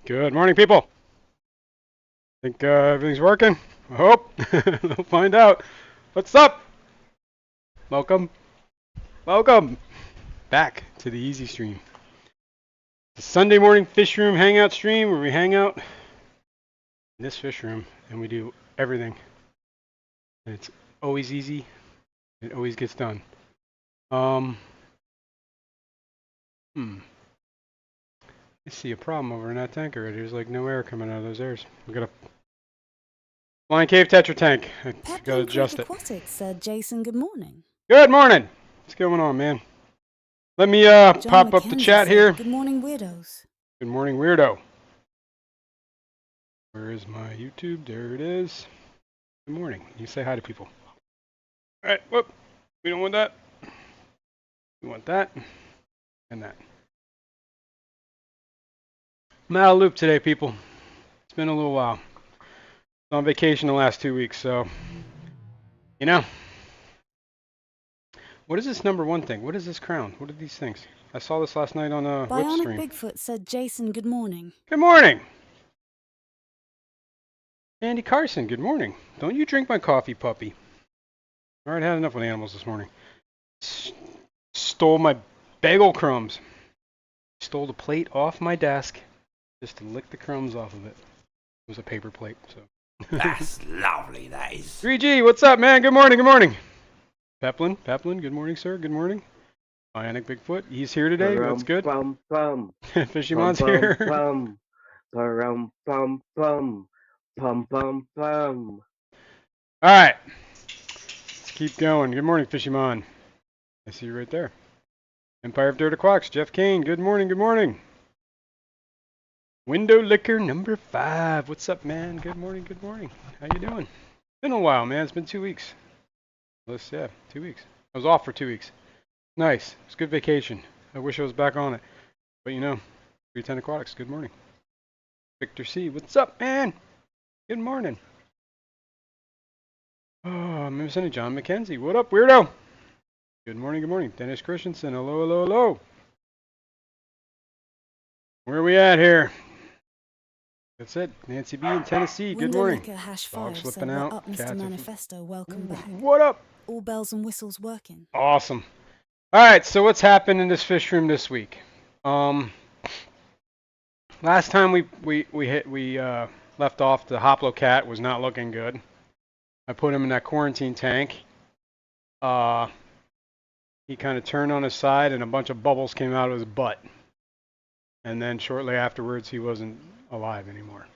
Good morning, people. Think everything's working? I hope. We'll find out. What's up? Welcome. Welcome back to the Easy Stream. The Sunday morning fish room hangout stream where we hang out in this fish room and we do everything. And it's always easy. It always gets done. I see a problem over in that tank already. There's like no air coming out of those airs. We got a flying cave tetra tank. I gotta adjust it. Aquatics said, Jason, good morning. Good morning. What's going on, man? Let me pop up the chat here. Good morning, weirdos. Good morning, weirdo. Where is my YouTube? There it is. Good morning. You say hi to people. All right. Whoop. We don't want that. We want that and that. I'm out of loop today, people. It's been a little while. I was on vacation the last 2 weeks, so you know. What is this number one thing? What is this crown? What are these things? I saw this last night on a whip stream. Bionic Bigfoot said, Jason, good morning. Good morning. Andy Carson, good morning. Don't you drink my coffee, puppy. All right, had enough with animals this morning. Stole my bagel crumbs. Stole the plate off my desk just to lick the crumbs off of it. It was a paper plate, so. That's lovely, that is. 3G, what's up, man? Good morning, good morning. Peplin, good morning, sir. Good morning. Bionic Bigfoot, he's here today. That's good. Fishymon's here. All right. Let's keep going. Good morning, Fishymon. I see you right there. Empire of Dirt Aquatics, Jeff Kane. Good morning, good morning. Window Liquor number 5. What's up, man? Good morning, good morning. How you doing? Been a while, man. It's been 2 weeks. Yeah, 2 weeks. I was off for 2 weeks. Nice. It was a good vacation. I wish I was back on it. But you know, 310 Aquatics, good morning. Victor C, what's up, man? Good morning. Oh, I'm missing John McKenzie. What up, weirdo? Good morning, good morning. Dennis Christensen, hello, hello, hello. Where are we at here? That's it. Nancy B in Tennessee. Good morning. Dog slipping out. What up, Mr. Manifesto? Welcome back. What up? All bells and whistles working. Awesome. All right. So what's happened in this fish room this week? Last time we left off, the Hoplo cat was not looking good. I put him in that quarantine tank. He kind of turned on his side, and a bunch of bubbles came out of his butt. And then shortly afterwards, he wasn't alive anymore.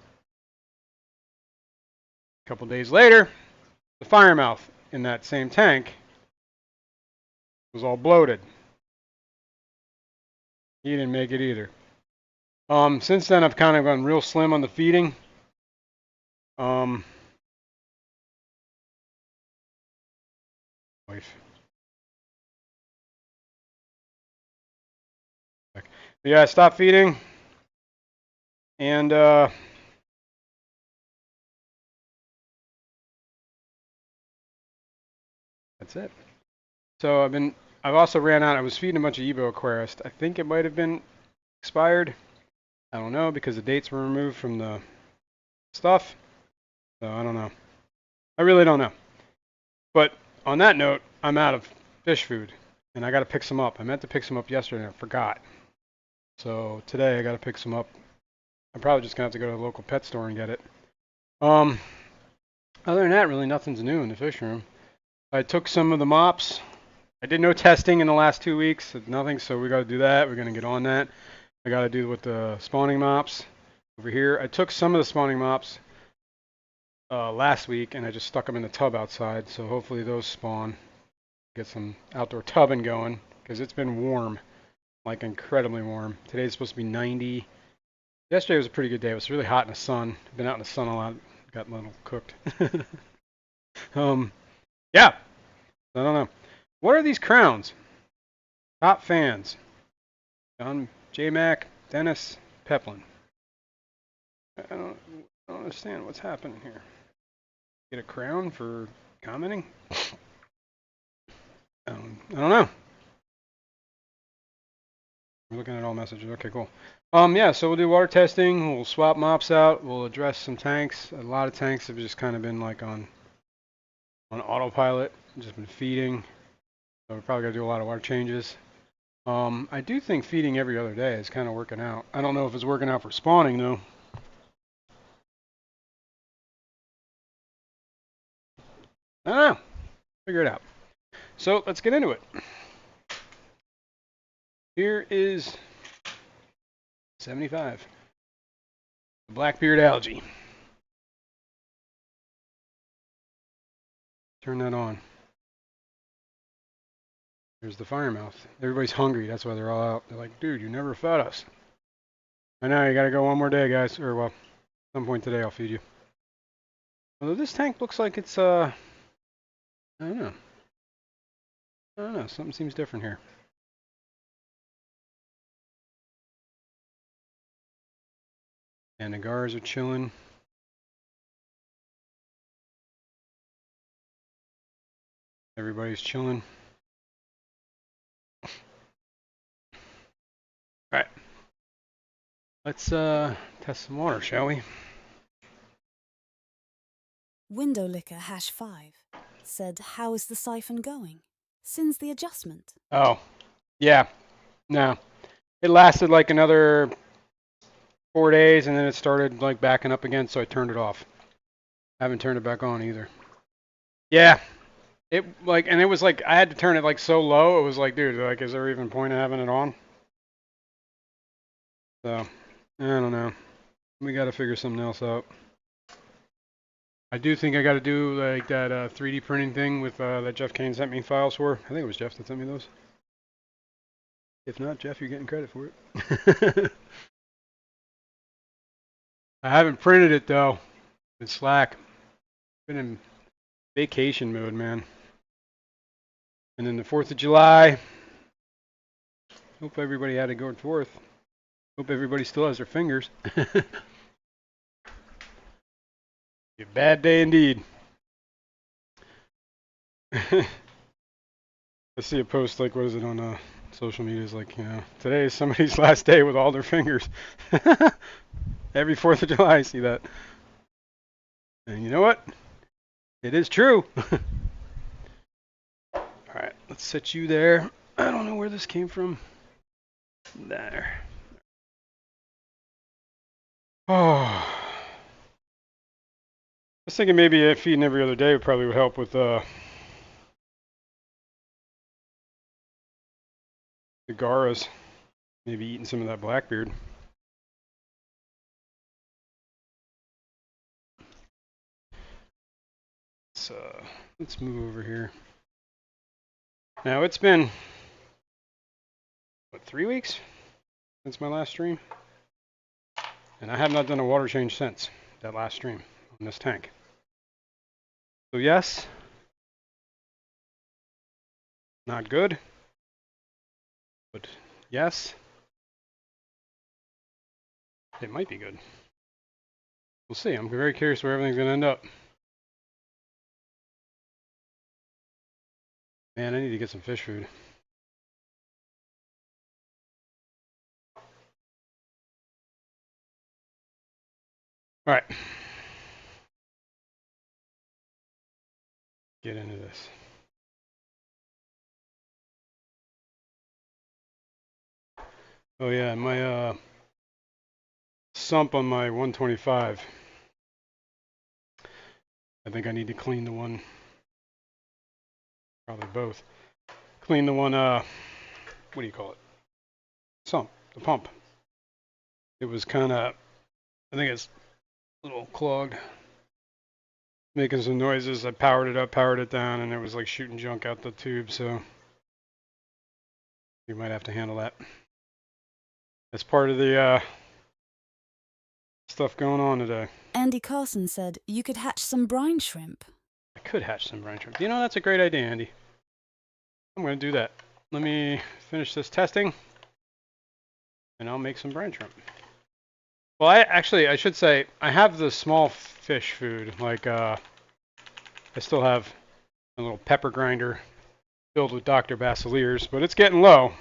A couple days later, the firemouth in that same tank was all bloated. He didn't make it either. Since then, I've kind of gone real slim on the feeding. Yeah, I stopped feeding. And that's it. So I've also ran out. I was feeding a bunch of Evo Aquarist. I think it might have been expired. I don't know because the dates were removed from the stuff. So I don't know. I really don't know. But on that note, I'm out of fish food and I got to pick some up. I meant to pick some up yesterday and I forgot. So today I got to pick some up. I'm probably just going to have to go to the local pet store and get it. Other than that, really nothing's new in the fish room. I took some of the mops. I did no testing in the last 2 weeks. Nothing, so we got to do that. We're going to get on that. I got to do with the spawning mops over here. I took some of the spawning mops last week, and I just stuck them in the tub outside. So hopefully those spawn. Get some outdoor tubbing going, because it's been warm. Like incredibly warm. Today's supposed to be 90. Yesterday was a pretty good day. It was really hot in the sun. I've been out in the sun a lot. Got a little cooked. Yeah. I don't know. What are these crowns? Top fans. John J. Mac, Dennis Peplin. I don't understand what's happening here. Get a crown for commenting? I don't know. We're looking at all messages. Okay, cool. Yeah, so we'll do water testing. We'll swap mops out. We'll address some tanks. A lot of tanks have just kind of been like on autopilot, just been feeding. So we're probably gonna do a lot of water changes. I do think feeding every other day is kind of working out. I don't know if it's working out for spawning though. I don't know. Figure it out. So let's get into it. Here is 75. The Blackbeard algae. Turn that on. There's the firemouth. Everybody's hungry. That's why they're all out. They're like, dude, you never fed us. I know, you gotta go one more day, guys. Or, well, at some point today I'll feed you. Although this tank looks like it's, I don't know. I don't know. Something seems different here. And the gars are chilling. Everybody's chilling. Alright. Let's test some water, shall we? Window Licker #5 said, "How is the siphon going? Since the adjustment?" Oh, yeah. No. It lasted like another 4 days and then it started like backing up again, so I turned it off. I haven't turned it back on either. Yeah. It like, and it was like, I had to turn it like so low, it was like, dude, like, is there even point of having it on? So, I don't know. We gotta figure something else out. I do think I gotta do like that 3D printing thing with that Jeff Kane sent me files for. I think it was Jeff that sent me those. If not, Jeff, you're getting credit for it. I haven't printed it though. Been slack. Been in vacation mode, man. And then the 4th of July. Hope everybody had a good 4th. Hope everybody still has their fingers. A bad day indeed. I see a post like, what is it on social media? Is like, you know, today is somebody's last day with all their fingers. Every 4th of July, I see that. And you know what? It is true. All right, let's set you there. I don't know where this came from. There. Oh. I was thinking maybe feeding every other day probably would help with the garas. Maybe eating some of that Blackbeard. Let's move over here. Now it's been, what, 3 weeks since my last stream? And I have not done a water change since that last stream on this tank. So yes, not good, but yes, it might be good. We'll see. I'm very curious where everything's going to end up. Man, I need to get some fish food. All right. Get into this. Oh yeah, my sump on my 125. I think I need to clean the one, probably both. Clean the one, what do you call it? Sump, the pump. It was kind of, I think it's a little clogged. Making some noises. I powered it up, powered it down, and it was like shooting junk out the tube, so you might have to handle that. That's part of the stuff going on today. Andy Carson said, "You could hatch some brine shrimp." I could hatch some brine shrimp. You know, that's a great idea, Andy. I'm going to do that. Let me finish this testing, and I'll make some brine shrimp. Well, I should say, I have the small fish food. Like, I still have a little pepper grinder filled with Dr. Basiliers, but it's getting low.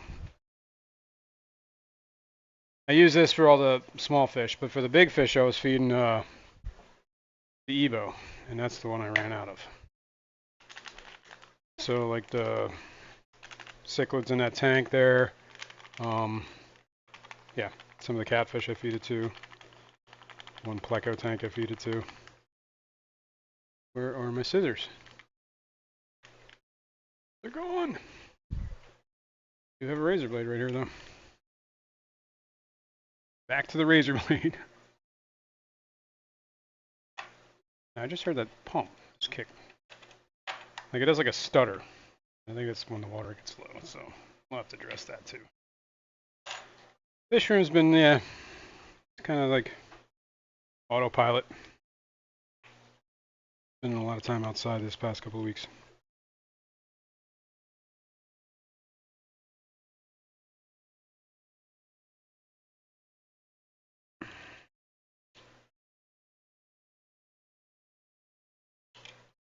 I use this for all the small fish, but for the big fish I was feeding the Evo, and that's the one I ran out of. So like the cichlids in that tank there, yeah, some of the catfish I feed it to, one pleco tank I feed it to. Where are my scissors? They're gone. You have a razor blade right here though. Back to the razor blade. I just heard that pump just kick. Like it does like a stutter. I think that's when the water gets low, so we'll have to address that too. Fishroom's been, yeah, kind of like autopilot. Spending a lot of time outside this past couple of weeks.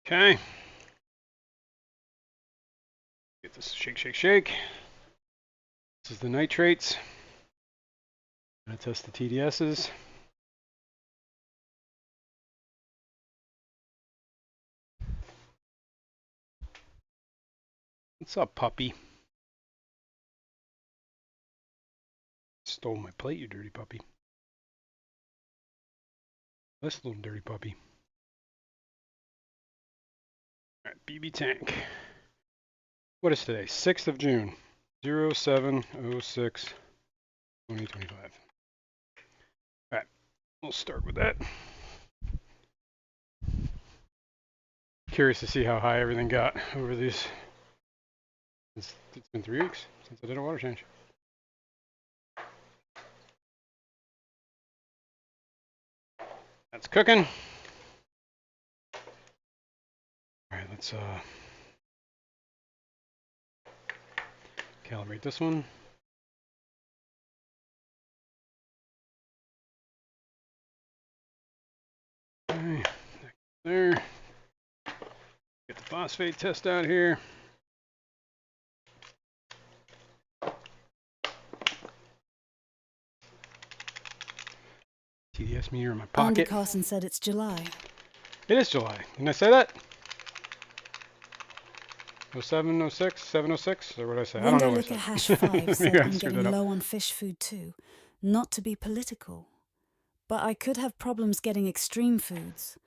Okay. Get this shake, shake, shake. This is the nitrates. I'm gonna test the TDSs. What's up, puppy? Stole my plate, you dirty puppy. This little dirty puppy. Alright, BB tank. What is today? 6th of June. 0706 2025. Alright, we'll start with that. Curious to see how high everything got over these. It's been 3 weeks since I did a water change. That's cooking. Alright, let's calibrate this one. Okay, there. Get the phosphate test out here. TDS meter in my Andy pocket. Carson said it's July. It is July. Didn't I say that? 07, 06, 706? Or what did I say? I don't know what I Windowlicker said. #5 said Maybe I I'm screwed getting that up. low on fish food too. Not to be political, but I could have problems getting extreme foods.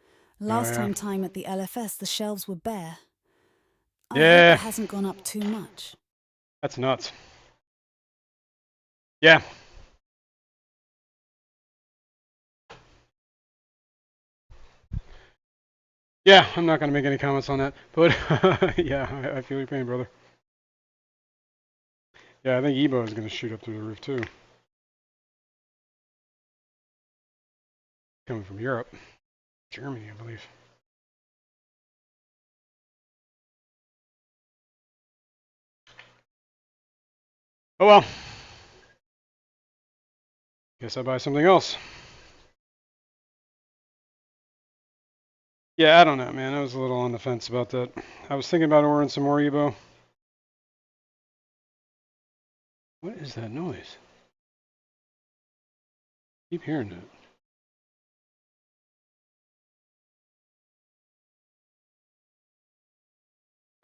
Last yeah. time at the LFS, the shelves were bare. I hope Yeah. it hasn't gone up too much. That's nuts. Yeah. Yeah, I'm not going to make any comments on that. But yeah, I feel your pain, brother. Yeah, I think Ebo is going to shoot up through the roof too. Coming from Europe. Germany, I believe. Oh well. Guess I'll buy something else. Yeah, I don't know, man. I was a little on the fence about that. I was thinking about ordering some more Ebo. What is that noise? I keep hearing that.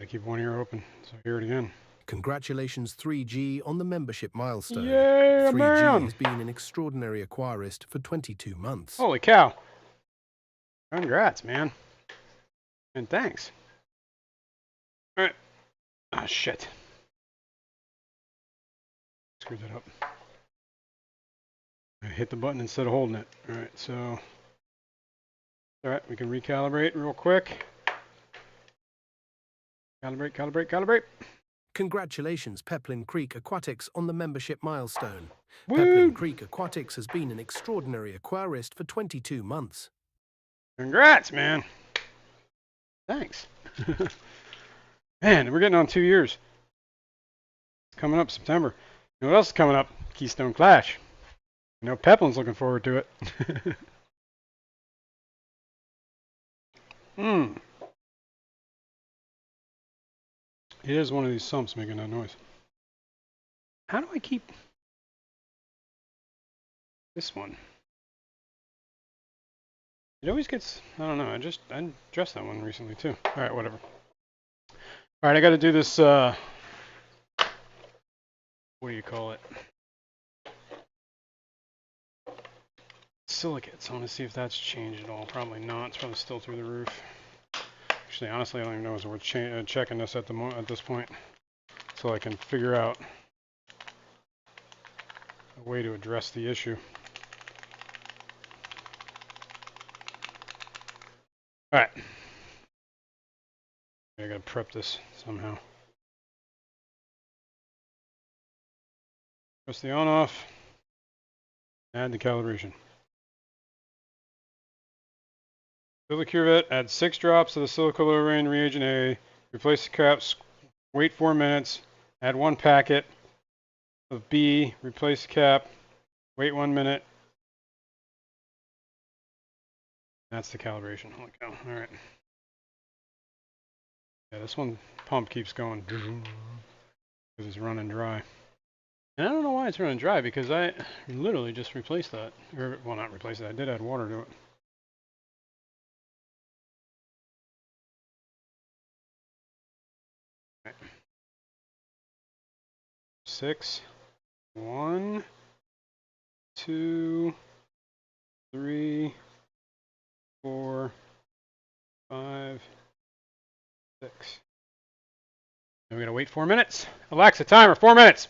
I keep one ear open, so I hear it again. Congratulations 3G on the membership milestone. Yeah, 3G man! has been an extraordinary aquarist for 22 months. Holy cow. Congrats, man. And thanks. Alright. Ah, shit. Screwed that up. I hit the button instead of holding it. Alright, so. Alright, we can recalibrate real quick. Calibrate, calibrate, calibrate. Congratulations Peplin Creek Aquatics on the membership milestone. Woo! Peplin Creek Aquatics has been an extraordinary aquarist for 22 months. Congrats, man. Thanks. Man, we're getting on 2 years. It's coming up September. You know what else is coming up? Keystone Clash. You know, Peplin's looking forward to it. Hmm. It is one of these sumps making that noise. How do I keep... This one. It always gets, I don't know, I addressed that one recently too. Alright, whatever. Alright, I gotta do this, what do you call it? Silicates. I want to see if that's changed at all. Probably not. It's probably still through the roof. Actually, honestly, I don't even know if it's worth checking this at this point, so I can figure out a way to address the issue. All right. I gotta prep this somehow. Press the on-off. Add the calibration. Fill the cuvette. Add 6 drops of the silicone reagent A. Replace the caps. Wait 4 minutes. Add 1 packet of B. Replace the cap. Wait 1 minute. That's the calibration. Holy cow. All right. Yeah, this one pump keeps going because it's running dry. And I don't know why it's running dry because I literally just replaced that. Or, well, not replaced it. I did add water to it. Right. 6, 1, 2, 3, 4, 5, 6. And we gotta wait 4 minutes. Alexa, timer, 4 minutes.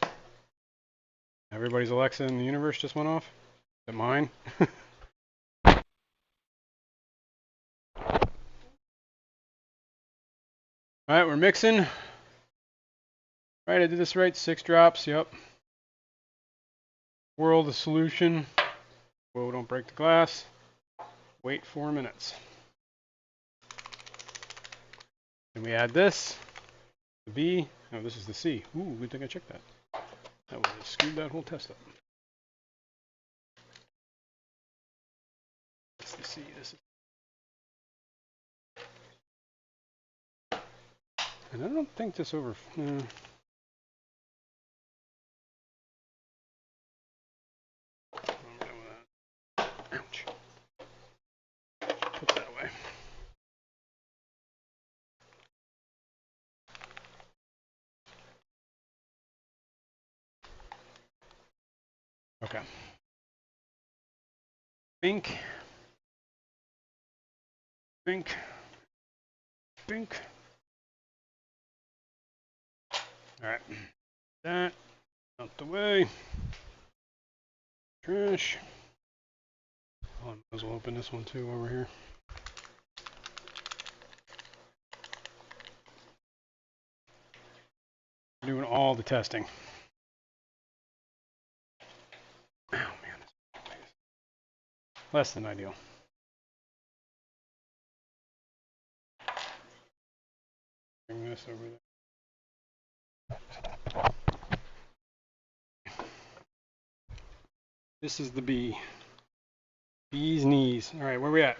Everybody's Alexa in the universe just went off. Is it mine? All right, we're mixing. All right, I did this right. 6 drops. Yep. Whirl the solution. Whoa, don't break the glass. Wait 4 minutes. Then we add this. The B. No, this is the C. Ooh, good thing I checked that. That would have screwed that whole test up. That's the C. This is. And I don't think this over. I'm done with that. Ouch. Put that away. Okay. Think. Think. Think. All right. That out the way. Trash. Oh, I might as well open this one too over here. Doing all the testing. Oh man, less than ideal. Bring this over there. This is the B. Bee's knees. All right, where are we at?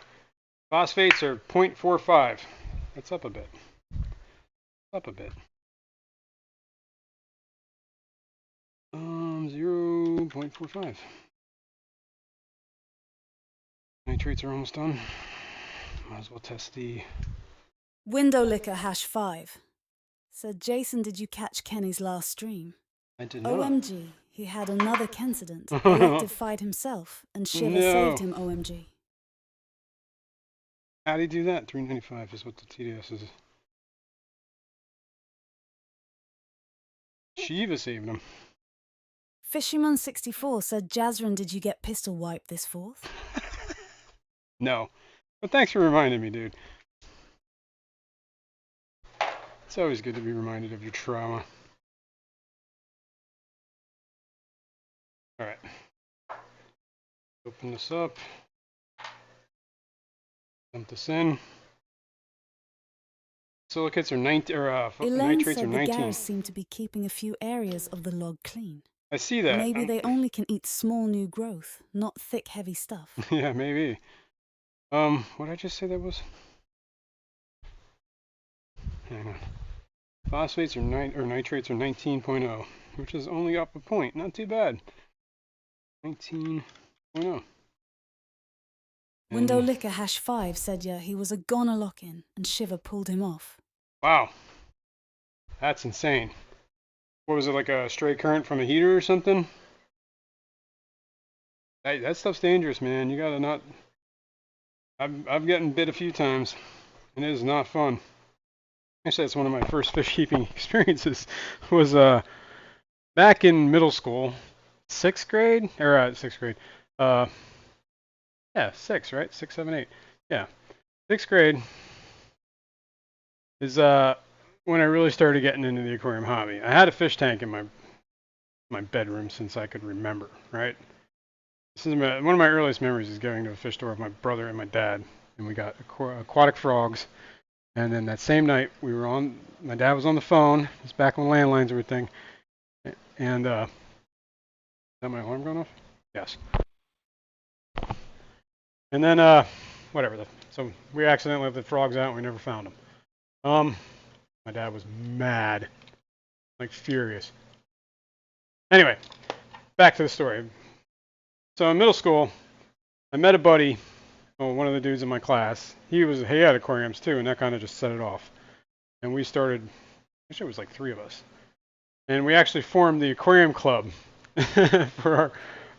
Phosphates are 0.45. That's up a bit. Up a bit. 0.45. Nitrates are almost done. Might as well test the... Window licker #5 said, Jason, did you catch Kenny's last stream? I did not. OMG, he had another Kencident, elective fight himself, and Shiva saved him, OMG. How'd he do that? 395 is what the TDS is. Shiva saved him. Fishyman64 said, Jazrin, did you get pistol wiped this 4th? No. But thanks for reminding me, dude. It's always good to be reminded of your trauma. Alright. Open this up. Dump this in. Silicates are 19, or Elaine nitrates said are the 19. garage seem to be keeping a few areas of the log clean. I see that. Maybe they only can eat small new growth, not thick, heavy stuff. Yeah, maybe. What did I just say that was? Hang on. Phosphates are nitrates are 19.0, which is only up a point. Not too bad. 19. Oh no. Window And, licker #5 said he was a goner lock-in and Shiver pulled him off. wow, that's insane. What was it, like a stray current from a heater or something? That stuff's dangerous, man. You gotta not. I've gotten bit a few times, and it is not fun. Actually, that's one of my first fish keeping experiences. Was back in middle school, sixth grade or sixth grade. Uh, yeah, six, right? 6, 7, 8. Yeah, sixth grade is when I really started getting into the aquarium hobby. I had a fish tank in my bedroom since I could remember, right? This is one of my earliest memories is going to a fish store with my brother and my dad, and we got aquatic frogs. And then that same night, my dad was on the phone. It's back when landlines were a thing. And, is that my alarm going off? Yes. And then, whatever. So we accidentally let the frogs out and we never found them. My dad was mad, like furious. Anyway, back to the story. So in middle school, I met a buddy, one of the dudes in my class. He had aquariums too, and that kind of just set it off. And we started, actually it was like 3 of us. And we actually formed the aquarium club for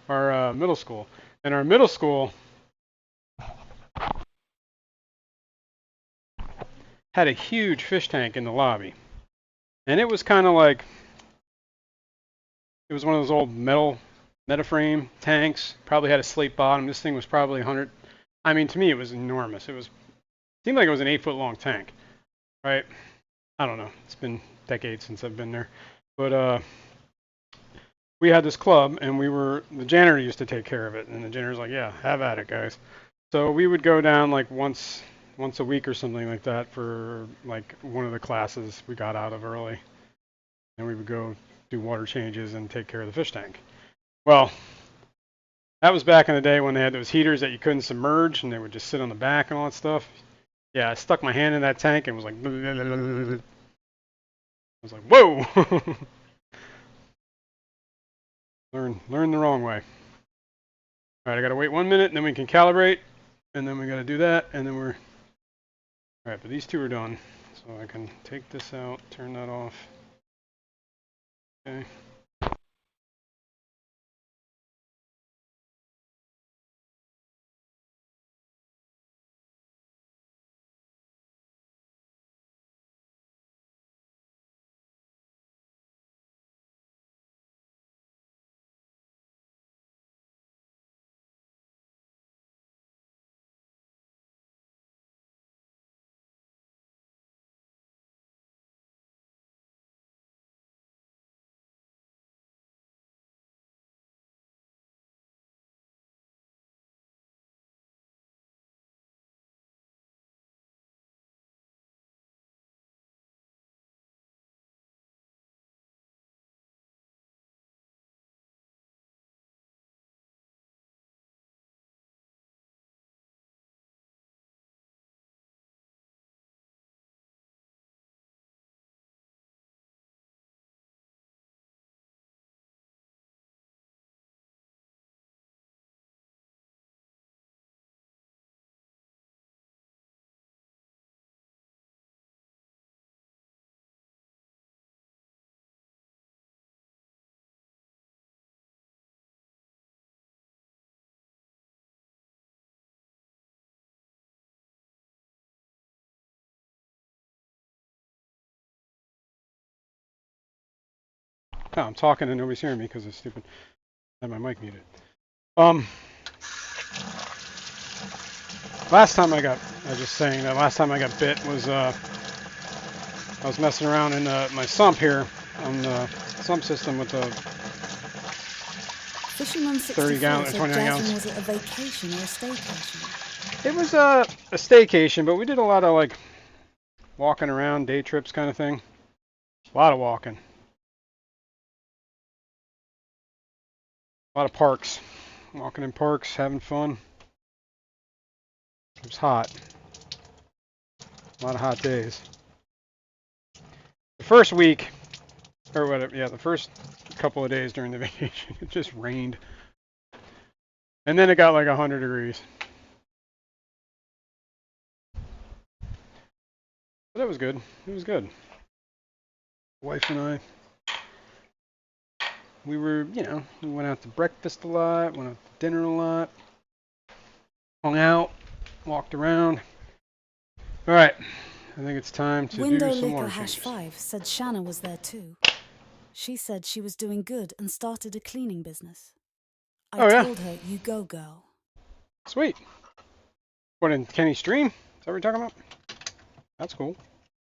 our middle school. And our middle school had a huge fish tank in the lobby. And it was kind of like, it was one of those old metal Metaframe tanks. Probably had a slate bottom. This thing was probably 100. I mean, to me, it was enormous. It seemed like it was an 8-foot long tank, right? I don't know. It's been decades since I've been there. But we had this club, and the janitor used to take care of it. And the janitor's like, yeah, have at it, guys. So we would go down like once a week or something like that for like one of the classes we got out of early. And we would go do water changes and take care of the fish tank. Well, that was back in the day when they had those heaters that you couldn't submerge and they would just sit on the back and all that stuff. Yeah, I stuck my hand in that tank and was like, I was like, whoa! Learn the wrong way. All right, I gotta wait 1 minute and then we can calibrate, and then we gotta do that, and then we're all right. But these 2 are done, so I can take this out, turn that off. Okay. Oh, I'm talking and nobody's hearing me because it's stupid. I had my mic muted. Last time I was just saying that last time I got bit was I was messing around in my sump here on the sump system with the Fisherman 30 64 gallon, said 29 Jasmine gallons. was it a vacation or a staycation? It was a staycation, but we did a lot of like walking around, day trips kind of thing. A lot of walking. A lot of parks. Walking in parks, having fun. It was hot. A lot of hot days. The first week, or whatever, yeah, the first couple of days during the vacation, it just rained. And then it got like 100 degrees. But it was good. It was good. Wife and I, we were, we went out to breakfast a lot, went out to dinner a lot, hung out, walked around. All right, I think it's time to Window do some Licker water Hash changes. 5 said Shanna was there too. She said she was doing good and started a cleaning business. I Oh, yeah. told her, you go, girl. Sweet. What, in Kenny's stream? Is that what we're talking about? That's cool.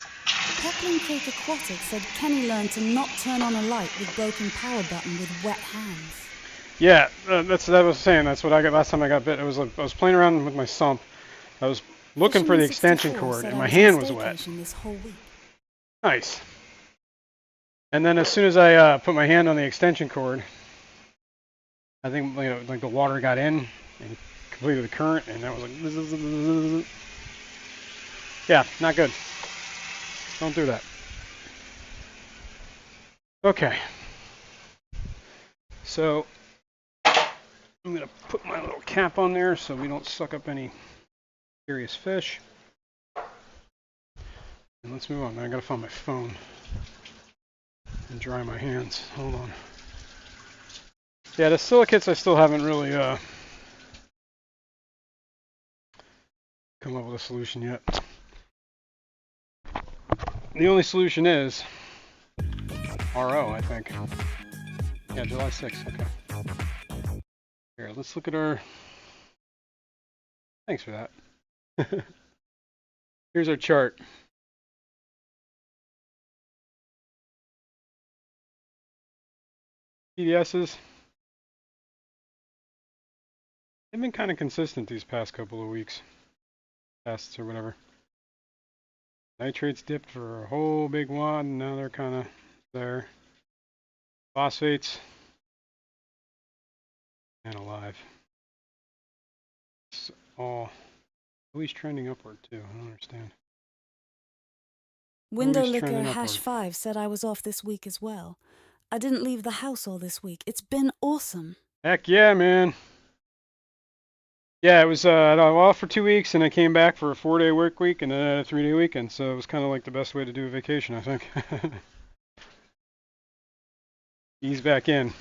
Peplin Creek Aquatic said Kenny learned to not turn on a light with broken power button with wet hands. Yeah, that's what I was saying. That's what I got last time I got bit. It was like, I was playing around with my sump. I was looking for the extension cord, and my hand was wet. This whole week. Nice. And then as soon as I put my hand on the extension cord, I think like the water got in and completed the current, and that was like, yeah, not good. Don't do that. Okay. So I'm gonna put my little cap on there so we don't suck up any serious fish. And let's move on. I gotta find my phone and dry my hands. Hold on. Yeah, the silicates I still haven't really come up with a solution yet. The only solution is RO, I think. Yeah, July 6th. Okay. Here, let's look at our. Thanks for that. Here's our chart. PDSs. They've been kind of consistent these past couple of weeks. Tests or whatever. Nitrates dipped for a whole big wad, and now they're kind of there. Phosphates. And alive. It's all always trending upward too. I don't understand. Window Always Licker trending Hash upward. 5 said I was off this week as well. I didn't leave the house all this week. It's been awesome. Heck yeah, man. Yeah, it was. I was off for 2 weeks, and I came back for a 4-day work week, and then I had a 3-day weekend. So it was kind of like the best way to do a vacation, I think. Ease back in.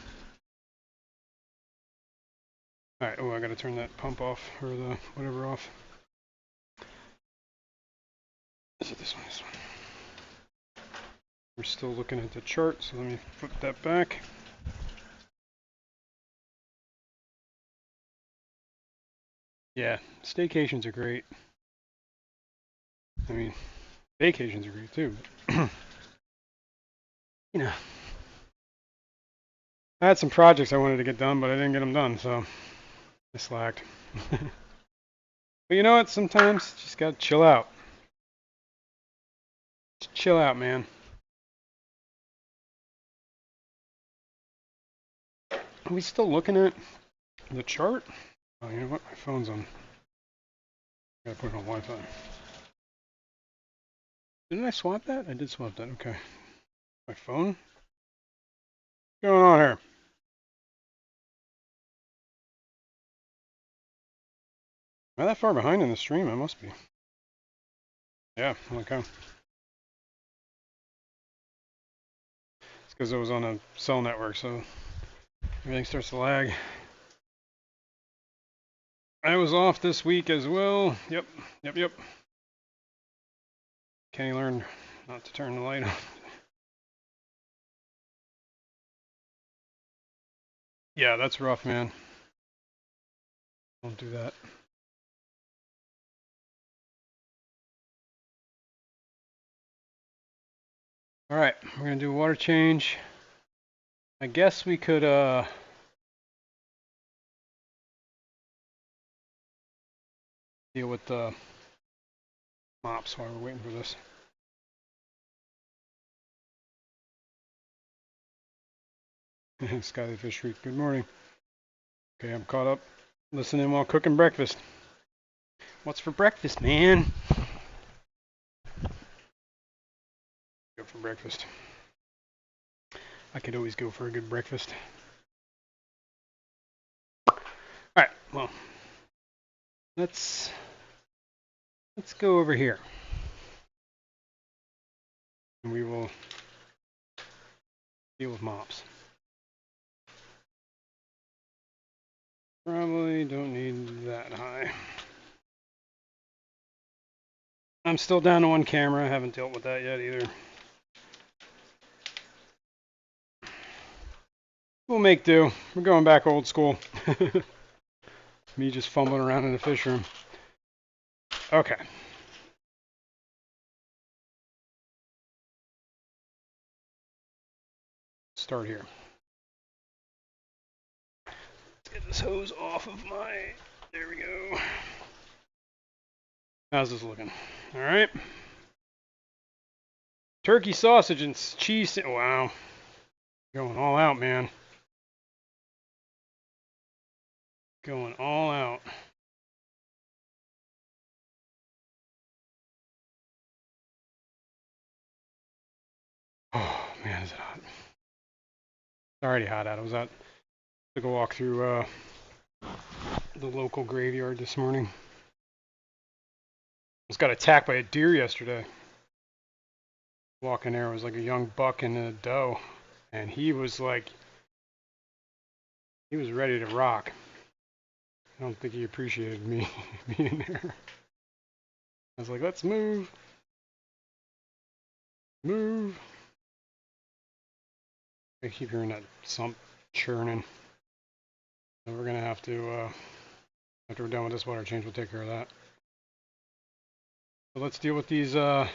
All right. Oh, I gotta turn that pump off or the whatever off. Is it this one? This one. We're still looking at the chart, so let me put that back. Yeah, staycations are great. I mean, vacations are great too. But I had some projects I wanted to get done, but I didn't get them done, so I slacked. But you know what? Sometimes you just gotta chill out. Just chill out, man. Are we still looking at the chart? Oh, you know what? My phone's on. I gotta put it on Wi-Fi. Didn't I swap that? I did swap that. Okay. My phone? What's going on here? Am I that far behind in the stream? I must be. Yeah, okay. It's because it was on a cell network, so everything starts to lag. I was off this week as well. Yep. Kenny learned not to turn the light on. Yeah, that's rough, man. Don't do that. All right, we're gonna do a water change. I guess we could deal with the mops while we're waiting for this. Skyly Fish Creek, good morning. Okay, I'm caught up. Listening while cooking breakfast. What's for breakfast, man? Go for breakfast. I could always go for a good breakfast. All right, well, let's go over here. And we will deal with mops. Probably don't need that high. I'm still down to one camera. I haven't dealt with that yet either. We'll make do. We're going back old school. Me just fumbling around in the fish room. Okay. Start here. Let's get this hose off of my... There we go. How's this looking? All right. Turkey sausage and cheese. Wow. Going all out, man. Going all out. Oh, man, is it hot. It's already hot out. I was out. Took a walk through the local graveyard this morning. Almost got attacked by a deer yesterday. Walking there was like a young buck and a doe, and he was ready to rock. I don't think he appreciated me being there. I was like, let's move. Move. I keep hearing that sump churning. So we're gonna have to, after we're done with this water change, we'll take care of that. So let's deal with these, what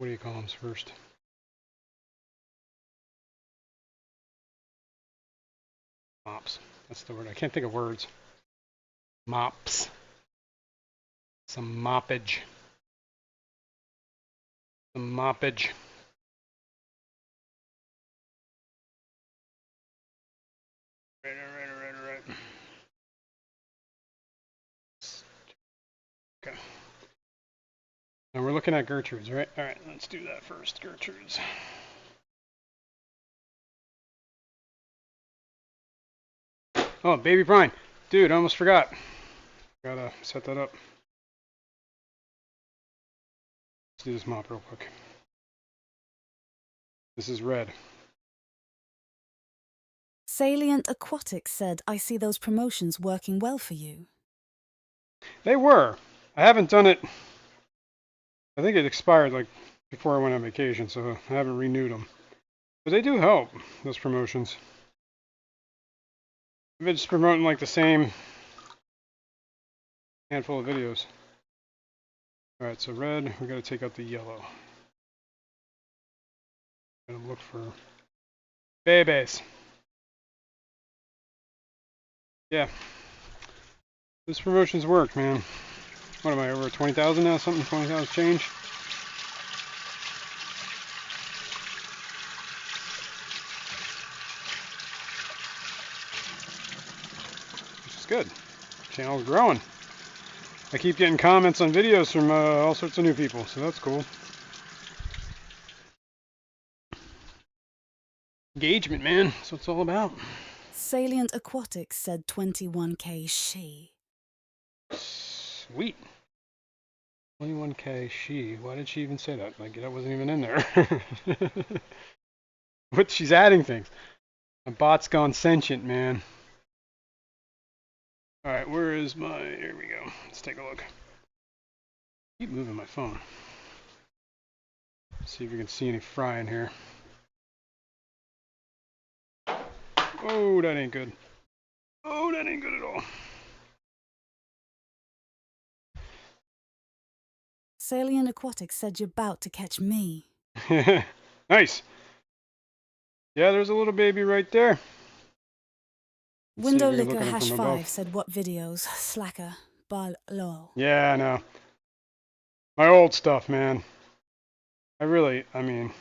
do you call them first? Mops. That's the word. I can't think of words. Mops. Some moppage. Some moppage. Right. Okay. Now we're looking at Gertrude's, right? All right, let's do that first. Gertrude's. Oh, baby brine. Dude, I almost forgot. Gotta set that up. Let's do this mop real quick. This is red. Salient Aquatics said, I see those promotions working well for you. They were. I haven't done it. I think it expired like before I went on vacation, so I haven't renewed them. But they do help, those promotions. I've been just promoting like the same handful of videos. Alright, so red, we gotta take out the yellow. Gotta look for babies. Yeah. This promotion's worked, man. What am I, over 20,000 now? Something, 20,000 change? Which is good. Channel's growing. I keep getting comments on videos from all sorts of new people, so that's cool. Engagement, man. That's what it's all about. Salient Aquatics said 21k she. Sweet. 21k she. Why did she even say that? Like, that wasn't even in there. But she's adding things. My bot's gone sentient, man. Alright, where is my... Here we go. Let's take a look. Keep moving my phone. See if you can see any fry in here. Oh, that ain't good. Oh, that ain't good at all. Salient Aquatics said you're about to catch me. Nice. Yeah, there's a little baby right there. Window Licker hash 5 said what videos? Slacker. Bal lol. Yeah, I know. My old stuff, man. I mean,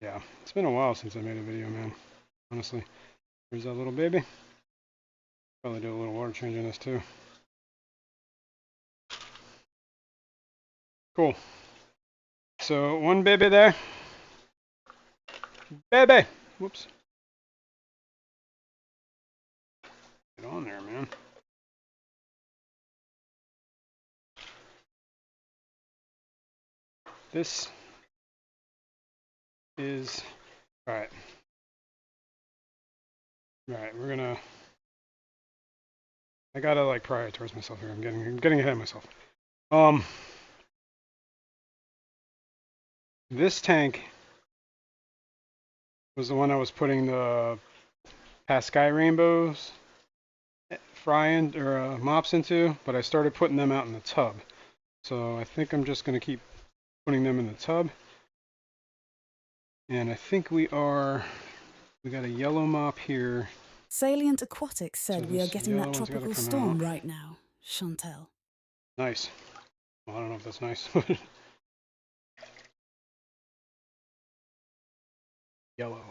yeah. It's been a while since I made a video, man. Honestly. There's that little baby. Probably do a little water change on this too. Cool. So one baby there. Baby. Whoops. Get on there, man. This is all right. All right, we're gonna. I gotta like prioritize myself here. I'm getting ahead of myself. This tank was the one I was putting the Pascal rainbows frying or mops into, but I started putting them out in the tub. So I think I'm just gonna keep putting them in the tub. And I think we got a yellow mop here. Salient Aquatics said So we are this getting yellow that one's gotta tropical come storm out. right now, Chantel. Nice. Well, I don't know if that's nice. Yellow.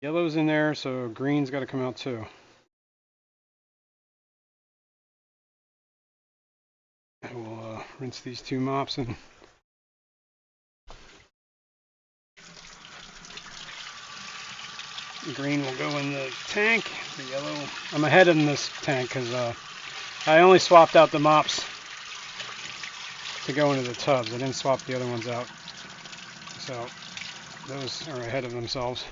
Yellow's in there, so green's got to come out too. I will rinse these two mops and the green will go in the tank. The yellow, I'm ahead in this tank because I only swapped out the mops to go into the tubs. I didn't swap the other ones out. So those are ahead of themselves.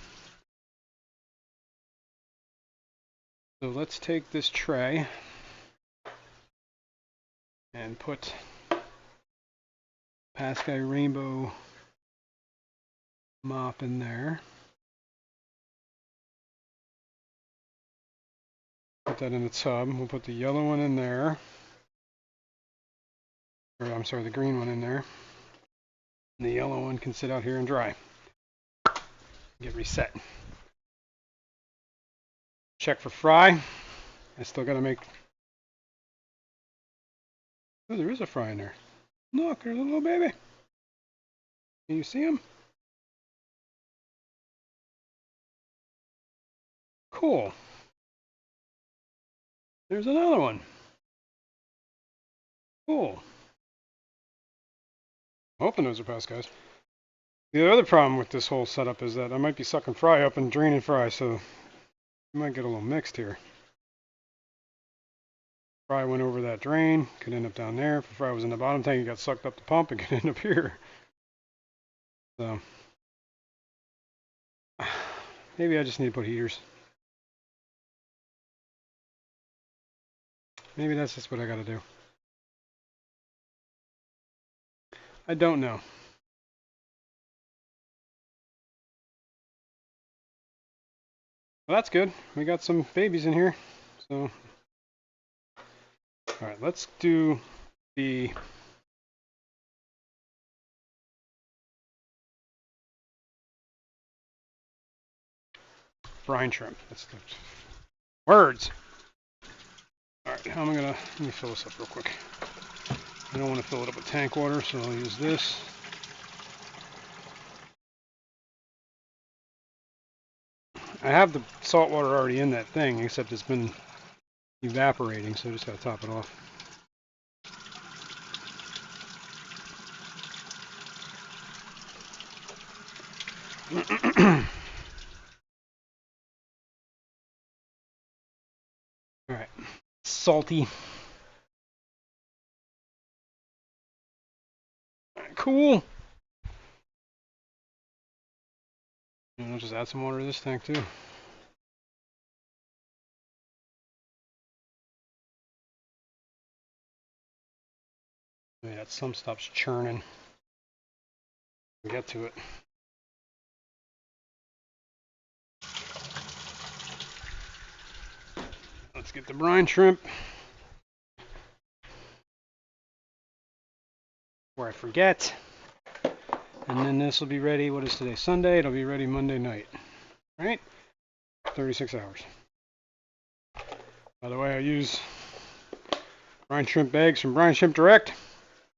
So let's take this tray and put Pascal Rainbow mop in there. Put that in the tub. We'll put the yellow one in there. Or I'm sorry, the green one in there. And the yellow one can sit out here and dry. Get reset. Check for fry. I still gotta make. Oh, there is a fry in there. Look, there's a little baby. Can you see him? Cool. There's another one. Cool. I'm hoping those are Pascals. The other problem with this whole setup is that I might be sucking fry up and draining fry, so you might get a little mixed here. Fry went over that drain, could end up down there. If the fry was in the bottom tank, it got sucked up the pump, it could end up here. So maybe I just need to put heaters. Maybe that's just what I gotta do. I don't know. Well, that's good. We got some babies in here. So, all right, let's do the brine shrimp. That's the words. All right, how am I gonna, let me fill this up real quick. I don't want to fill it up with tank water, so I'll use this. I have the salt water already in that thing, except it's been evaporating, so I just gotta top it off. All right, salty. All right, cool. And I'll just add some water to this tank too. Yeah, some stuff's churning. We'll get to it. Let's get the brine shrimp. Before I forget. And then this will be ready. What is today? Sunday. It'll be ready Monday night. Right? 36 hours. By the way, I use brine shrimp bags from Brine Shrimp Direct.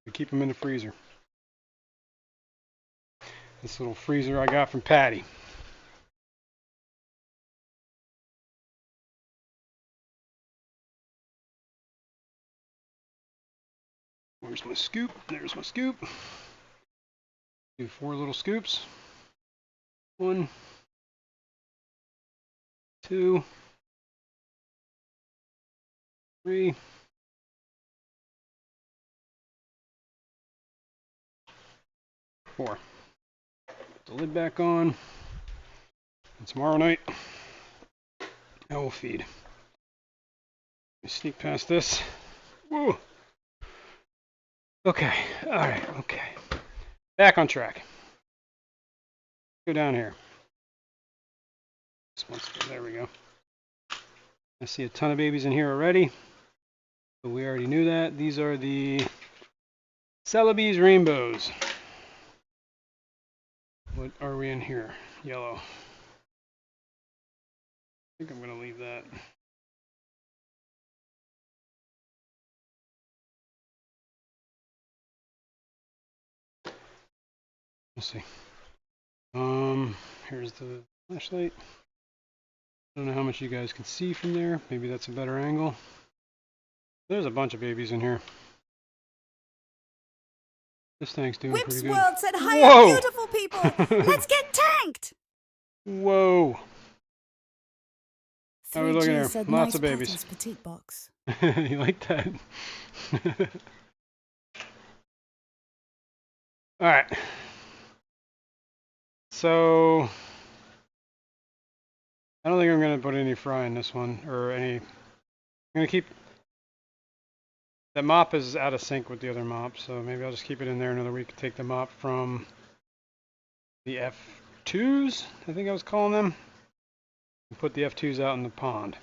I keep them in the freezer. This little freezer I got from Patty. Where's my scoop? There's my scoop. Do 4 little scoops. 1, 2, 3. Four. Put the lid back on. And tomorrow night, I will feed. Let me sneak past this. Woo! Okay, alright, okay. Back on track. Go down here. There we go. I see a ton of babies in here already. But we already knew that. These are the Celebes rainbows. What are we in here? Yellow. I think I'm going to leave that. We'll see. Here's the flashlight. I don't know how much you guys can see from there. Maybe that's a better angle. There's a bunch of babies in here. This tank's doing Whips pretty good. World said, "Hiya, Whoa! beautiful people! Let's get tanked!" Whoa! How are we looking 3G here? said, Lots "Nice of babies. patties, petite box." You like that? All right. So I don't think I'm going to put any fry in this one, or any. I'm going to keep. That mop is out of sync with the other mop, so maybe I'll just keep it in there another week. Take the mop from the F2s, I think I was calling them, and put the F2s out in the pond.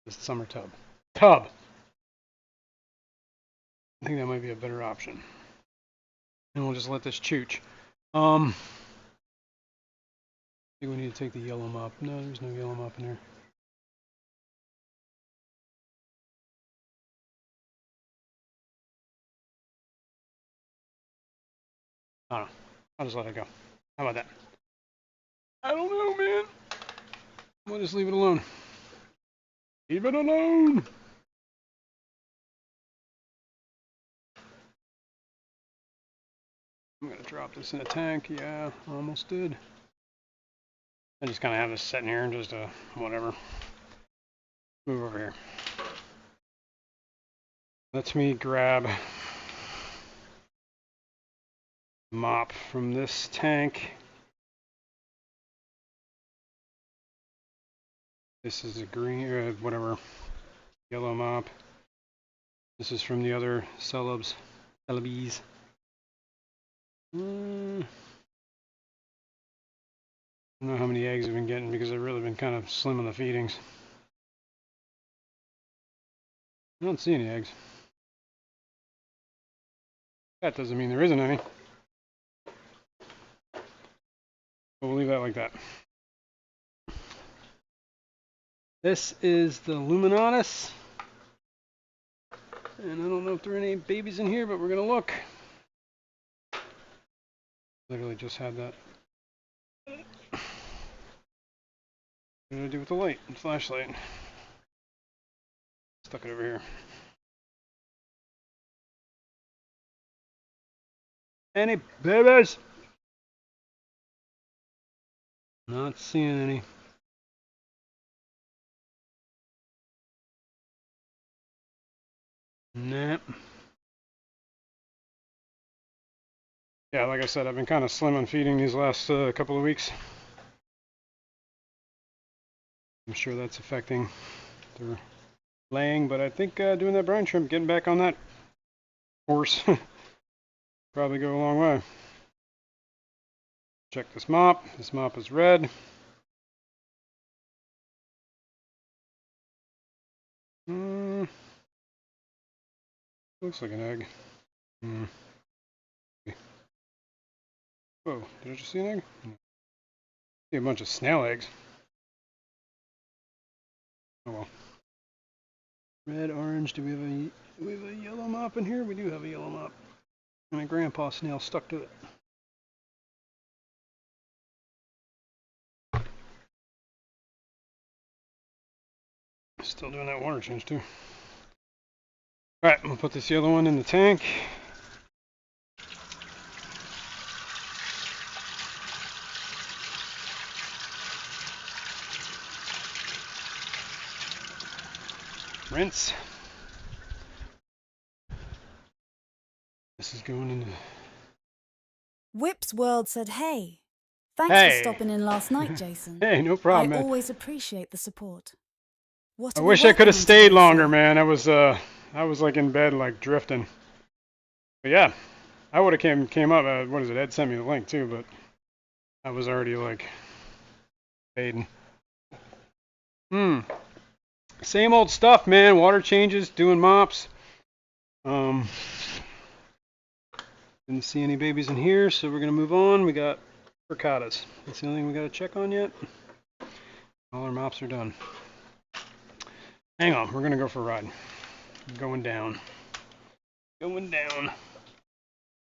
This summer tub. I think that might be a better option. And we'll just let this chooch. I think we need to take the yellow mop. No, there's no yellow mop in there. I don't know. I'll just let it go. How about that? I don't know, man. We'll just leave it alone. Leave it alone. I'm going to drop this in a tank. Yeah, almost did. I just kind of have this sitting here and just whatever. Move over here. Let me grab mop from this tank. This is a green, whatever, yellow mop. This is from the other Celebes. I don't know how many eggs I've been getting because I've really been kind of slim on the feedings. I don't see any eggs. That doesn't mean there isn't any. But we'll leave that like that. This is the Luminatus. And I don't know if there are any babies in here, but we're going to look. Literally just had that. What did I do with the light? The flashlight. Stuck it over here. Any babies? Not seeing any. Nah. Yeah, like I said, I've been kind of slim on feeding these last couple of weeks. I'm sure that's affecting their laying, but I think doing that brine shrimp, getting back on that horse, probably go a long way. Check this mop. This mop is red. Looks like an egg. Whoa, did I just see an egg? See a bunch of snail eggs. Oh well. Red, orange. Do we have a yellow mop in here? We do have a yellow mop. And a grandpa snail stuck to it. Still doing that water change too. Alright, we'll put this yellow one in the tank. Rinse. This is going into... Whip's World said, hey, thanks for Hey! stopping in last night, Jason. Hey, no I problem, man. always appreciate the support. What I are we wish I could working have on stayed today, longer, sir? man. I was like in bed, like drifting. But yeah, I would have came up. What is it? Ed sent me the link too, but I was already like fading. Same old stuff, man. Water changes, doing mops. Didn't see any babies in here, so we're gonna move on. We got ricotta's. That's the only thing we gotta check on yet. All our mops are done. Hang on, we're gonna go for a ride. Going down. Going down.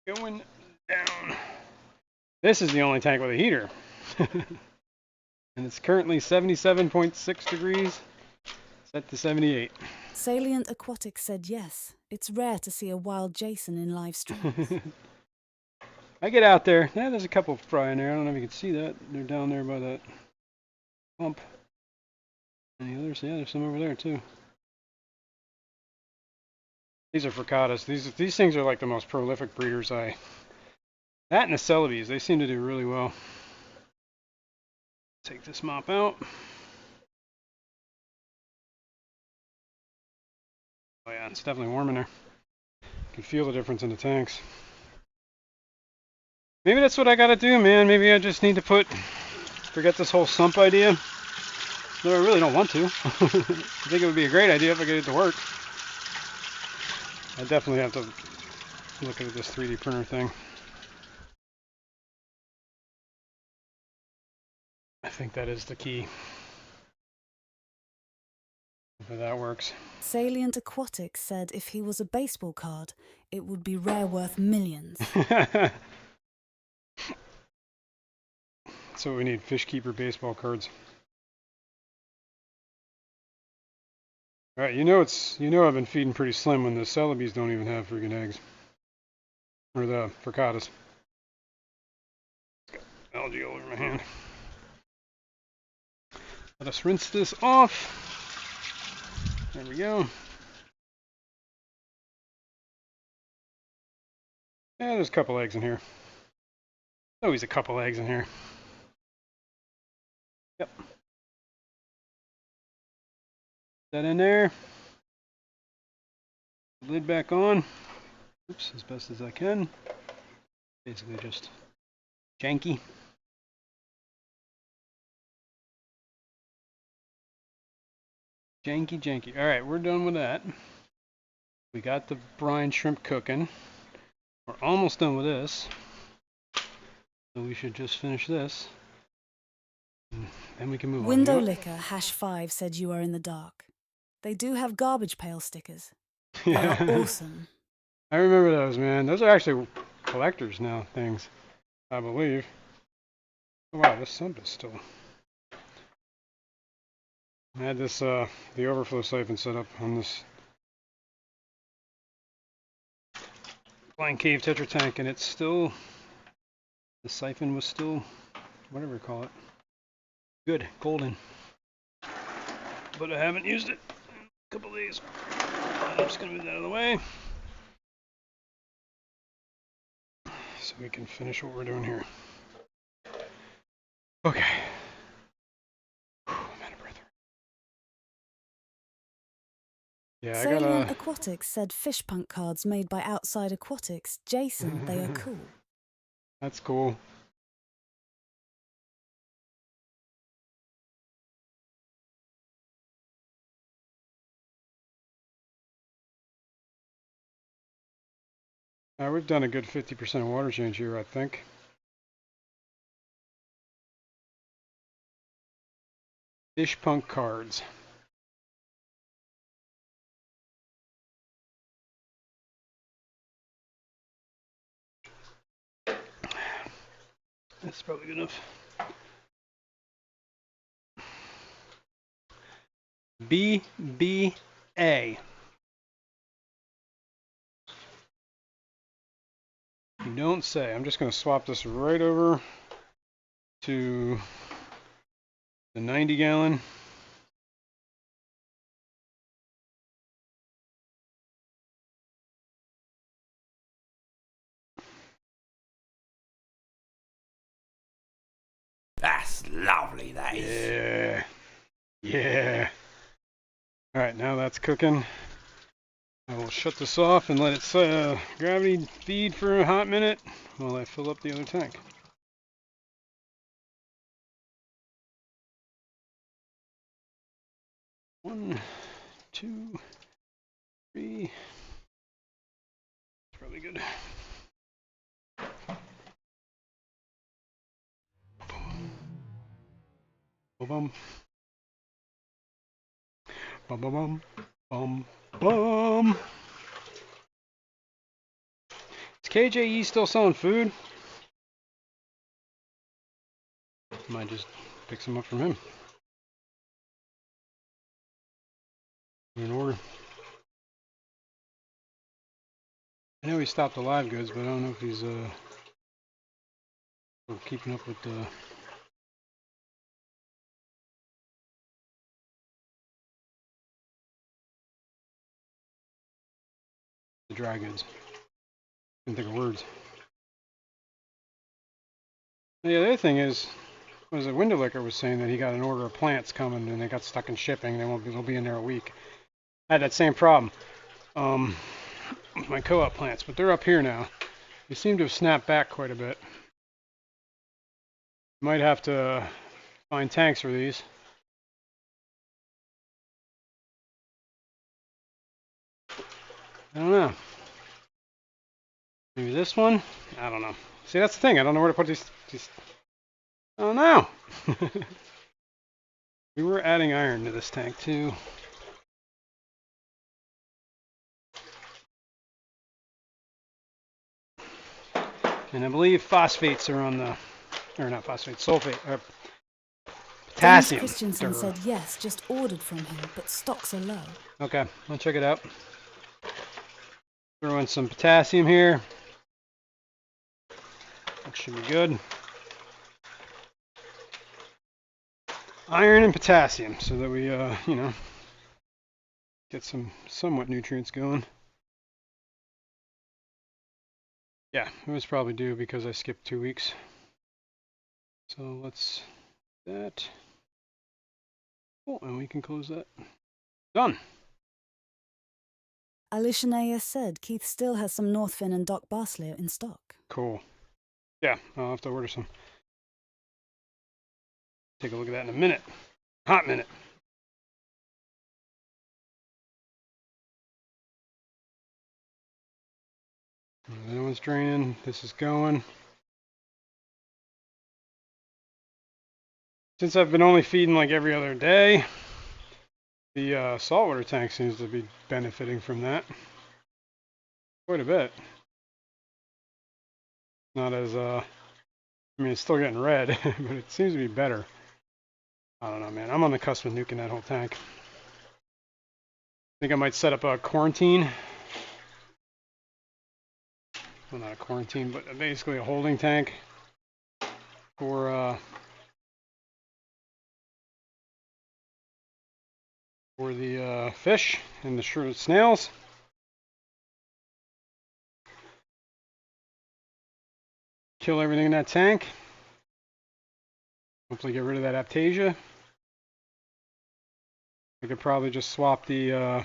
Going down. This is the only tank with a heater. And it's currently 77.6 degrees, set to 78. Salient Aquatics said yes. It's rare to see a wild Jason in live streams. I get out there. Yeah, there's a couple fry in there. I don't know if you can see that. They're down there by that pump. Any others? Yeah, there's some over there too. These are fricattas. These things are like the most prolific breeders. That and the Celebes, they seem to do really well. Take this mop out. Oh yeah, it's definitely warm in there. You can feel the difference in the tanks. Maybe that's what I gotta do, man. Maybe I just need to forget this whole sump idea. No, I really don't want to. I think it would be a great idea if I get it to work. I definitely have to look at this 3D printer thing. I think that is the key. If that works. Salient Aquatics said if he was a baseball card, it would be rare worth millions. So we need fish keeper baseball cards. All right, you know I've been feeding pretty slim when the Celebes don't even have freaking eggs, or the fricattas. Got algae all over my hand. Let us rinse this off. There we go. Yeah, there's a couple eggs in here. Always a couple eggs in here. Yep. That in there. Lid back on. Oops, as best as I can. Basically just janky. Janky. All right, we're done with that. We got the brine shrimp cooking. We're almost done with this. So we should just finish this. And then we can move Window on. Licker #5 said you are in the dark. They do have garbage pail stickers. They Yeah. are awesome. I remember those, man. Those are actually collectors now things, I believe. Oh, wow, this sump is still... I had this, the overflow siphon set up on this Blind Cave Tetra tank, and it's still, the siphon was still, whatever you call it, good, golden. But I haven't used it in a couple days. I'm just gonna move that out of the way, so we can finish what we're doing here. Okay. I'm out of breath. Yeah, I Salient gotta... Aquatics said fish punk cards made by Outside Aquatics. Jason, they are cool. That's cool. We've done a good 50% water change here, I think. Fish punk cards. That's probably good enough. BBA. You don't say. I'm just going to swap this right over to the 90 gallon. that is. Yeah. Yeah. Alright, now that's cooking. I will shut this off and let it gravity feed for a hot minute while I fill up the other tank. One, two, three. Probably good. Boom. Bum bum bum. Bum bum. Is KJE still selling food? Might just pick some up from him. In order. I know he stopped the live goods, but I don't know if he's keeping up with the dry goods. Couldn't think of words. The other thing is, was it Window Liquor was saying that he got an order of plants coming and they got stuck in shipping. They'll be in there a week. I had that same problem with my co-op plants, but they're up here now. They seem to have snapped back quite a bit. Might have to find tanks for these. I don't know. Maybe this one? I don't know. See, that's the thing. I don't know where to put these. I don't know. We were adding iron to this tank too. And I believe phosphates are on the, or not phosphates, sulfate, potassium. James Christensen said yes, just ordered from him, but stocks are low. Okay, I'll check it out. Throw in some potassium here. That should be good. Iron and potassium, so that we, get some somewhat nutrients going. Yeah, it was probably due because I skipped 2 weeks. So let's do that. Oh, and we can close that. Done. Alishanaya said Keith still has some Northfin and Doc Barsley in stock. Cool. Yeah, I'll have to order some. Take a look at that in a minute. Hot minute. That one's draining. This is going. Since I've been only feeding like every other day, the saltwater tank seems to be benefiting from that quite a bit. Not as, I mean, it's still getting red, but it seems to be better. I don't know, man. I'm on the cusp of nuking that whole tank. I think I might set up a quarantine. Well, not a quarantine, but basically a holding tank for the fish and the snails. Kill everything in that tank. Hopefully get rid of that Aptasia. I could probably just swap the,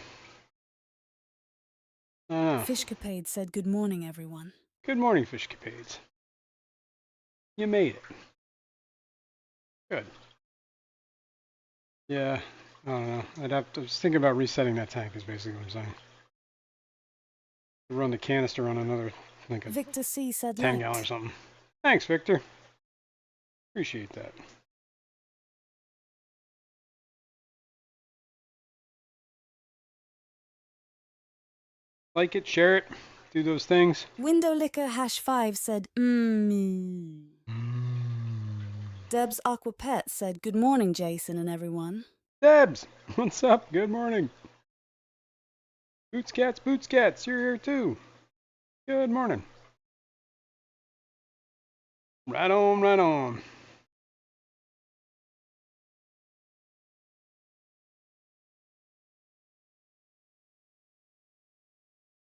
Fishcapade said good morning, everyone. Good morning, Fishcapades. You made it. Good. Yeah, I don't know. I was thinking about resetting that tank is basically what I'm saying. Run the canister on another, like a Victor C said 10 gallon or something. Thanks, Victor. Appreciate that. Like it, share it, do those things. Window Liquor #5 said Deb's Aqua Pet said good morning, Jason and everyone. Debs, what's up? Good morning. Boots Cats, you're here too. Good morning. Right on, right on.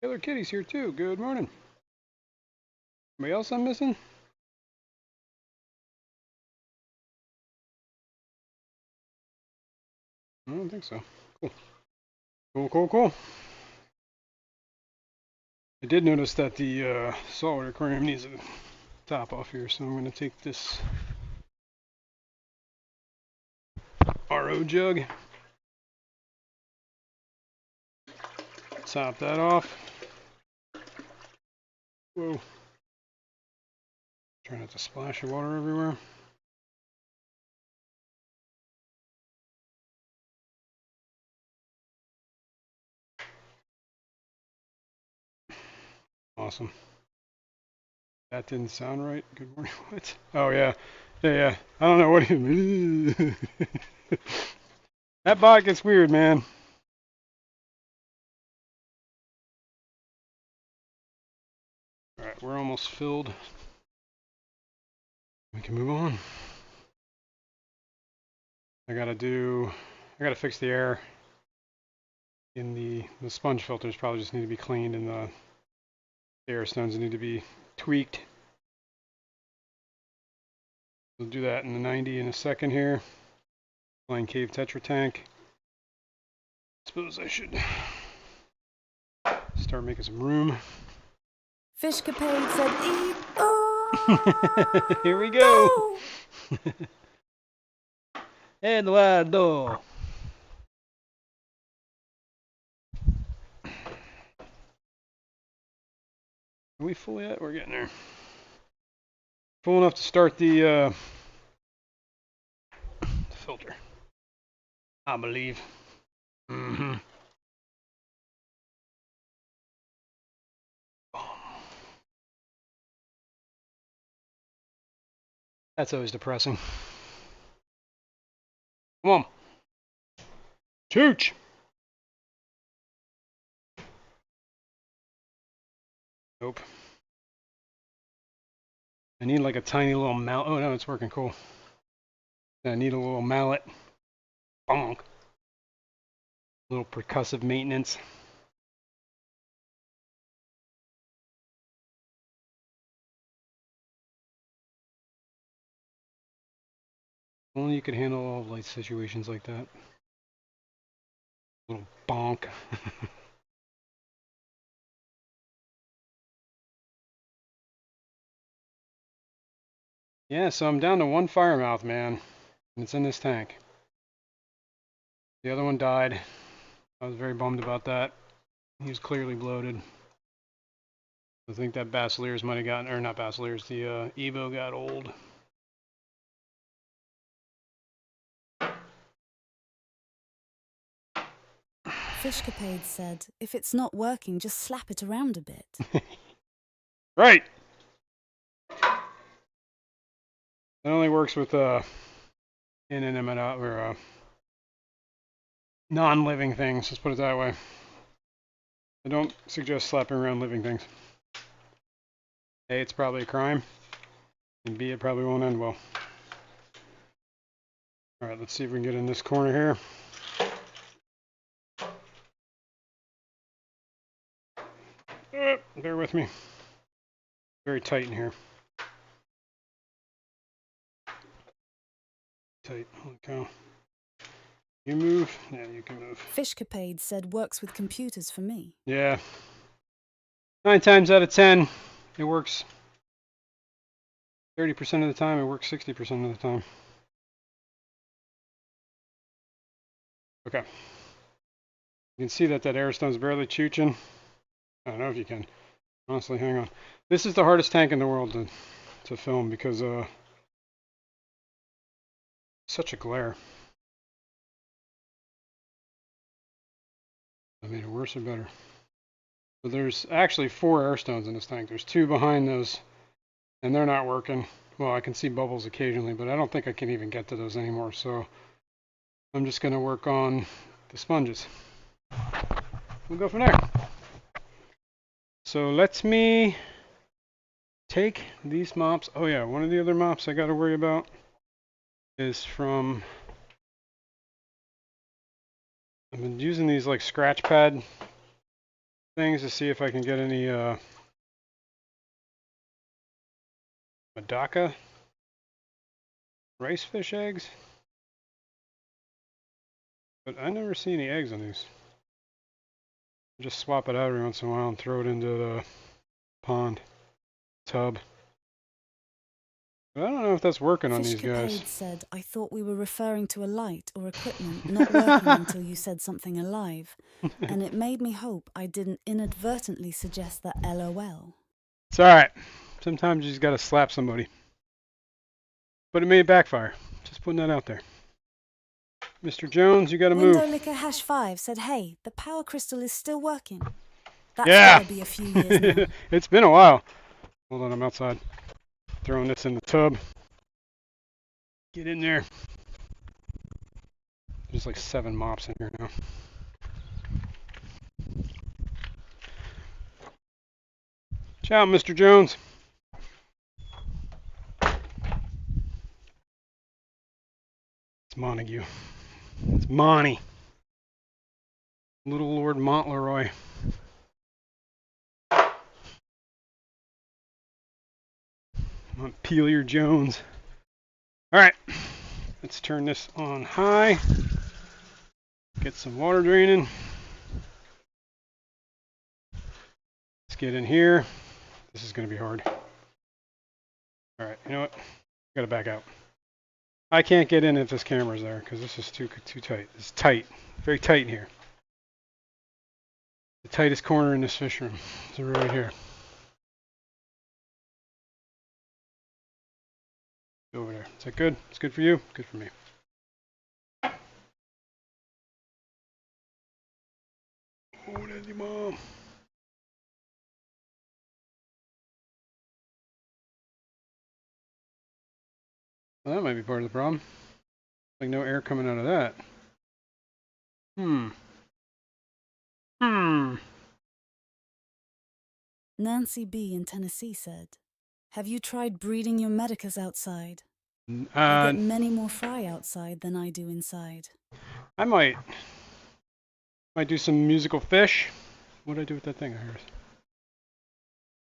Killer Kitty's here too. Good morning. Anybody else I'm missing? I don't think so. Cool. Cool, cool, cool. I did notice that the saltwater aquarium needs a top off here, so I'm going to take this RO jug, top that off. Whoa. Try not to splash the water everywhere. Awesome. That didn't sound right. Good morning. What? Oh, yeah. Yeah. I don't know what he... That bot gets weird, man. Alright, we're almost filled. We can move on. I gotta fix the air in the sponge filters. Probably just need to be cleaned, and the air stones need to be tweaked. We'll do that in the 90 in a second here. Flying Cave Tetra Tank. Suppose I should start making some room. Fishcapade said, eat. Here we go. Eduardo. Are we full yet? We're getting there. Full enough to start the filter, I believe. Mm-hmm. That's always depressing. Come on. Chooch! Nope. I need like a tiny little mallet. Oh no, it's working cool. I need a little mallet. Bonk. A little percussive maintenance. Only you could handle all light situations like that. Little bonk. Yeah, so I'm down to one fire mouth, man. And it's in this tank. The other one died. I was very bummed about that. He was clearly bloated. I think that Basileus might have gotten, or not Basileus, the Evo got old. Fishcapade said, if it's not working, just slap it around a bit. Right! It only works with inanimate or non-living things, let's put it that way. I don't suggest slapping around living things. A, it's probably a crime, and B, it probably won't end well. Alright, let's see if we can get in this corner here. Bear with me. Very tight in here. Tight, holy cow. You move? Yeah, you can move. Fishcapade said works with computers for me. Yeah. 9 times out of 10, it works. 30% of the time, it works 60% of the time. Okay. You can see that air stone's barely chooching. I don't know if you can. Honestly, hang on. This is the hardest tank in the world to film because such a glare. I made it worse or better. So there's actually 4 air stones in this tank. There's 2 behind those, and they're not working. Well, I can see bubbles occasionally, but I don't think I can even get to those anymore. So I'm just going to work on the sponges. We'll go from there. So let me take these mops. Oh yeah, one of the other mops I got to worry about is from... I've been using these like scratch pad things to see if I can get any Medaka rice fish eggs. But I never see any eggs on these. I just swap it out every once in a while and throw it into the pond tub. But I don't know if that's working on these guys. Fishcapade said, I thought we were referring to a light or equipment not working until you said something alive, and it made me hope I didn't inadvertently suggest that LOL. It's alright. Sometimes you just gotta slap somebody. But it may backfire. Just putting that out there. Mr. Jones, you gotta move. Windowlicker #5 said, hey, the power crystal is still working. That's Yeah. gotta be a few years now. It's been a while. Hold on, I'm outside. Throwing this in the tub. Get in there. There's like 7 mops in here now. Ciao, Mr. Jones. It's Montague. It's Monty. Little Lord Montleroy. Montpelier Jones. Alright. Let's turn this on high. Get some water draining. Let's get in here. This is going to be hard. Alright, you know what? Gotta back out. I can't get in if this camera's there because this is too tight. It's tight. Very tight in here. The tightest corner in this fish room. So right here. Over there. Is that good? It's good for you? Good for me. Oh, that's your mom. Well, that might be part of the problem. Like no air coming out of that. Nancy B. in Tennessee said, have you tried breeding your medicus outside? You get many more fry outside than I do inside. I might do some musical fish. What did I do with that thing of hers?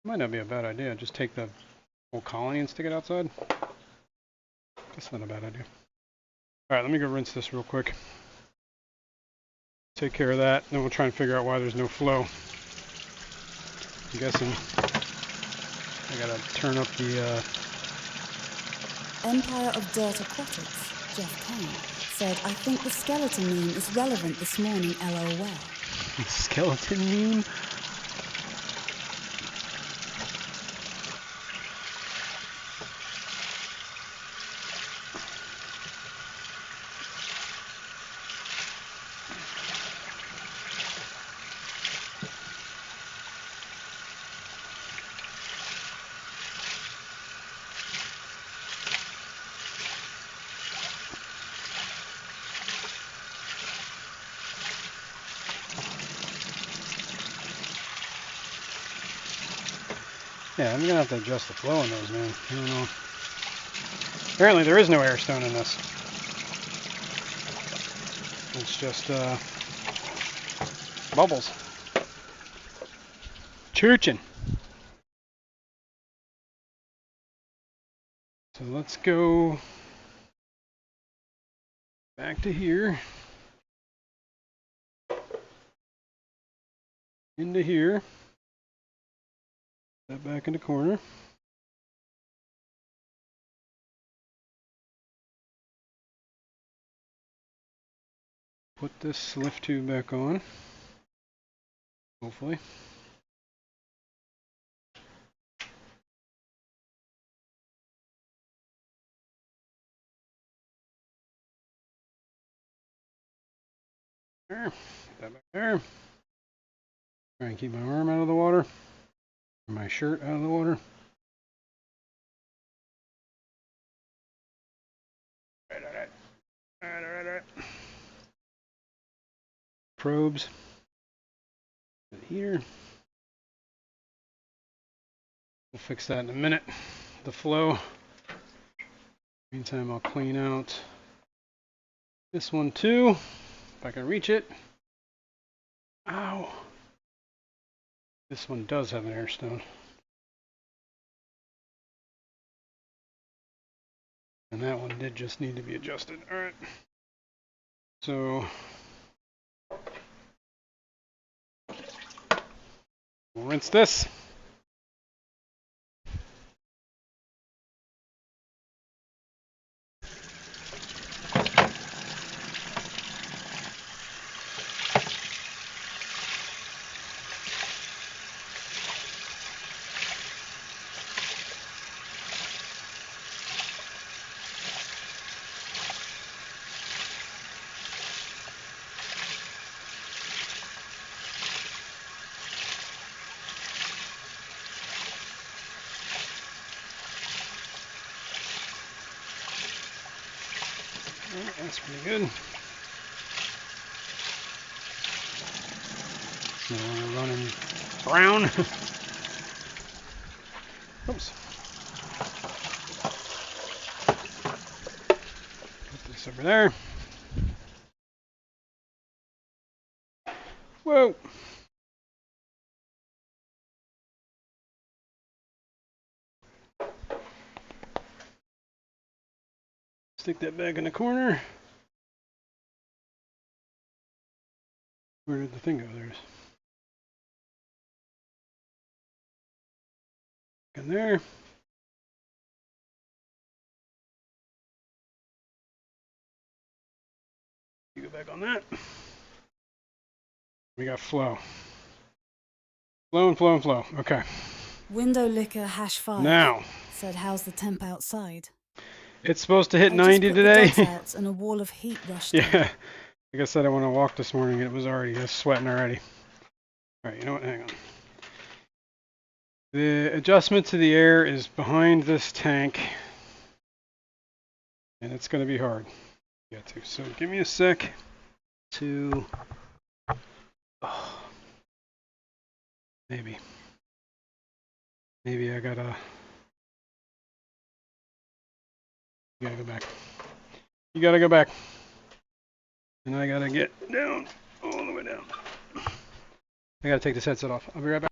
Might not be a bad idea. Just take the whole colony and stick it outside. That's not a bad idea. Alright, let me go rinse this real quick. Take care of that, then we'll try and figure out why there's no flow. I'm guessing I gotta turn up the Empire of Dirt Aquatics, Jeff Kane, said, I think the skeleton meme is relevant this morning, LOL. skeleton meme. Yeah, I'm gonna have to adjust the flow in those, man. I don't know. Apparently there is no air stone in this. It's just bubbles. Churchin'. So let's go back to here. Into here. That back in the corner. Put this lift tube back on. Hopefully. There. Put that back there. Try and keep my arm out of the water. Or my shirt out of the water. Alright. Probes. The heater. We'll fix that in a minute. The flow. Meantime, I'll clean out this one too, if I can reach it. Ow. This one does have an air stone. And that one did just need to be adjusted. Alright. So rinse this. Alright, that's pretty good. So we're running brown. Oops. Put this over there. Whoa. Stick that back in the corner. Where did the thing go? There's in there. You go back on that. We got flow. Flow and flow and flow. Okay. Window licker #5 Now, said, "How's the temp outside?" it's supposed to hit I 90 just put today. The dogs out and a wall of heat rushed in. Yeah. Like I said, I went on a walk this morning and it was sweating already. All right, you know what? Hang on. The adjustment to the air is behind this tank. And it's going to be hard to get to. So give me a sec to... Oh, maybe I gotta... You gotta go back. You gotta go back. And I gotta get down, all the way down. I gotta take this headset off. I'll be right back.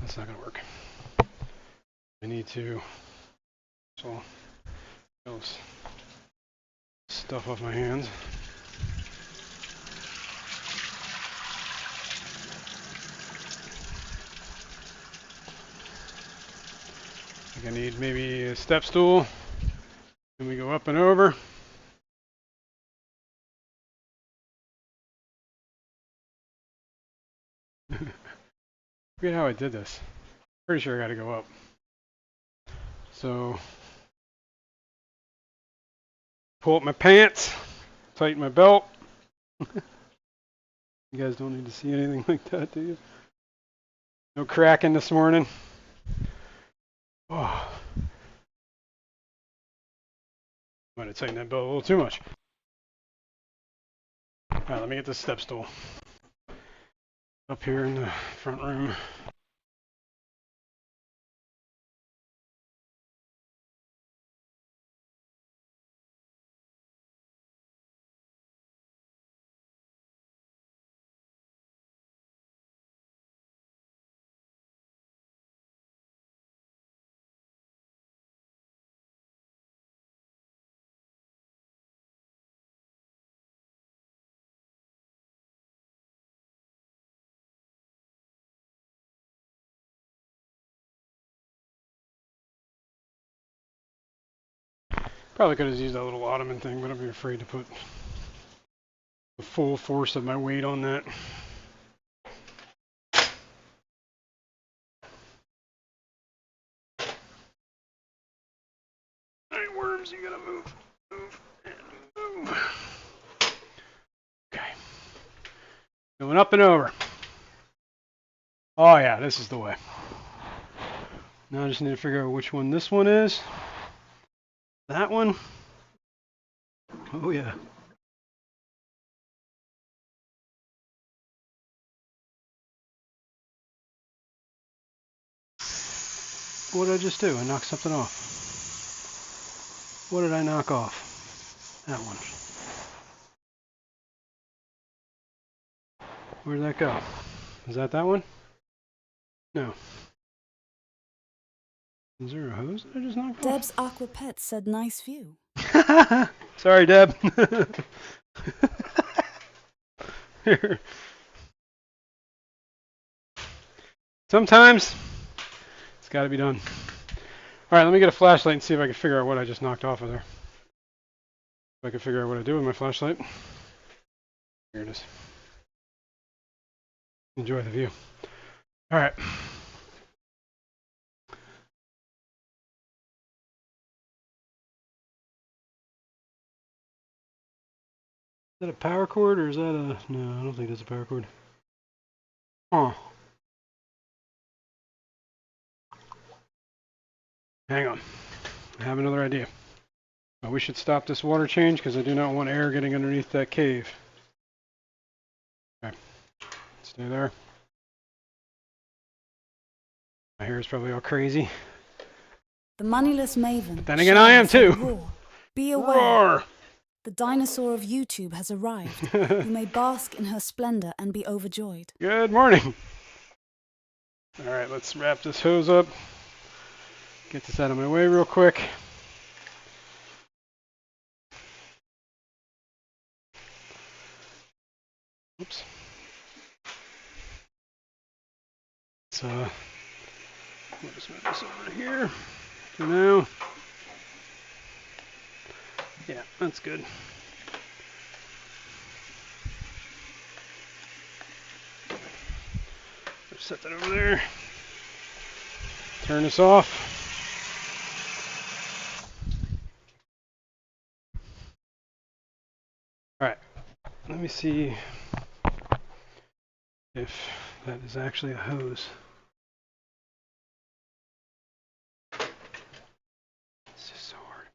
That's not gonna work. I need to those stuff off my hands. I think I need maybe a step stool. And we go up and over. Forget how I did this. Pretty sure I gotta go up. So pull up my pants, tighten my belt. You guys don't need to see anything like that, do you? No cracking this morning. Oh. Might have tightened that belt a little too much. Alright, let me get this step stool. Up here in the front room. Probably could have used that little ottoman thing, but I'm afraid to put the full force of my weight on that. Alright, worms, you gotta move, and move. Okay. Going up and over. Oh yeah, this is the way. Now I just need to figure out which one this one is. That one. Oh yeah. What did I just do? I knocked something off. What did I knock off? That one. Where did that go? Is that one? No. Is there a hose that I just knocked off? Deb's Aqua Pet said nice view. Sorry, Deb. Here. Sometimes it's got to be done. All right, let me get a flashlight and see if I can figure out what I just knocked off of there. If I can figure out what I do with my flashlight. Here it is. Enjoy the view. All right. Is that a power cord or is that a... No, I don't think that's a power cord. Oh. Hang on. I have another idea. We should stop this water change because I do not want air getting underneath that cave. Okay. Stay there. My hair is probably all crazy. The moneyless maven. But then again, I am too. Roar. Be aware. Roar! The dinosaur of YouTube has arrived. You may bask in her splendor and be overjoyed. Good morning. All right, let's wrap this hose up. Get this out of my way real quick. Oops. So, we'll just move this over here for now. Yeah, that's good. Just set that over there. Turn this off. All right, let me see if that is actually a hose. It's just so hard.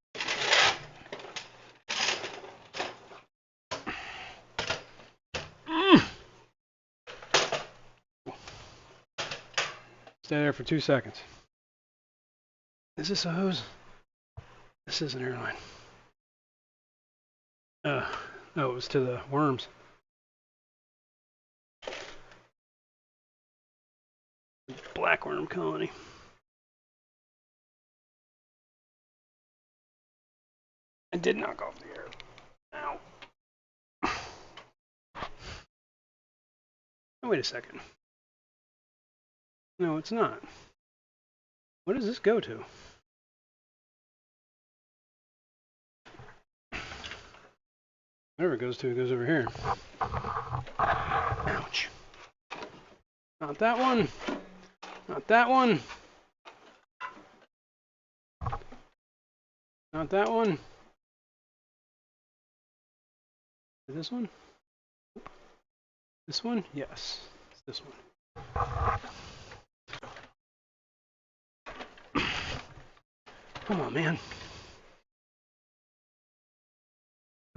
Stay there for 2 seconds. Is this a hose? This is an airline. Oh, it was to the worms. Black worm colony. I did knock off the air. Ow. Oh, wait a second. No, it's not. What does this go to? Whatever it goes to, it goes over here. Ouch. Not that one. Not that one. Not that one. This one? This one? Yes. It's this one. Come on, man.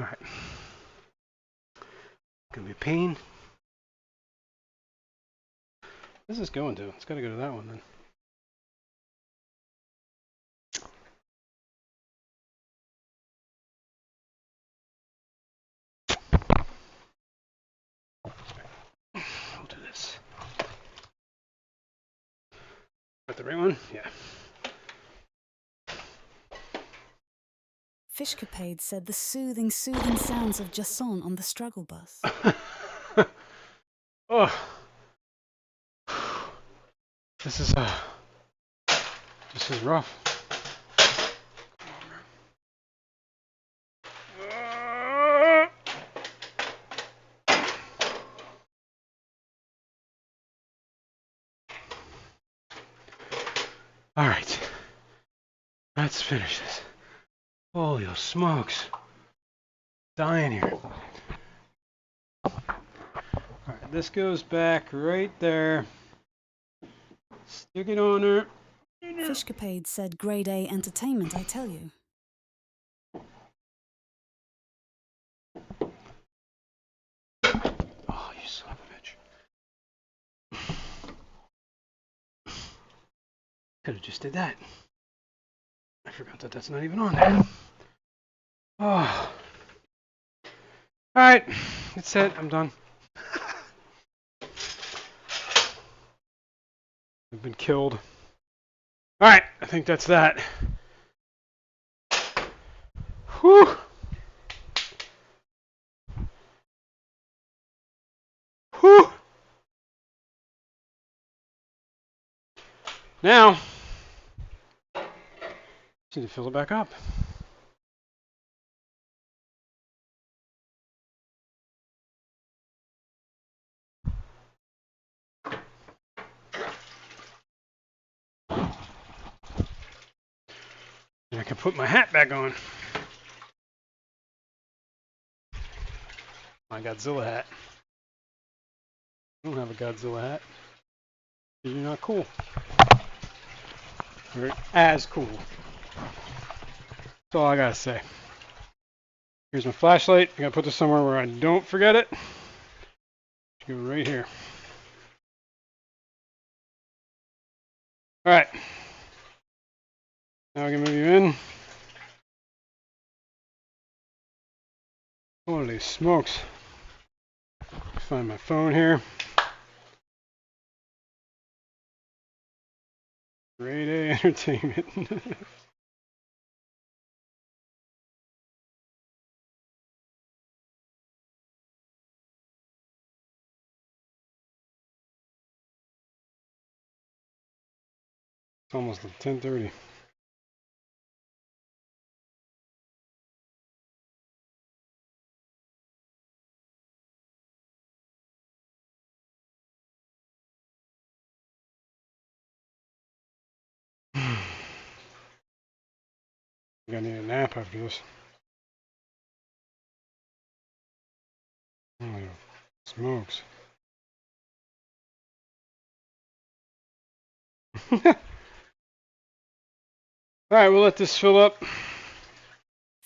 All right. Gonna be a pain. Where's this going to? It's got to go to that one then. We'll do this. Got the right one? Yeah. Fishcapade said the soothing sounds of Jason on the struggle bus. Oh. This is rough. All right. Let's finish this. Holy smokes. Dying here. All right, this goes back right there. Stick it on there. Fishcapade said grade A entertainment, I tell you. Oh, you son of a bitch. Could have just did that. I forgot that that's not even on there. Oh. Alright, that's it. I'm done. I've been killed. Alright, I think that's that. Whew. Whew. Now, just need to fill it back up. And I can put my hat back on. My Godzilla hat. I don't have a Godzilla hat. You're not cool. You're as cool. That's all I gotta say. Here's my flashlight. I gotta put this somewhere where I don't forget it. Go right here. Alright. Now I can move you in. Holy smokes. Find my phone here. Grade A entertainment. It's almost 10:30. I need a nap after this. Holy smokes. Alright, we'll let this fill up.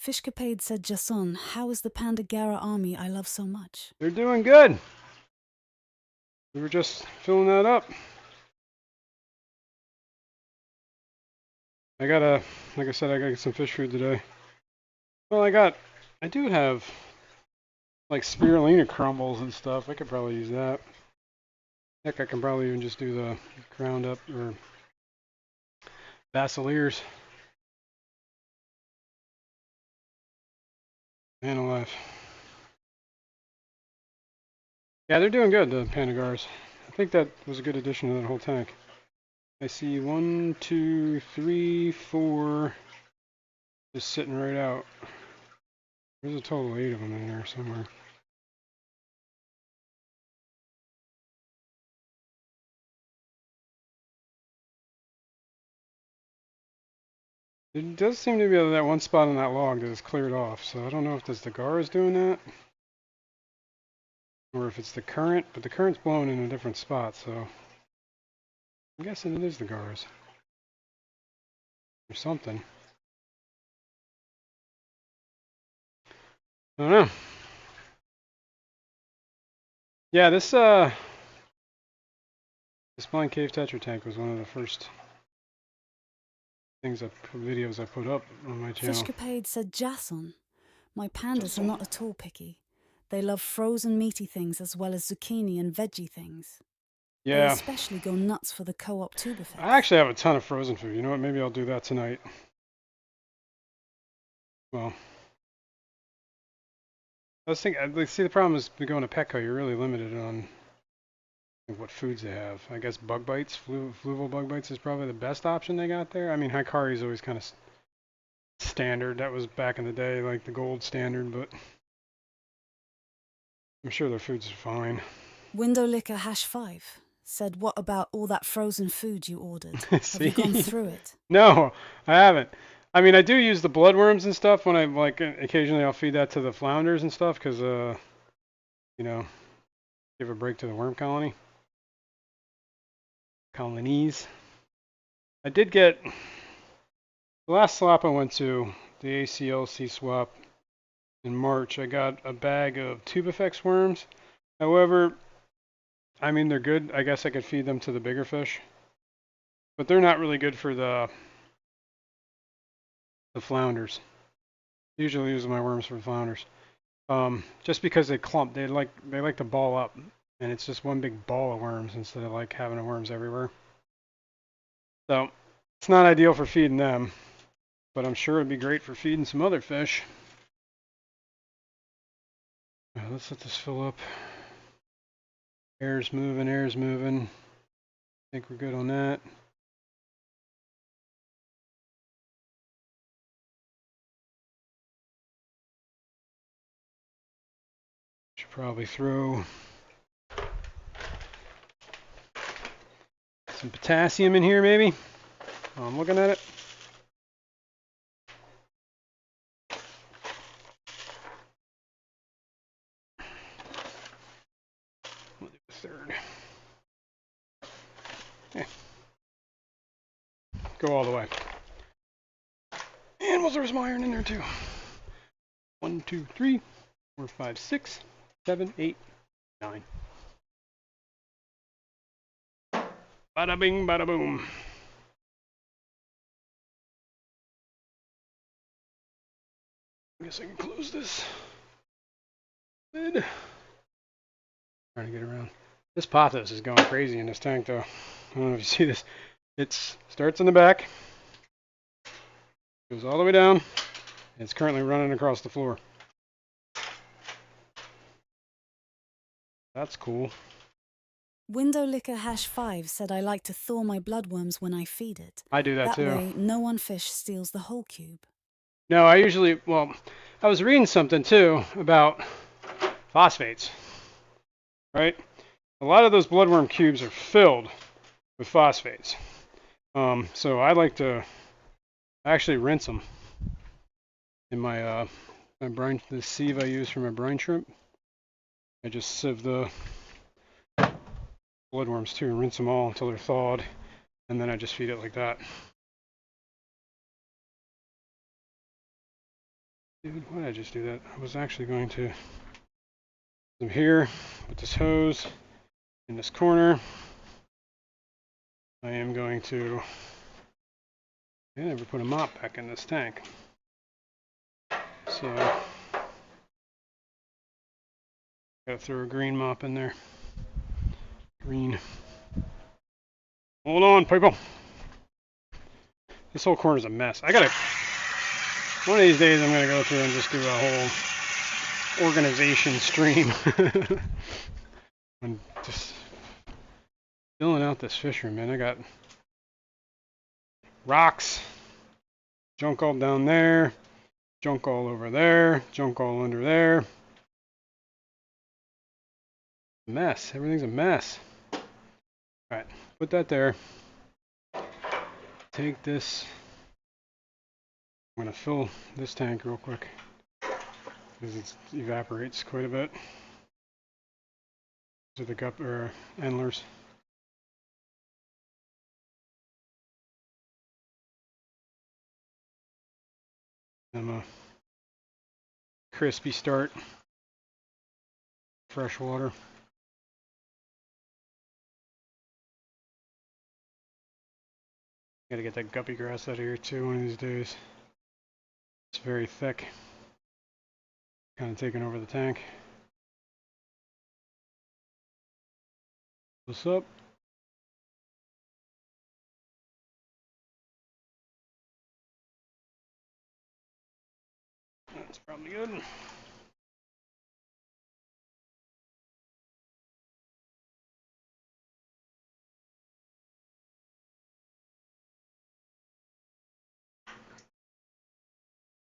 Fishcapade said, Jason, how is the Pandagara army I love so much? They're doing good. We were just filling that up. I gotta, like I said, I gotta get some fish food today. Well, I do have like spirulina crumbles and stuff. I could probably use that. Heck, I can probably even just do the ground up or Basileers. Man alive. Yeah, they're doing good, the Pandagars. I think that was a good addition to that whole tank. I see 1, 2, 3, 4 just sitting right out. There's a total of 8 of them in there somewhere. There does seem to be that one spot on that log that is cleared off, so I don't know if that's the Gars doing that or if it's the current, but the current's blowing in a different spot, so I'm guessing it is the Gars or something. I don't know. Yeah, this blind cave tetra tank was one of the first videos I put up on my channel. Fishcapade said, Jason, my pandas are not at all picky. They love frozen meaty things as well as zucchini and veggie things. Yeah. They especially go nuts for the co-op tuberfest. I actually have a ton of frozen food. You know what? Maybe I'll do that tonight. Well, I was thinking, see, the problem is going to Petco, you're really limited on what foods they have. I guess bug bites, fluval bug bites is probably the best option they got there. I mean, Hikari is always kind of standard. That was back in the day, like the gold standard, but I'm sure their food's fine. Window Licker #5 said, what about all that frozen food you ordered? Have you gone through it? No, I haven't. I mean, I do use the bloodworms and stuff when I, like, occasionally I'll feed that to the flounders and stuff because, you know, give a break to the worm colonies. I did get, the last swap I went to, the ACLC swap in March, I got a bag of tubifex worms. However, I mean, they're good. I guess I could feed them to the bigger fish. but they're not really good for the flounders. Usually use my worms for flounders. Just because they clump, they like to ball up, and it's just one big ball of worms instead of like having the worms everywhere. So it's not ideal for feeding them, but I'm sure it'd be great for feeding some other fish. Let's let this fill up. Air's moving, air's moving. I think we're good on that. Should probably throw some potassium in here maybe. While I'm looking at it. We'll do a third. Yeah. Go all the way. And we'll throw some iron in there too. 1, 2, 3, 4, 5, 6, 7, 8, 9. Bada bing, bada boom. I guess I can close this lid. Trying to get around. This pothos is going crazy in this tank though. I don't know if you see this. It starts in the back, goes all the way down, and it's currently running across the floor. That's cool. Window Licker #5 said I like to thaw my bloodworms when I feed it. I do that too. That way, no one fish steals the whole cube. No, I usually, well, I was reading something too about phosphates, right? A lot of those bloodworm cubes are filled with phosphates. So I like to actually rinse them in my my brine, the sieve I use for my brine shrimp. I just sieve the bloodworms too and rinse them all until they're thawed, and then I just feed it like that. Dude, why did I just do that? I was actually going to put them here with this hose in this corner. I am going to, I never put a mop back in this tank. So, gotta throw a green mop in there. Green. Hold on, people. This whole corner's a mess. I gotta, one of these days I'm gonna go through and just do a whole organization stream. I'm just filling out this fish room, man. I got rocks, junk all down there, junk all over there, junk all under there. Mess. Everything's a mess. Alright, put that there. Take this. I'm going to fill this tank real quick because it evaporates quite a bit. These are the gup or endlers. I'm a crispy start. Fresh water. Gotta get that guppy grass out of here too one of these days. It's very thick. Kind of taking over the tank. What's up? That's probably good.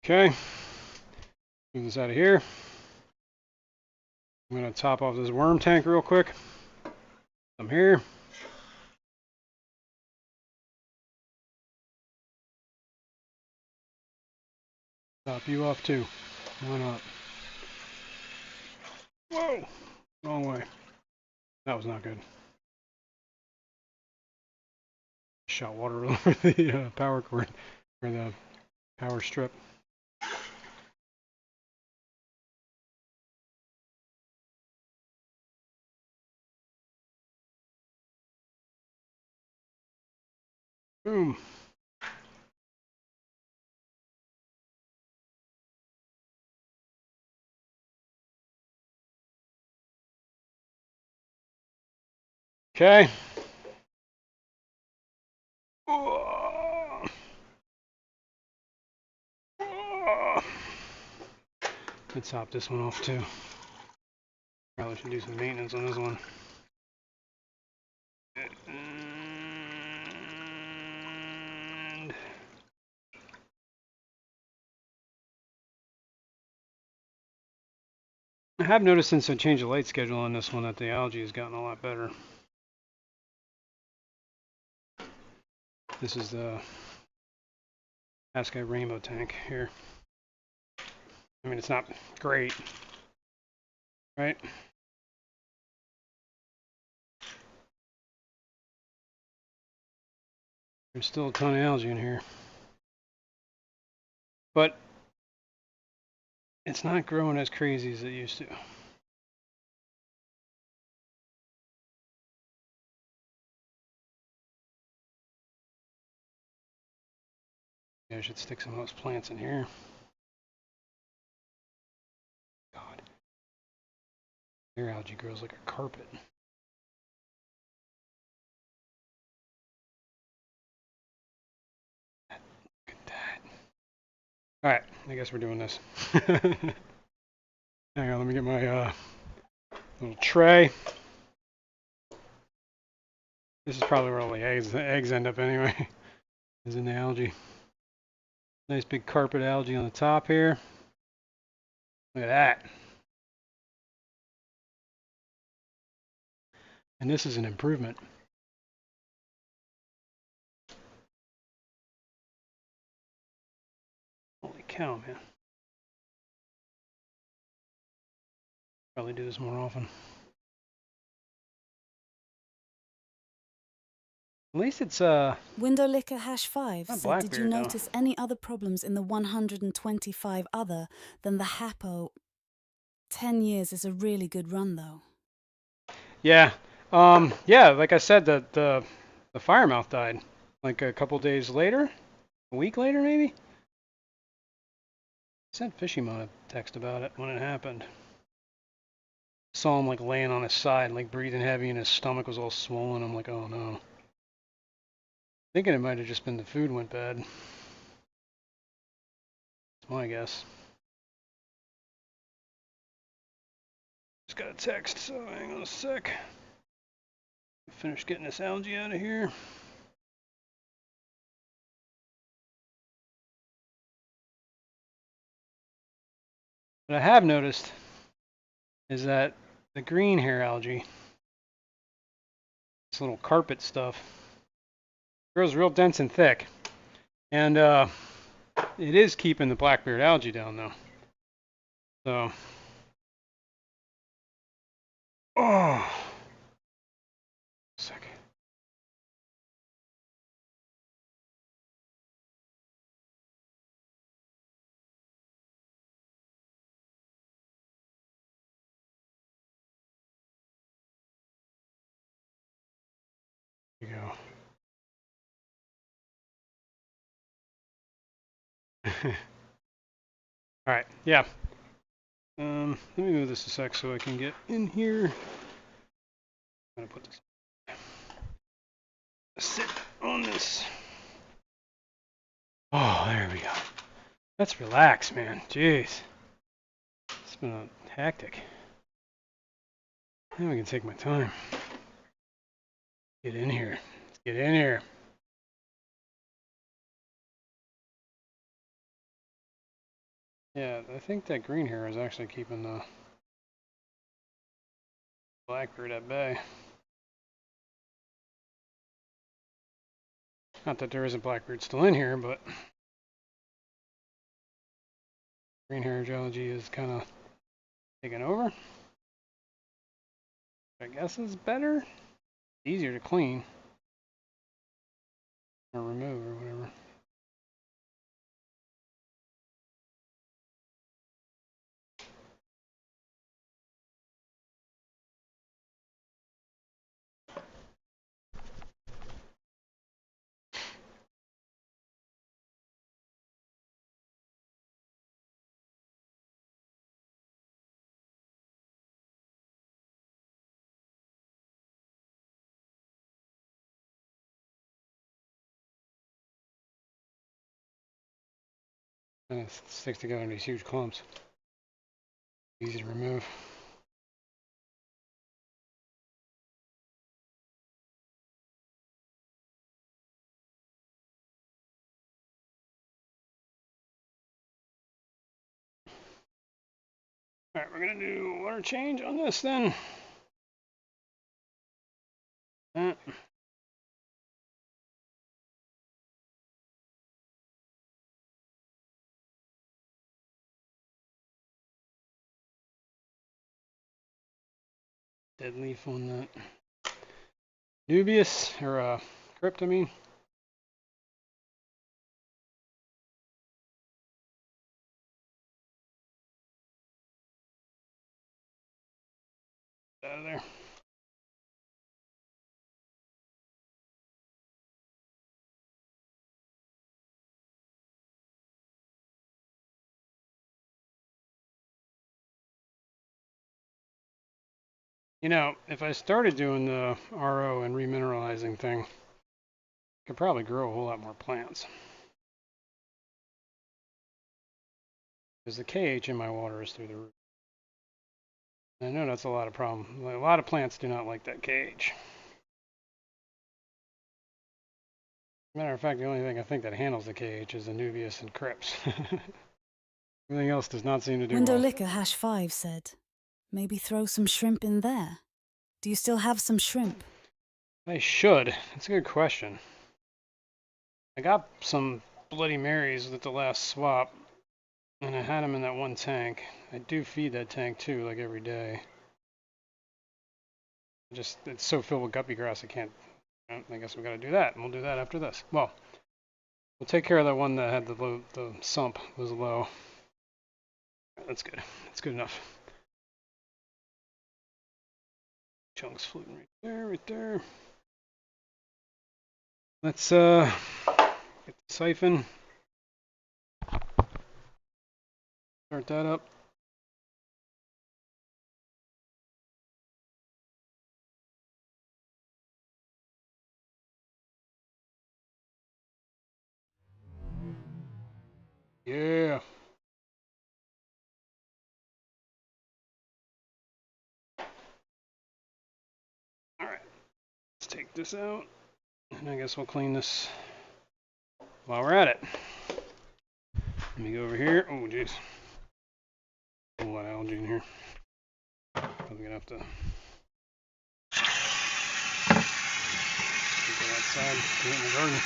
Okay. Move this out of here. I'm going to top off this worm tank real quick. I'm here. Top you off too. Why not? Whoa! Wrong way. That was not good. Shot water all over the power cord, or the power strip. Boom. Okay. Let's top this one off too. Probably should do some maintenance on this one. And I have noticed since I changed the light schedule on this one that the algae has gotten a lot better. This is the Ascot rainbow tank here. I mean, it's not great, right? There's still a ton of algae in here. But it's not growing as crazy as it used to. Yeah, I should stick some of those plants in here. God. Their algae grows like a carpet. Look at that. Alright, I guess we're doing this. Hang on, let me get my little tray. This is probably where all the eggs end up anyway, is in the algae. Nice big carpet algae on the top here. Look at that. And this is an improvement. Holy cow, man. Probably do this more often. At least it's Windowlicker hash 5 not said, did you Blackbeard, though. notice any other problems in the 125 other than the Hapo? 10 years is a really good run, though. Yeah. Yeah, like I said, the firemouth died like a couple days later, a week later maybe. I sent Fishroom a text about it when it happened. Saw him like laying on his side, like breathing heavy, and his stomach was all swollen. I'm like, oh no. Thinking it might have just been the food went bad. That's my guess. Just got a text, so hang on a sec. Finish getting this algae out of here. What I have noticed is that the green hair algae, this little carpet stuff, grows real dense and thick. And it is keeping the blackbeard algae down though. So, oh, second. There you go. All right, yeah. Let me move this a sec so I can get in here. I'm gonna put this. Sit on this. Oh, there we go. Let's relax, man. Jeez. It's been hectic. Now we can take my time. Get in here. Let's get in here. Yeah, I think that green hair is actually keeping the blackbird at bay. Not that there isn't blackbird still in here, but green hair geology is kind of taking over. I guess is better. Easier to clean or remove or whatever. And it sticks together in these huge clumps. Easy to remove. Alright, we're gonna do water change on this then. Dead leaf on that. Dubious, or crypt, I mean. Out of there. You know, if I started doing the RO and remineralizing thing, I could probably grow a whole lot more plants. Because the KH in my water is through the roof. I know that's a lot of problem. A lot of plants do not like that KH. Matter of fact, the only thing I think that handles the KH is Anubias and Crips. Everything else does not seem to do Window well. Liquor #5 said, maybe throw some shrimp in there. Do you still have some shrimp? I should. That's a good question. I got some Bloody Marys with the last swap, and I had them in that one tank. I do feed that tank too, like every day. Just, it's so filled with guppy grass, I can't. I guess we gotta do that, and we'll do that after this. Well, we'll take care of that one that had the sump was low. That's good. That's good enough. Chunks floating right there, right there. Let's get the siphon. Start that up. Yeah. All right. Let's take this out, and I guess we'll clean this while we're at it. Let me go over here. Oh, jeez. A whole lot of algae in here. Probably gonna have to take it outside, put it in the garden.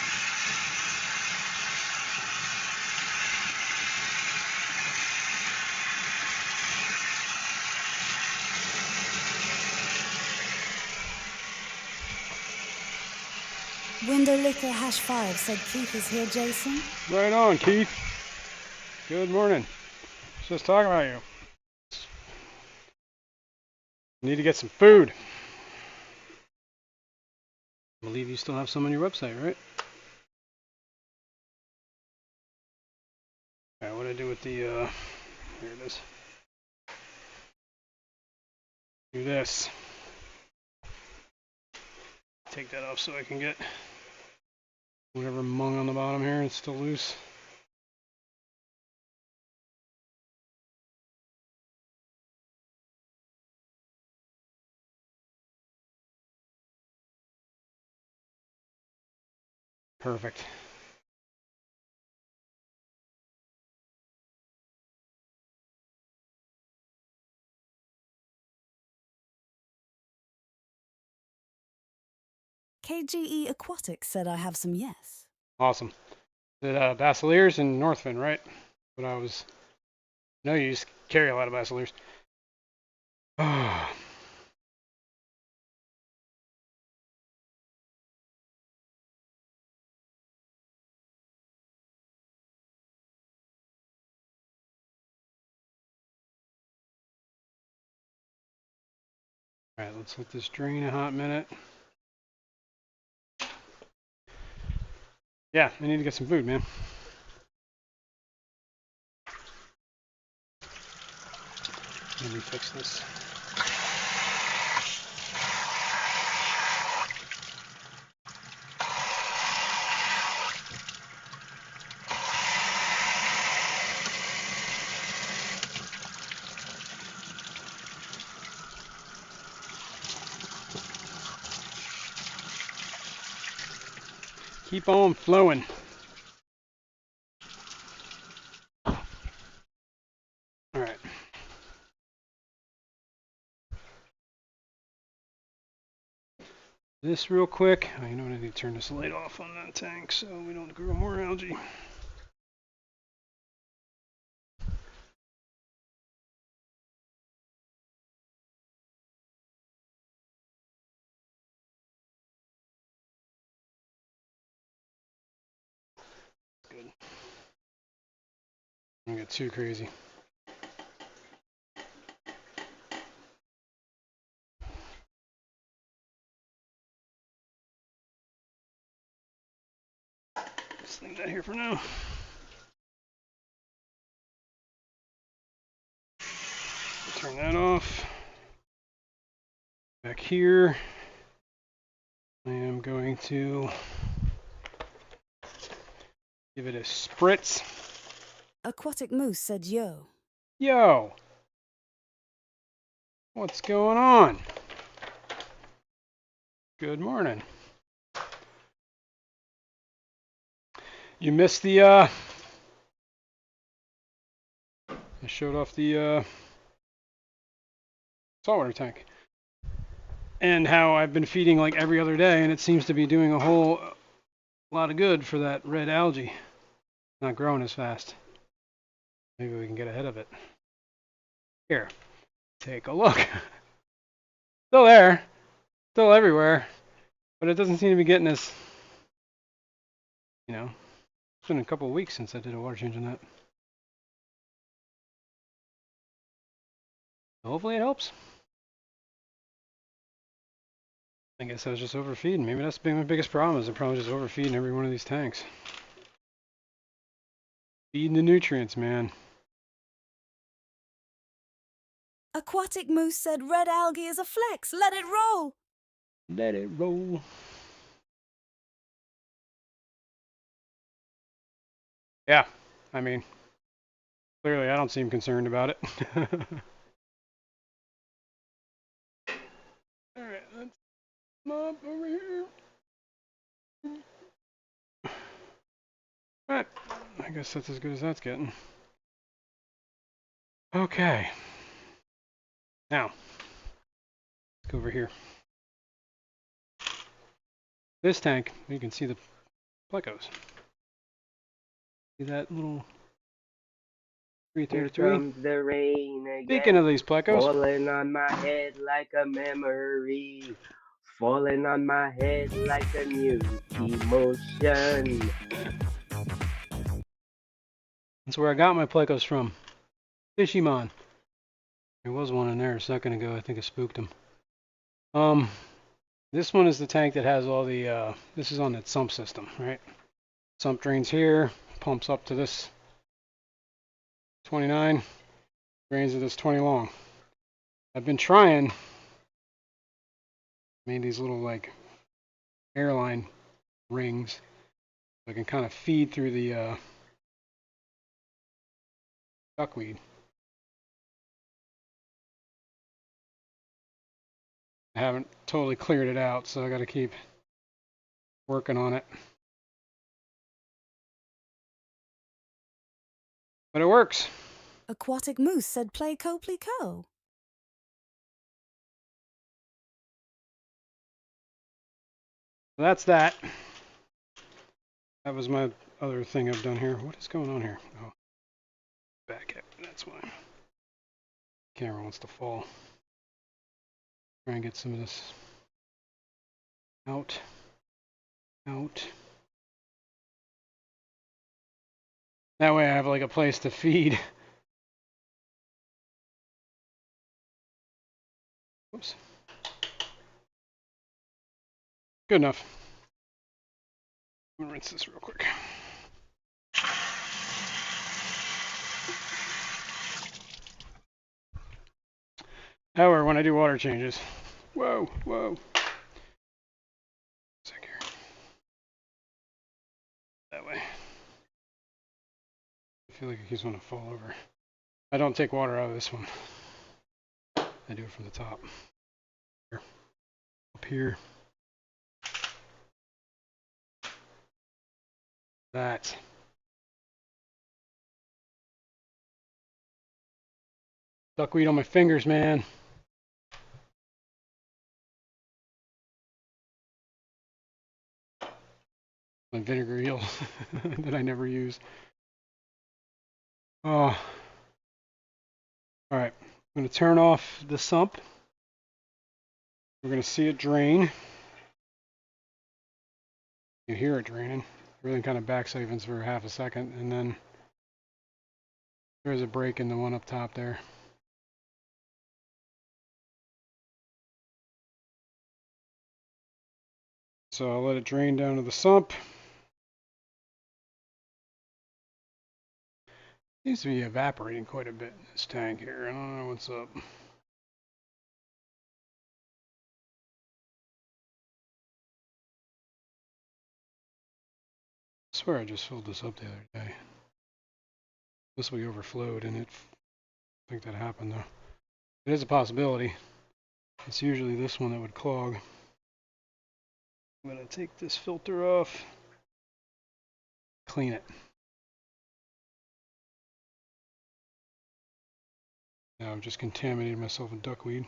Window Liquor #5 said Keith is here, Jason. Right on, Keith. Good morning. Just talking about you. Need to get some food. I believe you still have some on your website, right? Alright, what do I do with the, here it is. Do this. Take that off so I can get whatever mung on the bottom here. It's still loose. Perfect. KGE Aquatics said I have some yes. Awesome. The Basileers and Northfin, right? But I was. No, you just carry a lot of Basileers. Alright, let's let this drain a hot minute. Yeah, I need to get some food, man. Let me fix this. Keep on flowing. All right. This real quick. Oh, you know what? I need to turn this light off on that tank so we don't grow more algae. Good. Don't get too crazy. Just leave that here for now. Turn that off. Back here, I am going to give it a spritz. Aquatic Moose said yo. Yo! What's going on? Good morning. You missed the, I showed off the, saltwater tank. And how I've been feeding like every other day, and it seems to be doing a whole lot of good for that red algae. Not growing as fast. Maybe we can get ahead of it. Here, take a look. Still there, still everywhere, but it doesn't seem to be getting us, you know, it's been a couple of weeks since I did a water change on that. Hopefully it helps. I guess I was just overfeeding. Maybe that's been my biggest problem, is I'm probably just overfeeding every one of these tanks. Feeding the nutrients, man. Aquatic Moose said red algae is a flex. Let it roll. Let it roll. Yeah, I mean, clearly I don't seem concerned about it. Alright, let's mop over here. Alright, I guess that's as good as that's getting. Okay. Now, let's go over here. This tank, you can see the plecos. See that little 333? Here comes the rain again. Speaking of these plecos, Falling on my head like a memory. Falling on my head like a new emotion. that's where I got my plecos from. Fishymon. There was one in there a second ago. I think I spooked him. This one is the tank that has all the, this is on that sump system, right? Sump drains here, pumps up to this 29, drains to this 20 long. I've been trying, made these little like airline rings so I can kind of feed through the duckweed. I haven't totally cleared it out, so I got to keep working on it. But it works. Aquatic Moose said play Copley Co. So that's that. That was my other thing I've done here. What is going on here? Oh, back up. That's why. Camera wants to fall. Try and get some of this out. That way I have like a place to feed. Oops. Good enough. I'm gonna rinse this real quick. However, when I do water changes, whoa. Sec here. That way. I feel like it keeps wanting to fall over. I don't take water out of this one. I do it from the top. Here. Up here. That. Duckweed on my fingers, man. My vinegar eel that I never use. Oh. Alright. I'm going to turn off the sump. We're going to see it drain. You hear it draining. Everything kind of back siphons for half a second, and then there's a break in the one up top there. So I'll let it drain down to the sump. Seems to be evaporating quite a bit in this tank here. I don't know what's up. I swear I just filled this up the other day. This we overflowed, and I think that happened though. It is a possibility. It's usually this one that would clog. I'm gonna take this filter off, clean it. Now I've just contaminated myself with duckweed.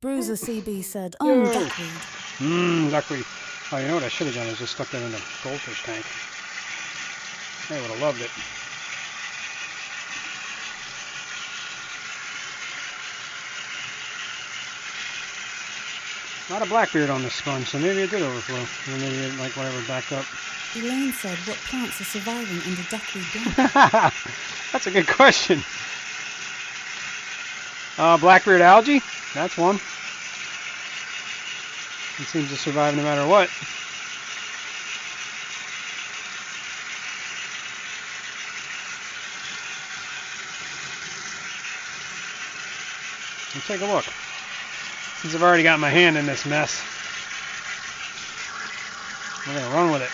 Bruiser CB said, Yo. duckweed. Duckweed. Oh, you know what I should have done is just stuck that in the goldfish tank. They would have loved it. A lot of blackbeard on this sponge, so maybe it did overflow. Or maybe it, like, whatever, backed up. Elaine said, what plants are surviving under duckweed blanket? That's a good question. Blackbeard algae, that's one. It seems to survive no matter what. Let's take a look. Since I've already got my hand in this mess, we're gonna run with it.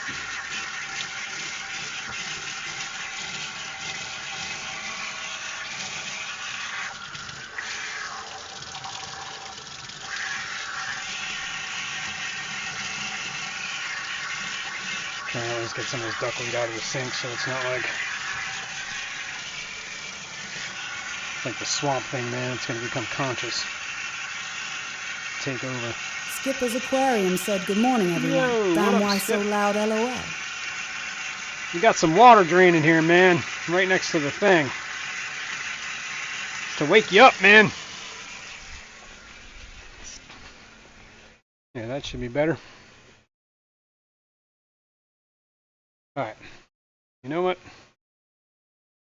Trying to always get some of this duckweed out of the sink so it's not like the swamp thing, man. It's gonna become conscious. Take over. Skipper's Aquarium said, good morning, everyone. Yo, Damn, what up, why Skip? so loud, LOL. You got some water draining here, man. Right next to the thing. It's to wake you up, man. Yeah, that should be better. Alright. You know what?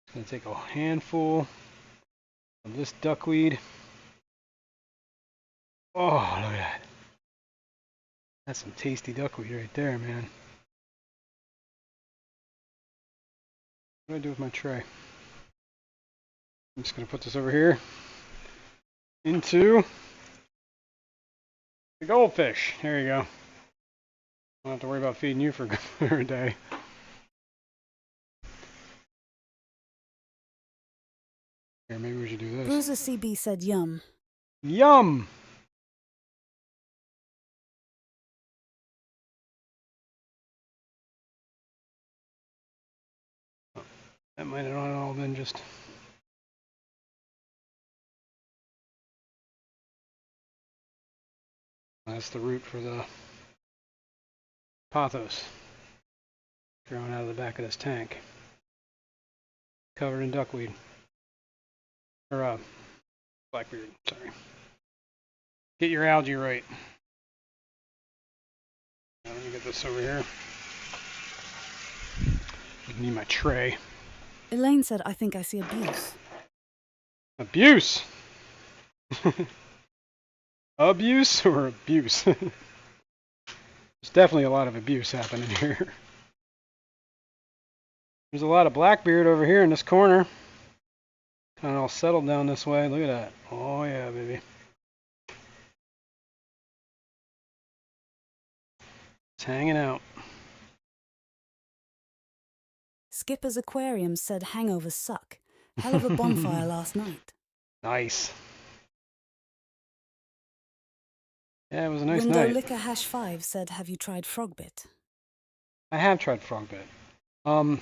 I'm going to take a handful of this duckweed. Oh, look at that. That's some tasty duckweed right there, man. What do I do with my tray? I'm just going to put this over here into the goldfish. There you go. I don't have to worry about feeding you for a day. Here, maybe we should do this. Bruiser CB said, yum. Yum! That might have not all been just... That's the root for the pothos growing out of the back of this tank. Covered in duckweed. Or, blackbeard, sorry. Get your algae right. Now, let me get this over here. I need my tray. Elaine said, I think I see abuse. Abuse! Abuse or abuse? There's definitely a lot of abuse happening here. There's a lot of blackbeard over here in this corner. Kind of all settled down this way. Look at that. Oh yeah, baby. It's hanging out. Skipper's Aquarium said hangovers suck. Hell of a bonfire last night. Nice. Yeah, it was a nice Window night. Liquor Hash 5 said, have you tried Frogbit? I have tried Frogbit. I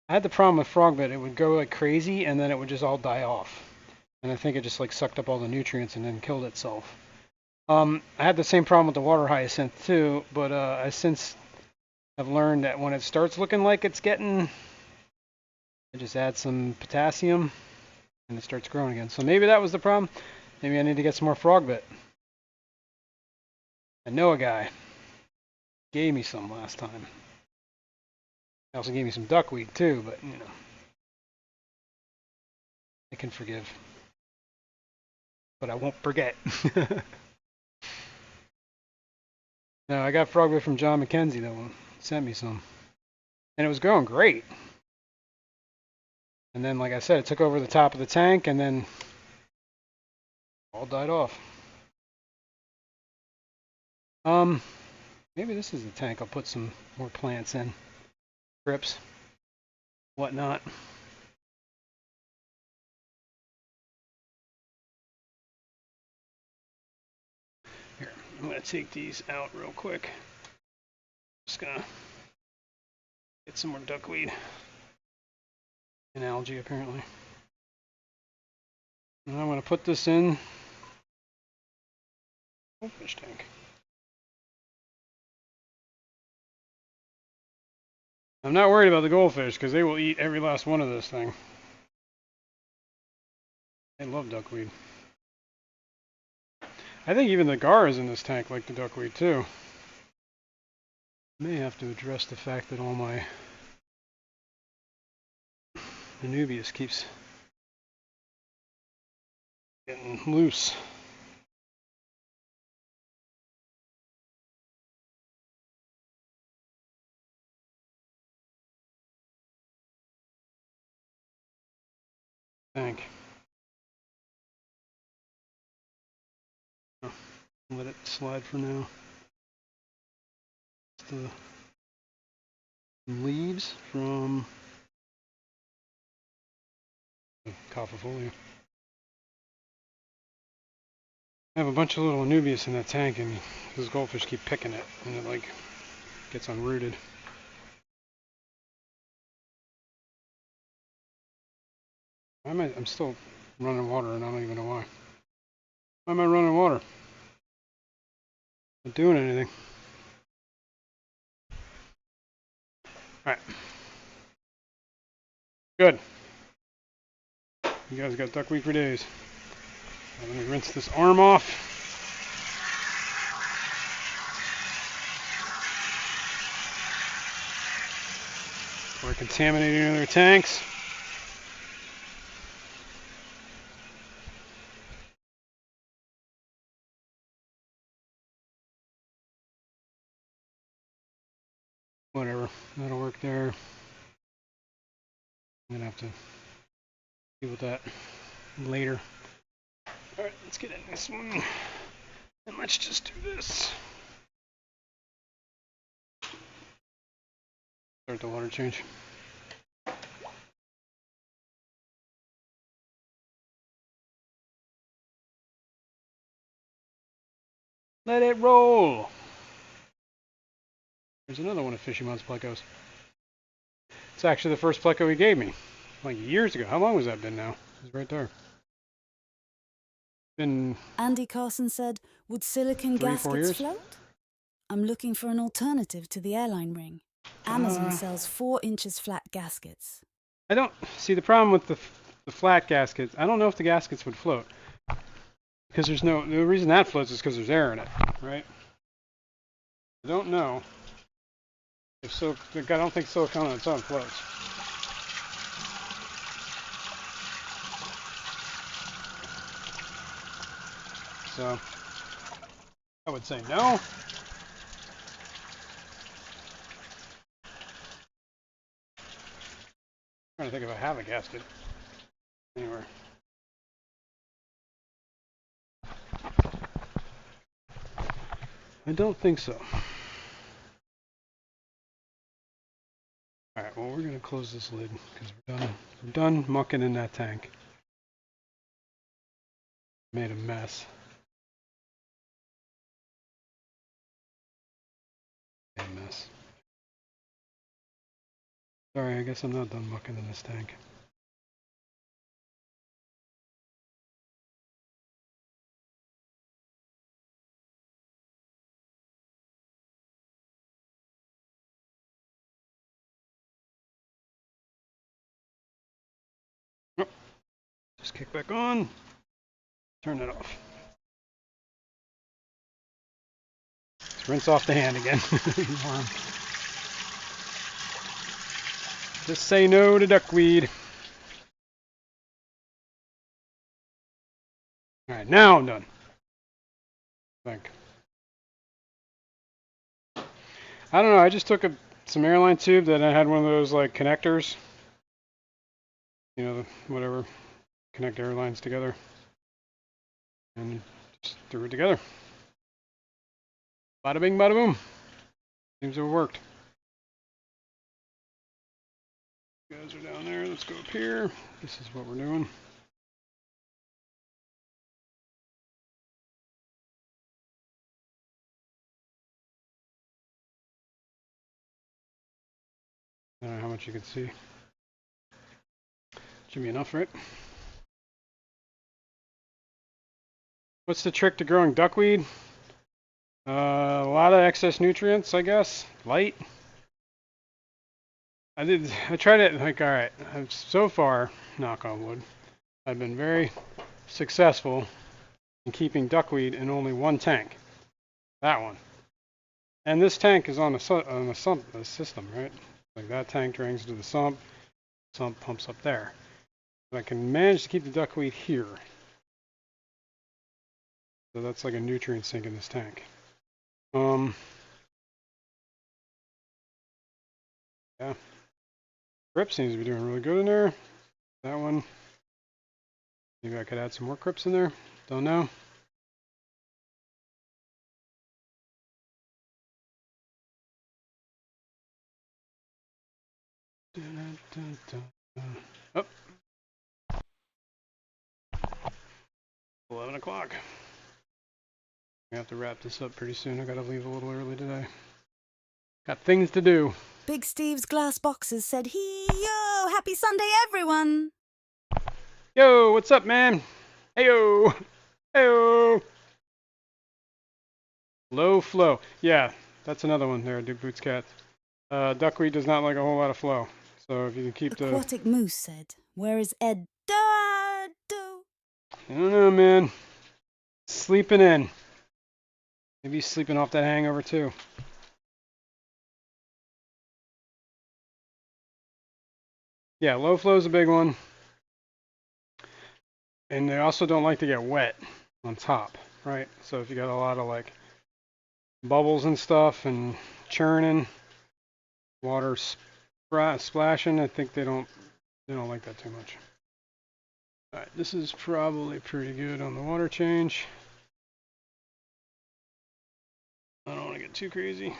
had the problem with Frogbit. It would go like crazy and then it would just all die off. And I think it just like sucked up all the nutrients and then killed itself. I had the same problem with the water hyacinth too, but I since have learned that when it starts looking like it's getting, I just add some potassium and it starts growing again. So maybe that was the problem. Maybe I need to get some more Frogbit. I know a guy. Gave me some last time. He also gave me some duckweed too, but you know, I can forgive. But I won't forget. No, I got Frogbit from John McKenzie though. He sent me some. And it was growing great. And then, like I said, it took over the top of the tank and then all died off. Maybe this is the tank I'll put some more plants in. Trips, whatnot. Here, I'm gonna take these out real quick. Just gonna get some more duckweed and algae apparently. And I'm gonna put this in goldfish tank. I'm not worried about the goldfish because they will eat every last one of this thing. They love duckweed. I think even the gar is in this tank like the duckweed too. May have to address the fact that all my Anubias keeps getting loose. Tank. Oh, let it slide for now. It's the leaves from the Copperfolia. I have a bunch of little Anubias in that tank, and those goldfish keep picking it, and it like gets unrooted. I'm still running water, and I don't even know why. Why am I running water? Not doing anything. All right. Good. You guys got duckweed for days. Now, let me rinse this arm off. We're contaminating other tanks. Whatever, that'll work there. I'm gonna have to deal with that later. All right, let's get in this one, and let's just do this. Start the water change. Let it roll. There's another one of Fishymon's plecos. It's actually the first pleco he gave me, like years ago. How long was that been now? It's right there. Been Andy Carson said, would silicon 3-4 gaskets years. float? I'm looking for an alternative to the airline ring. Amazon sells 4 inches flat gaskets. I don't see the problem with the flat gaskets. I don't know if the gaskets would float because there's no. The reason that floats is because there's air in it, right? I don't know if I don't think silicone on its own floats. So I would say no. I'm trying to think if I have a gasket anywhere. I don't think so. All right, well, we're going to close this lid because we're done mucking in that tank. Made a mess. Made a mess. Sorry, I guess I'm not done mucking in this tank. Oh, just kick back on. Turn it off. Let's rinse off the hand again. Just say no to duckweed. Alright, now I'm done. I think. I don't know, I just took some airline tube that I had one of those like connectors. You know, whatever, connect airlines together. And just threw it together. Bada bing, bada boom. Seems to have worked. You guys are down there, let's go up here. This is what we're doing. I don't know how much you can see. Should be enough, right? What's the trick to growing duckweed? A lot of excess nutrients, I guess. Light. I tried it, like, alright, so far, knock on wood, I've been very successful in keeping duckweed in only one tank. That one. And this tank is on a system, right? Like that tank drains to the sump pumps up there. But I can manage to keep the duckweed here. So that's like a nutrient sink in this tank. Yeah. Crypt seems to be doing really good in there. That one. Maybe I could add some more crypts in there. Don't know. Oh. 11 o'clock. I have to wrap this up pretty soon. I gotta leave a little early today. Got things to do. Big Steve's glass boxes said, "Yo, happy Sunday, everyone." Yo, what's up, man? Heyo, heyo. Low flow. Yeah, that's another one there, Duke Boots Cat. Duckweed does not like a whole lot of flow. So if you can keep the... Aquatic Moose said, "Where is Ed? I I don't know, man. Sleeping in. Maybe he's sleeping off that hangover too. Yeah, low flow is a big one. And they also don't like to get wet on top, right? So if you got a lot of like bubbles and stuff and churning, water splashing, I think they don't like that too much. All right, this is probably pretty good on the water change. I don't want to get too crazy.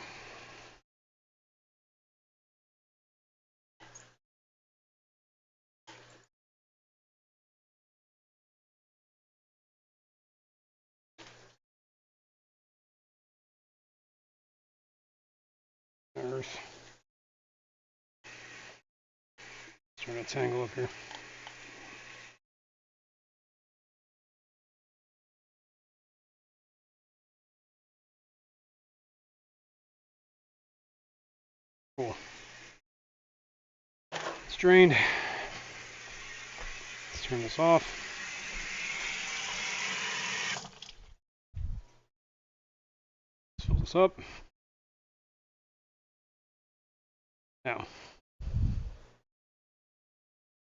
Earth. Trying to tangle up here. Cool. It's drained. Let's turn this off. Let's fill this up. Now,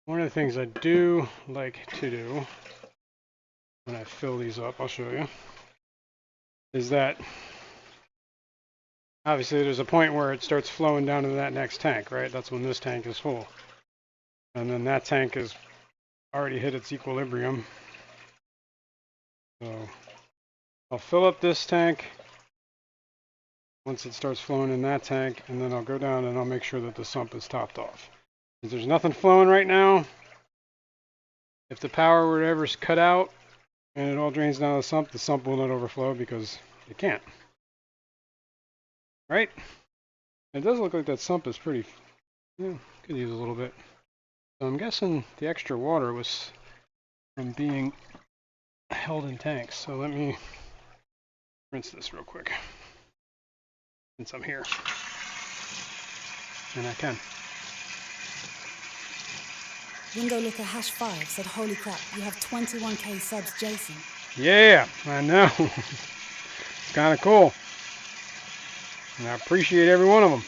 one of the things I do like to do when I fill these up, I'll show you, is that obviously there's a point where it starts flowing down into that next tank, right? That's when this tank is full. And then that tank has already hit its equilibrium. So I'll fill up this tank once it starts flowing in that tank, and then I'll go down and I'll make sure that the sump is topped off. If there's nothing flowing right now, if the power were to ever cut out, And it all drains down the sump. The sump will not overflow because it can't. Right? It does look like that sump is pretty, yeah, could use a little bit. So I'm guessing the extra water was from being held in tanks. So let me rinse this real quick, since I'm here. And I can. Window Licker #5 said, "Holy crap, you have 21k subs, Jason." Yeah, I know. It's kind of cool. And I appreciate every one of them.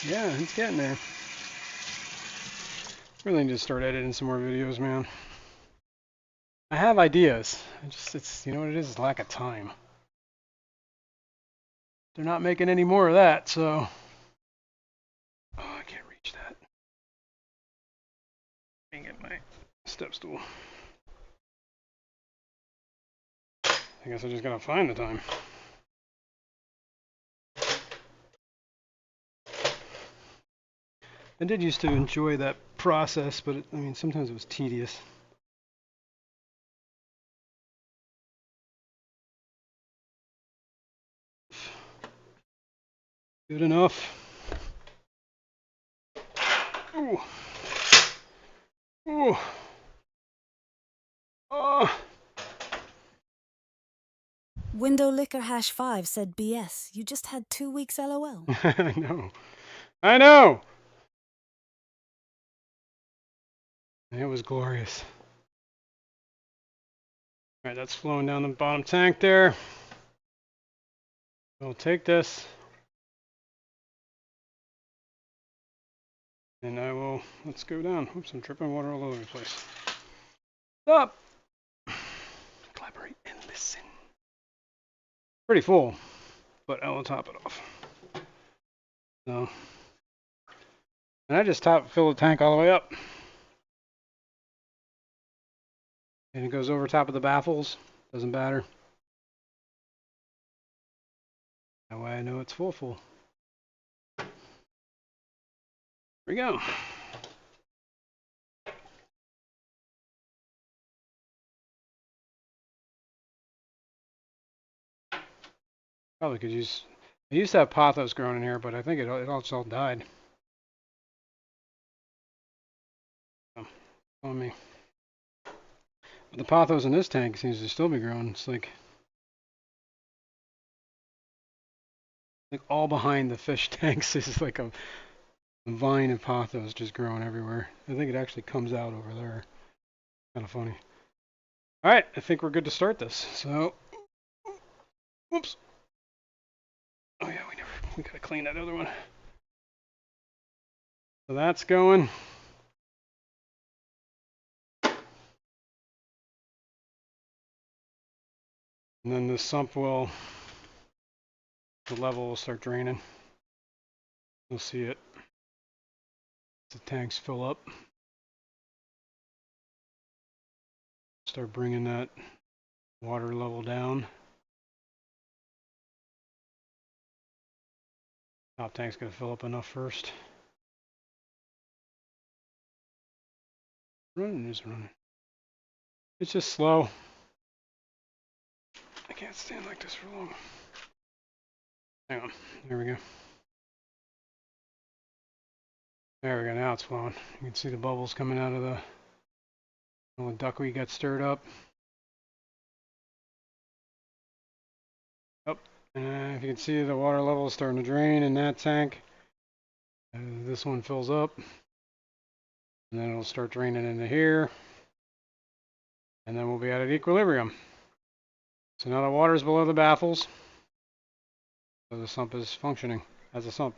Yeah, it's getting there. Really need to start editing some more videos, man. I have ideas. It's, you know what it is? It's lack of time. They're not making any more of that, so. Oh, I can't reach that. Dang it, my step stool. I guess I just gotta find the time. I did used to enjoy that process, but I mean, sometimes it was tedious. Good enough. Ooh. Ooh. Oh. Window Licker #5 said, "BS, you just had 2 weeks LOL." I know. I know. It was glorious. All right, that's flowing down the bottom tank there. We'll take this. And I will, let's go down. Oops, I'm dripping water all over the place. Stop. Collaborate and listen. Pretty full, but I will top it off. So, and I just fill the tank all the way up. And it goes over top of the baffles. Doesn't matter. That way I know it's full. Here we go. Probably could use. I used to have pothos growing in here, but I think it all died. On me. But the pothos in this tank seems to still be growing. It's like all behind the fish tanks is like a vine of pothos just growing everywhere. I think it actually comes out over there. Kind of funny. All right, I think we're good to start this. So, whoops. Oh yeah, we gotta clean that other one. So that's going. And then the sump the level will start draining. You'll see it. The tanks fill up. Start bringing that water level down. Top tank's gonna fill up enough first. Running is running. It's just slow. I can't stand like this for long. Hang on. There we go. There we go. Now it's flowing. You can see the bubbles coming out of the duckweed got stirred up. Oh, and if you can see, the water level is starting to drain in that tank. This one fills up. And then it'll start draining into here. And then we'll be at equilibrium. So now the water is below the baffles. So the sump is functioning as a sump.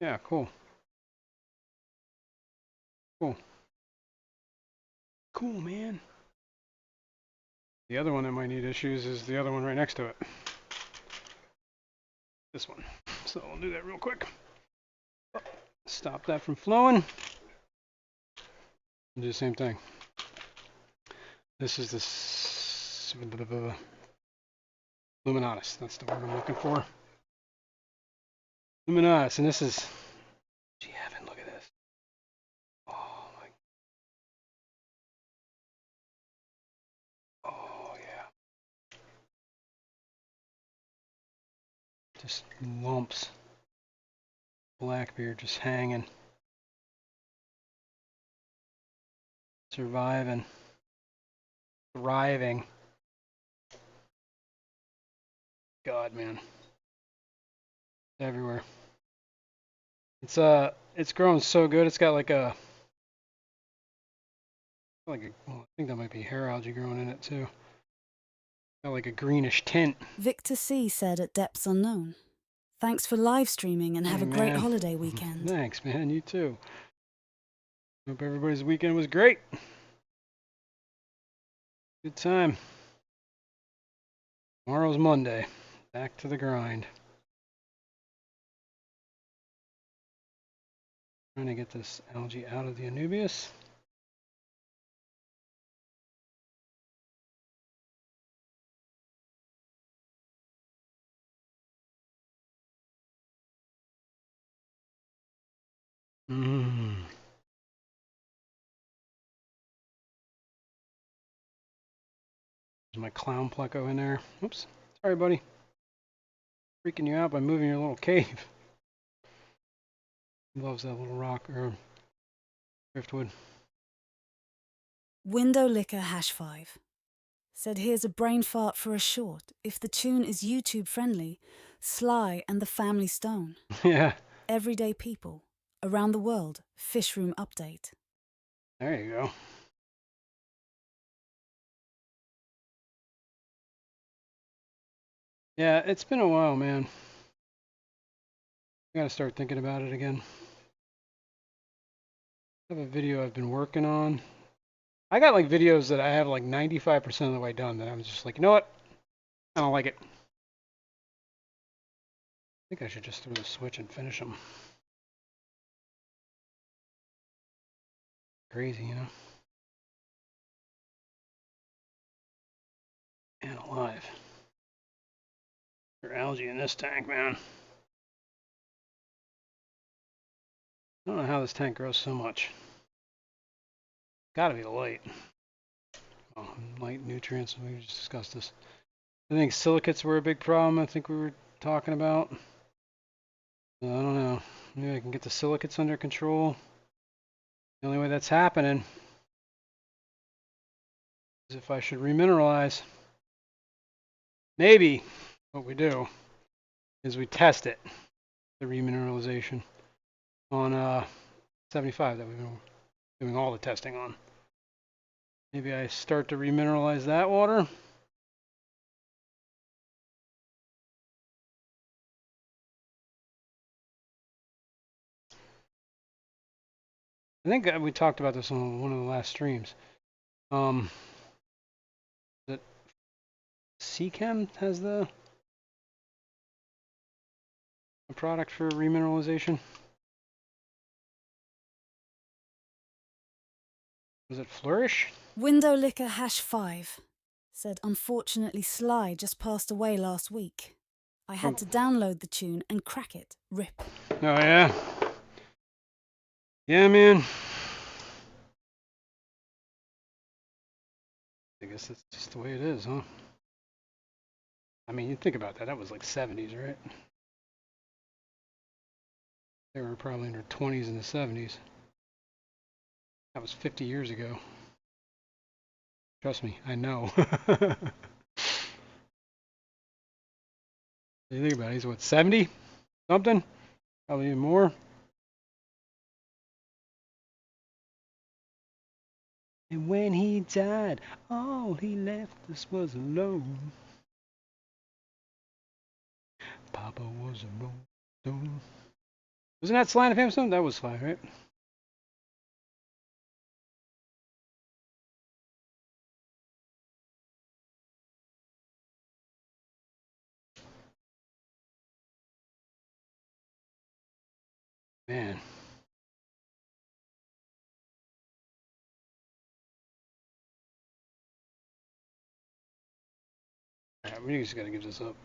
Yeah, cool. Cool. Cool, man. The other one that might need issues is the other one right next to it. This one. So I'll do that real quick. Stop that from flowing. And do the same thing. This is the Luminatus. That's the word I'm looking for. Luminous, and this is. Gee, heaven, look at this. Oh my. Oh yeah. Just lumps. Blackbeard just hanging. Surviving. Thriving. God, man. Everywhere. It's growing so good. It's got like a well, I think that might be hair algae growing in it too. Got like a greenish tint. Victor C. said at Depths Unknown, "Thanks for live streaming and have Hey, a great man. holiday weekend." Thanks, man. You too. Hope everybody's weekend was great. Good time. Tomorrow's Monday. Back to the grind. Trying to get this algae out of the Anubias. Mmm. There's my clown pleco in there. Oops. Sorry, buddy. Freaking you out by moving your little cave. He loves that little rock or driftwood. Window Liquor #5 said, "Here's a brain fart for a short. If the tune is YouTube friendly, Sly and the Family Stone. Yeah. Everyday people. Around the world. Fishroom update." There you go. Yeah, it's been a while, man. I gotta start thinking about it again. I have a video I've been working on. I got like videos that I have like 95% of the way done that I'm just like, you know what? I don't like it. I think I should just throw the switch and finish them. Crazy, you know? And alive. There's algae in this tank, man. I don't know how this tank grows so much. Gotta be the light. Oh, light nutrients, we just discussed this. I think silicates were a big problem I think we were talking about. I don't know. Maybe I can get the silicates under control. The only way that's happening is if I should remineralize. Maybe what we do is we test it, the remineralization, on 75 that we've been doing all the testing on. Maybe I start to remineralize that water. I think we talked about this on one of the last streams. That Seachem has the product for remineralization. Was it Flourish? Window Liquor #5 said, "Unfortunately, Sly just passed away last week. I had to download the tune and crack it. RIP." Oh yeah. Yeah, man. I guess that's just the way it is, huh? I mean, you think about that. That was like 70s, right? They were probably in their 20s in the 70s. That was 50 years ago. Trust me, I know. You think about it, he's what, 70? Something? Probably even more. And when he died, all he left us was alone. Papa was a rolling stone. Wasn't that Sly and the Family Stone? That was Sly, right? Man. Alright, we just gotta give this up.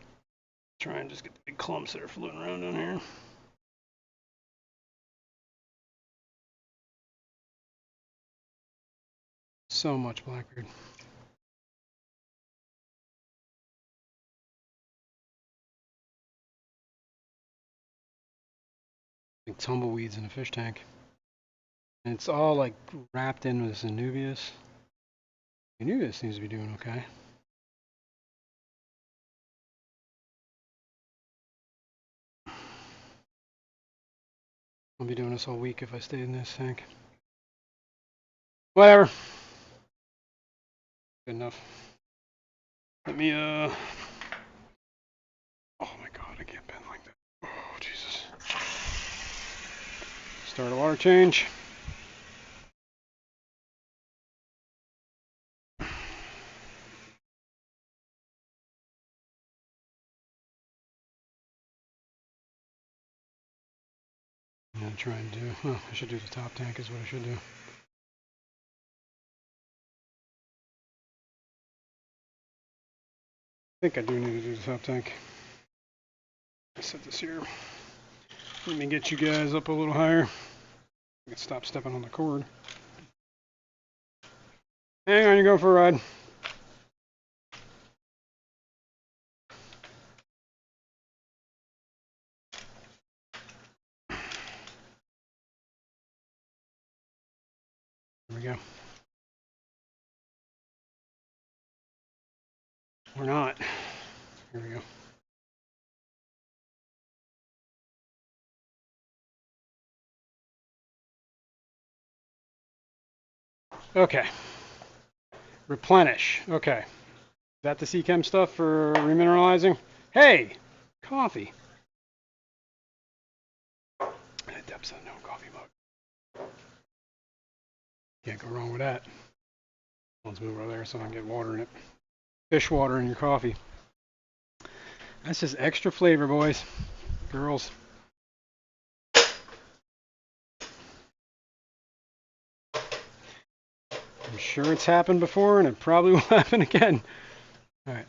Try and just get the big clumps that are floating around down here. so much Blackbeard. Like tumbleweeds in a fish tank. And it's all like wrapped in with this Anubias. Anubias seems to be doing okay. I'll be doing this all week if I stay in this tank. Whatever. Good enough. Let me, oh my god, I can't bend like that. Oh, Jesus. Start a water change. I'm gonna try and do, oh, I should do the top tank is what I should do. I think I do need to do the top tank. I set this here. Let me get you guys up a little higher. I can stop stepping on the cord. Hang on, you're going for a ride. There we go. Or not. Here we go. Okay. Replenish. Okay. Is that the C-Chem stuff for remineralizing? Hey! Coffee. And a depths no coffee mug. Can't go wrong with that. Let's move over there so I can get water in it. Fish water in your coffee. That's just extra flavor, boys. Girls. I'm sure it's happened before and it probably will happen again. Alright.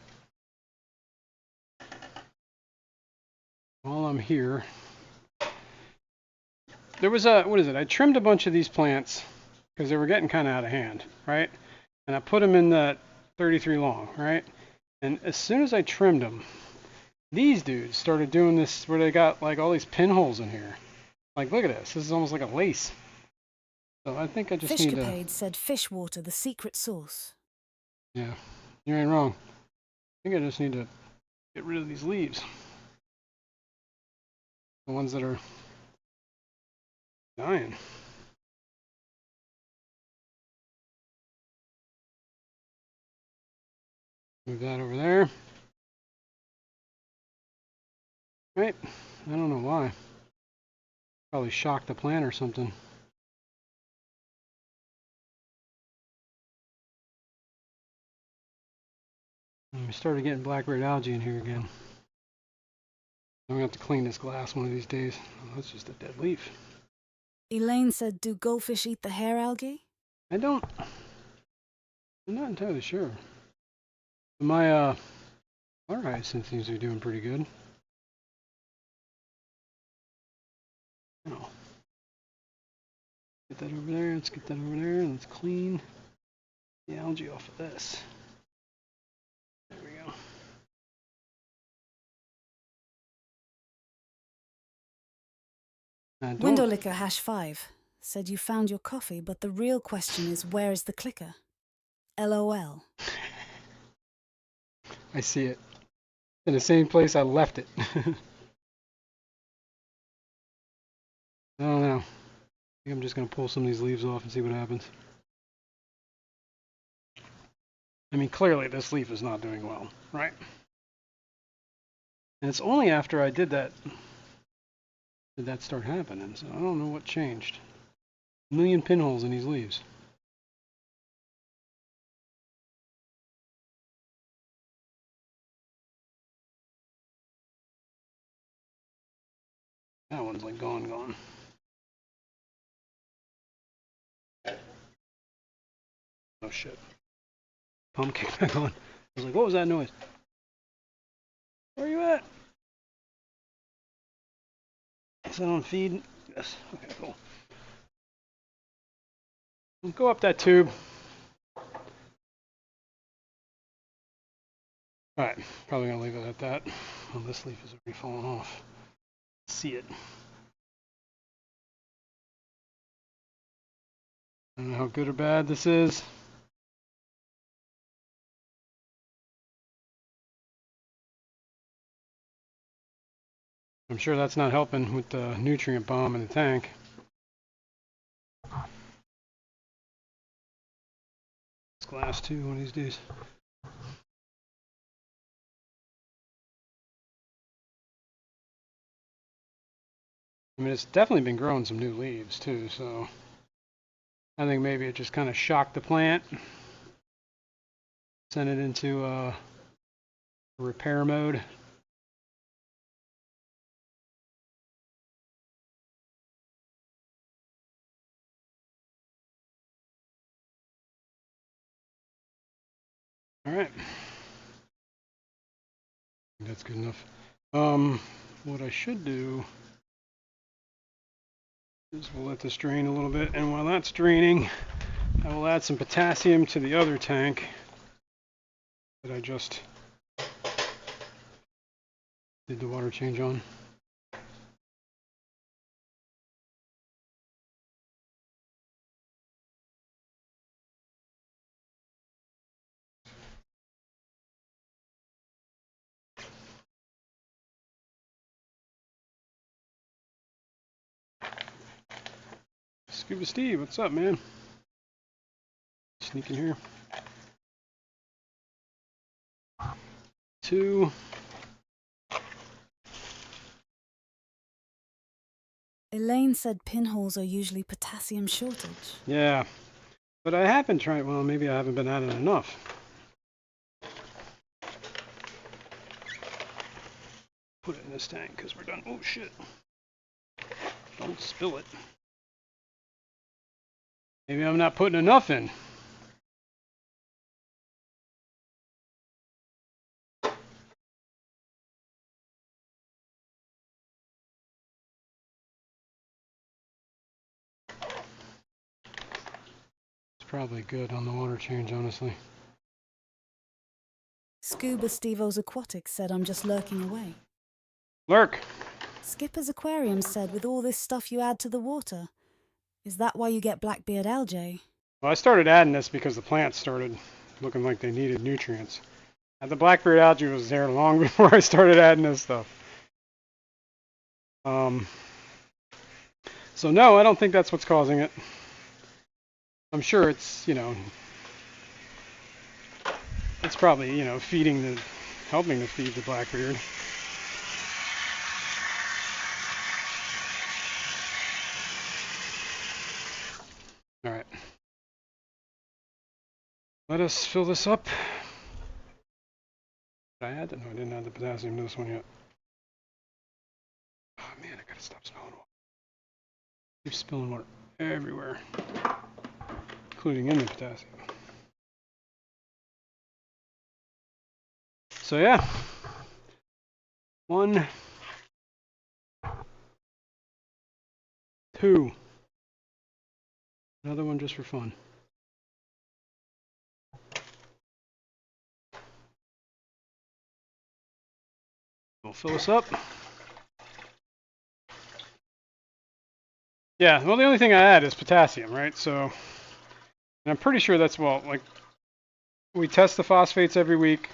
While I'm here, there was a, what is it? I trimmed a bunch of these plants because they were getting kind of out of hand, right? And I put them in the 33 long, right? And as soon as I trimmed them, these dudes started doing this where they got like all these pinholes in here. Like, look at this. This is almost like a lace. So I think I just need to... Fishcapade said fish water the secret sauce. Yeah, you ain't wrong. I think I just need to get rid of these leaves. The ones that are dying. Move that over there. Right? I don't know why. Probably shocked the plant or something. And we started getting blackberry algae in here again. I'm gonna have to clean this glass one of these days. Oh, that's just a dead leaf. Elaine said, do goldfish eat the hair algae? I'm not entirely sure. My water hyacinth seems to be doing pretty good. Oh. Get that over there, let's get that over there, and let's clean the algae off of this. There we go. Windowlicker #5 said you found your coffee, but the real question is, where is the clicker? LOL. I see it. In the same place I left it. I don't know. I think I'm just going to pull some of these leaves off and see what happens. I mean, clearly this leaf is not doing well, right? And it's only after I did that start happening, so I don't know what changed. A million pinholes in these leaves. That one's like gone. Oh shit. Pump kicked back on. I was like, what was that noise? Where are you at? Is that on feed? Yes. Okay, cool. Go up that tube. Alright, probably gonna leave it at that. Well, this leaf is already falling off. See it. I don't know how good or bad this is. I'm sure that's not helping with the nutrient bomb in the tank. It's glass too one of these days. I mean, it's definitely been growing some new leaves too, so I think maybe it just kind of shocked the plant, sent it into repair mode. All right, that's good enough. What I should do is we'll let this drain a little bit, and while that's draining, I will add some potassium to the other tank that I just did the water change on. Scuba Steve, what's up, man? Sneak in here. 2. Elaine said pinholes are usually potassium shortage. Yeah, but I have been trying. Well, maybe I haven't been at it enough. Put it in this tank because we're done. Oh shit! Don't spill it. Maybe I'm not putting enough in. It's probably good on the water change, honestly. Scuba Steve-O's Aquatics said I'm just lurking away. Lurk! Skipper's Aquarium said with all this stuff you add to the water. Is that why you get blackbeard algae? Well, I started adding this because the plants started looking like they needed nutrients. And the blackbeard algae was there long before I started adding this stuff. So no, I don't think that's what's causing it. I'm sure it's, it's probably, helping to feed the blackbeard. All right. Let us fill this up. Did I add that? No, I didn't add the potassium to this one yet. Oh man, I gotta stop spilling water. Keep spilling water everywhere, including in the potassium. So yeah, 1, 2, another one just for fun. We'll fill this up. Yeah, well the only thing I add is potassium, right? So, and I'm pretty sure that's, we test the phosphates every week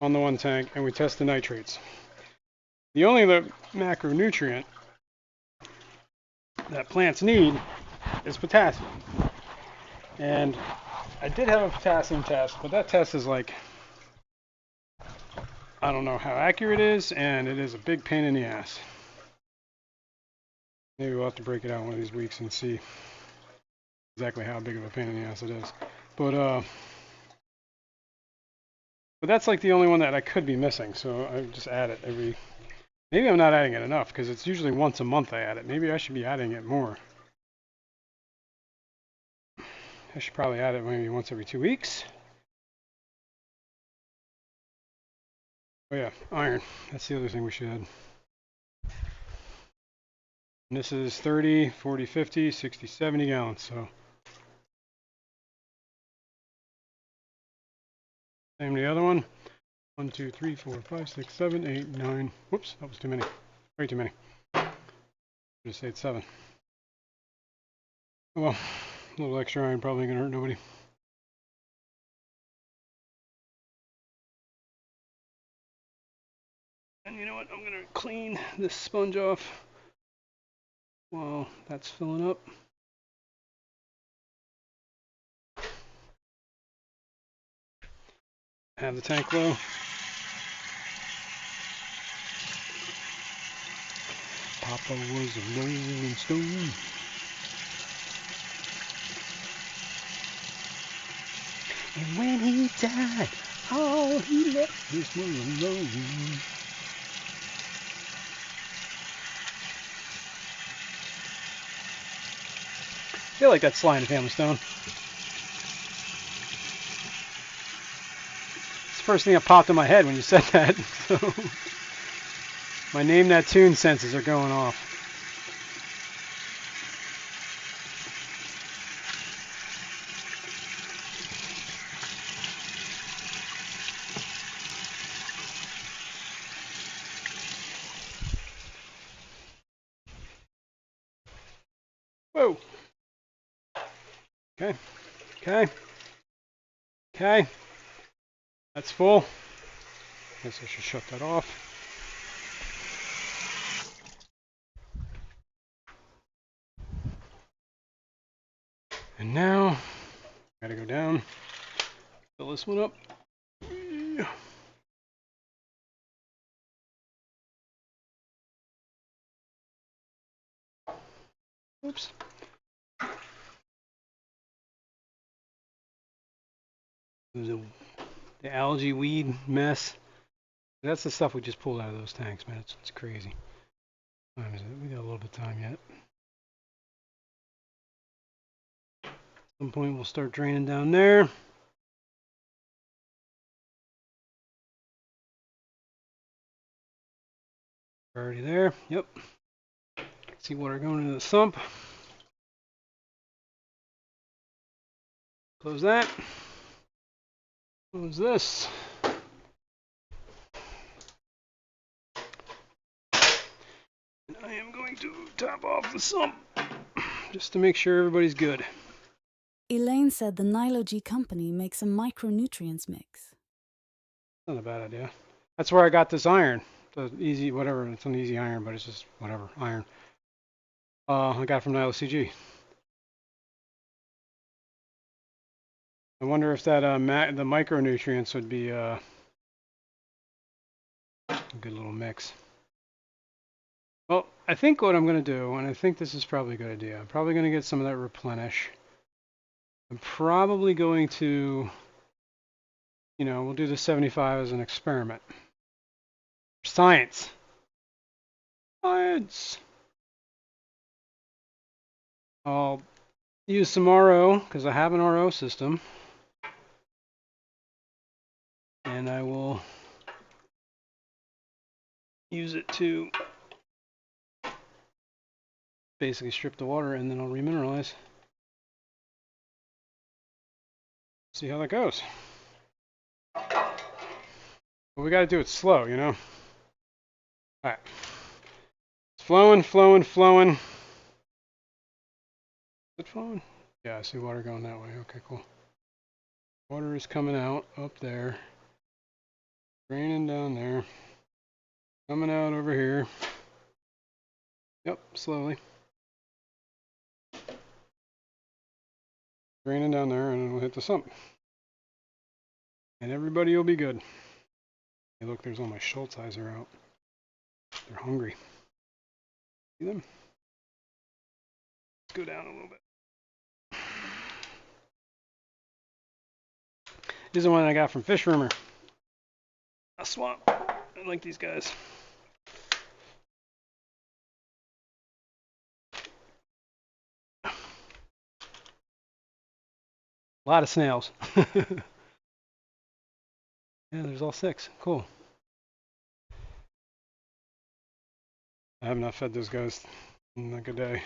on the one tank, and we test the nitrates. The only other macronutrient that plants need is potassium. And I did have a potassium test, but that test is like, I don't know how accurate it is, and it is a big pain in the ass. Maybe we'll have to break it out one of these weeks and see exactly how big of a pain in the ass it is. But that's like the only one that I could be missing, so I just add it every... Maybe I'm not adding it enough, because it's usually once a month I add it. Maybe I should be adding it more. I should probably add it maybe once every 2 weeks. Oh yeah, iron. That's the other thing we should add. And this is 30, 40, 50, 60, 70 gallons, so... Same the other one. 1, 2, 3, 4, 5, 6, 7, 8, 9. Whoops, that was too many. Way too many. Just ate 7. Oh well, a little extra iron probably gonna hurt nobody. And you know what? I'm gonna clean this sponge off while that's filling up. Have the tank low. Papa was a rolling stone. And when he died, all he left this world alone. I feel like that's Sly and the Family Stone. It's the first thing that popped in my head when you said that. So my Name That Tune senses are going off. Whoa. Okay. Okay. Okay. That's full. Guess I should shut that off. And now, gotta go down, fill this one up. Oops. The algae weed mess. That's the stuff we just pulled out of those tanks, man. It's crazy. What time is it? We got a little bit of time yet. At some point we'll start draining down there. Already there. Yep. See water going into the sump. Close that. Close this. And I am going to top off the sump just to make sure everybody's good. Elaine said the Nilogy company makes a micronutrients mix. Not a bad idea. That's where I got this iron. The easy, whatever. It's an easy iron, but it's just whatever iron. I got it from Nilo CG. I wonder if that the micronutrients would be a good little mix. Well, I think what I'm going to do, and I think this is probably a good idea, I'm probably going to get some of that replenish. I'm probably going to, we'll do the 75 as an experiment. Science. Science. I'll use some RO, because I have an RO system. And I will use it to basically strip the water, and then I'll remineralize. See how that goes. But we got to do it slow, All right. It's flowing, flowing, flowing. Is it flowing? Yeah, I see water going that way. Okay, cool. Water is coming out up there. Draining down there. Coming out over here. Yep, slowly. Draining down there, and it'll hit the sump. And everybody will be good. Hey, look, there's all my Schultz eyes are out. They're hungry. See them? Let's go down a little bit. This is the one I got from Fishroom. A swap. I like these guys. A lot of snails. Yeah, there's all 6. Cool. I have not fed those guys in like a day.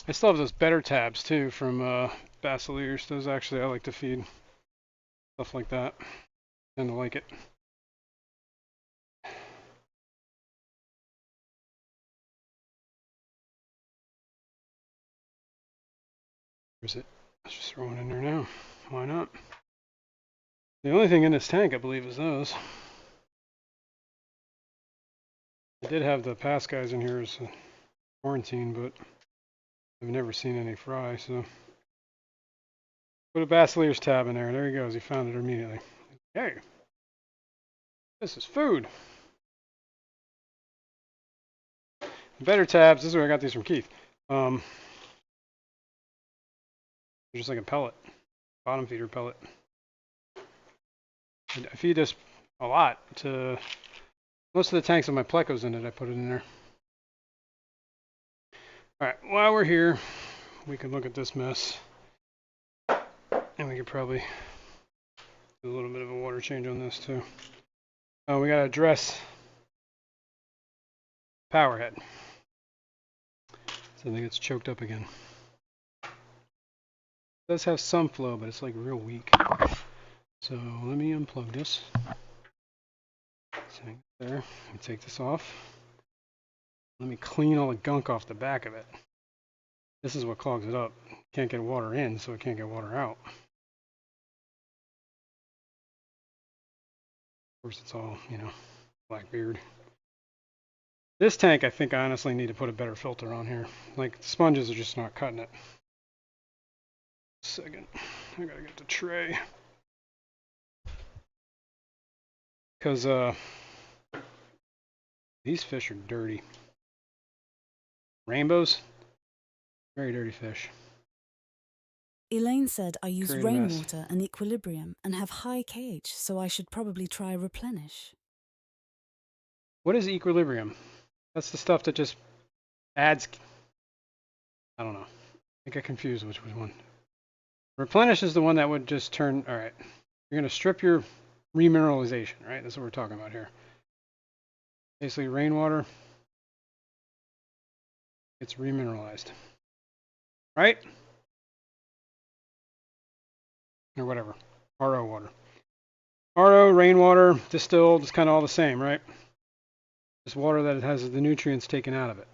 I still have those better tabs too from Basilears. Those actually I like to feed. stuff like that. Tend to like it. Where's it? Let's just throw it in there now. Why not? The only thing in this tank, I believe, is those. I did have the past guys in here as a quarantine, but I've never seen any fry, so. Put a Basilier's tab in there. There he goes. He found it immediately. Hey, this is food. Better tabs. This is where I got these from Keith. They're just like a pellet, bottom feeder pellet. I feed this a lot to most of the tanks with my plecos in it. I put it in there. All right. While we're here, we can look at this mess, and we could probably do a little bit of a water change on this too. Oh, we got to address power head. So I think it's choked up again. It does have some flow, but it's like real weak. So let me unplug this. There. Let me take this off. Let me clean all the gunk off the back of it. This is what clogs it up. Can't get water in, so it can't get water out. Of course, it's all, Blackbeard. This tank, I think I honestly need to put a better filter on here. Like, the sponges are just not cutting it. Second, I gotta get the tray. Because, these fish are dirty. Rainbows, very dirty fish. Elaine said I use Create a mess. rainwater and equilibrium and have high KH, so I should probably try replenish. What is equilibrium? That's the stuff that just adds. I don't know. I get confused which was one. Replenish is the one that would just turn. All right. You're going to strip your remineralization, right? That's what we're talking about here. Basically, rainwater gets remineralized, right? Or whatever. RO water. RO, rainwater, distilled, it's kind of all the same, right? Just water that has the nutrients taken out of it.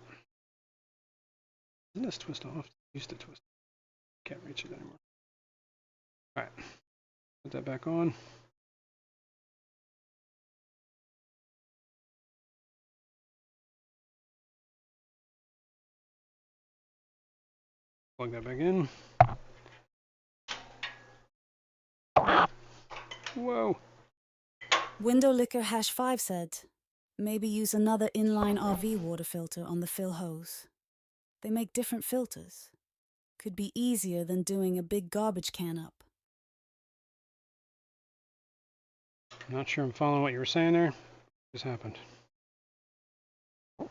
Doesn't this twist off? Used to twist. Can't reach it anymore. All right. Put that back on. Plug that back in. Whoa. Window Liquor #5 said, maybe use another inline RV water filter on the fill hose. They make different filters. Could be easier than doing a big garbage can up. I'm not sure I'm following what you were saying there. What just happened? This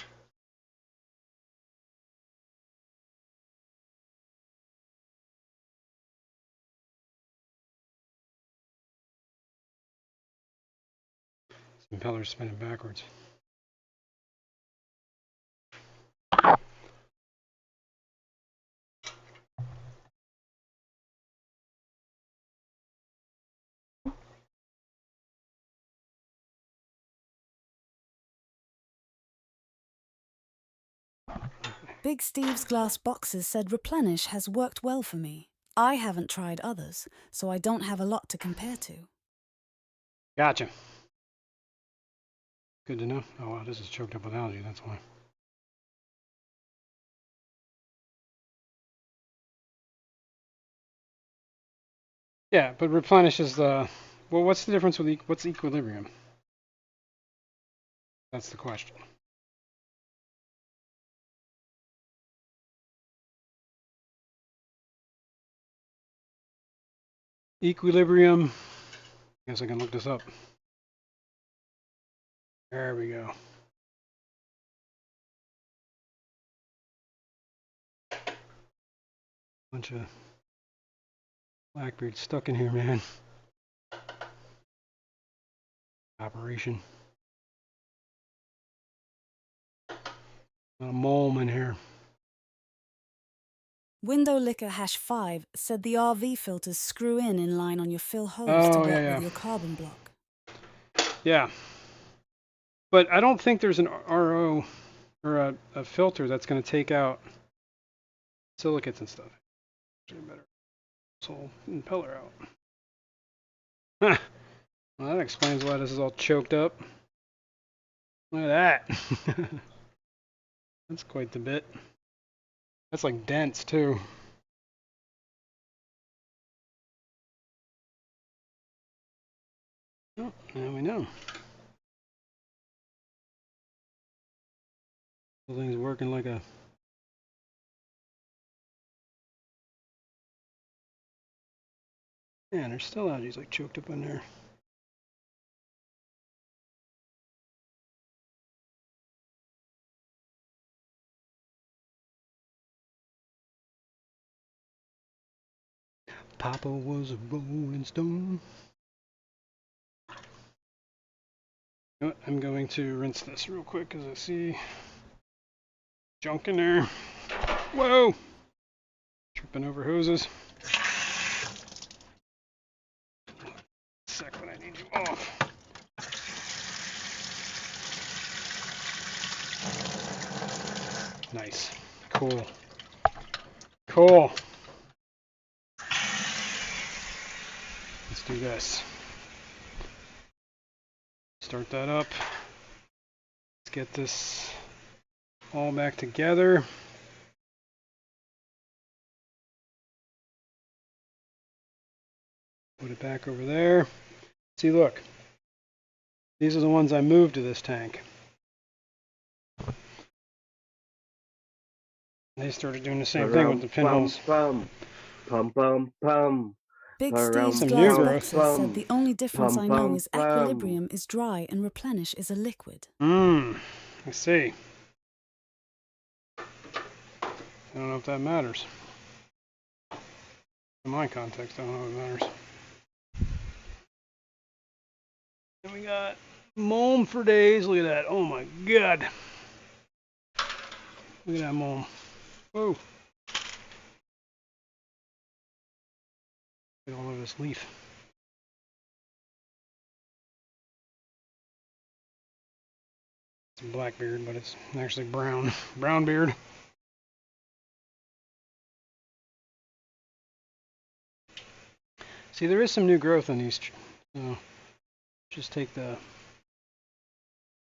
impeller's spinning backwards. Big Steve's glass boxes said replenish has worked well for me. I haven't tried others, so I don't have a lot to compare to. Gotcha. Good to know. Oh wow, this is choked up with algae, that's why. Yeah, but replenish is the... Well, what's the difference with... What's equilibrium? That's the question. Equilibrium... I guess I can look this up. There we go. Bunch of Blackbeard stuck in here, man. Operation. A mole in here. Window Licker #5 said the RV filters screw in line on your fill hose to Oh, work yeah. with your carbon block. Yeah. But I don't think there's an RO or a filter that's going to take out silicates and stuff. Actually, better pull the impeller out. Huh. Well, that explains why this is all choked up. Look at that. That's quite the bit. That's like dense too. Oh, now we know. The thing's working like a... Man, there's still algae like choked up in there. Papa was a rolling stone. You know what? I'm going to rinse this real quick because I see junk in there. Whoa! Tripping over hoses. Sec when I need you off. Nice. Cool. Cool. Let's do this. Start that up. Let's get this all back together. Put it back over there. See, look. These are the ones I moved to this tank. They started doing the same thing with the pinholes. Pum pum pum pum. Big Param, Steve's Some glass new boxes growth. said the only difference I know pum, is pum. equilibrium is dry and replenish is a liquid. I see. I don't know if that matters. In my context, I don't know if it matters. And we got mulm for days. Look at that. Oh my god. Look at that mulm. Whoa. Look all over this leaf. It's a black beard, but it's actually brown. Brown beard. See, there is some new growth on these. So just take the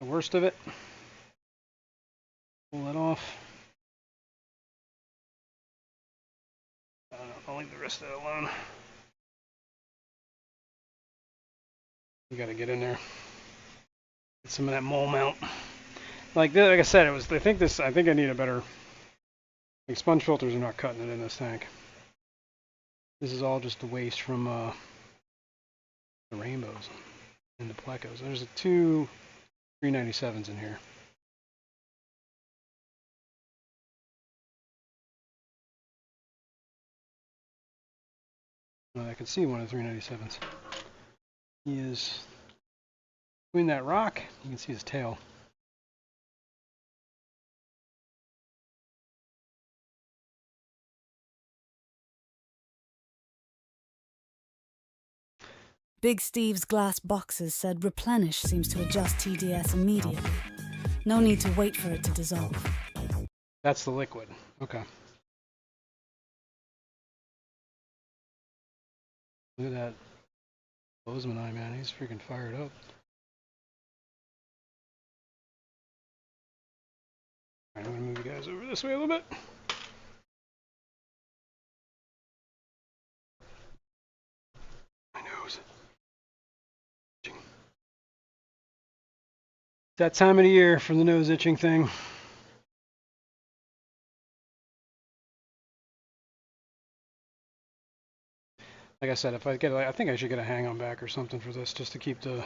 worst of it. Pull that off. I'll leave the rest of it alone. You gotta get in there. Get some of that mulm out. Like I said, it was. I think I need a better. Like sponge filters are not cutting it in this tank. This is all just the waste from the rainbows and the plecos. There's two 397s in here. Well, I can see one of the 397s. He is between that rock. You can see his tail. Big Steve's glass boxes said replenish seems to adjust TDS immediately. No need to wait for it to dissolve. That's the liquid. Okay. Look at that Bozeman eye, man. He's freaking fired up. Alright, I'm gonna move you guys over this way a little bit. My nose. It's that time of the year for the nose itching thing. Like I said, if I get, I think I should get a hang-on back or something for this, just to keep the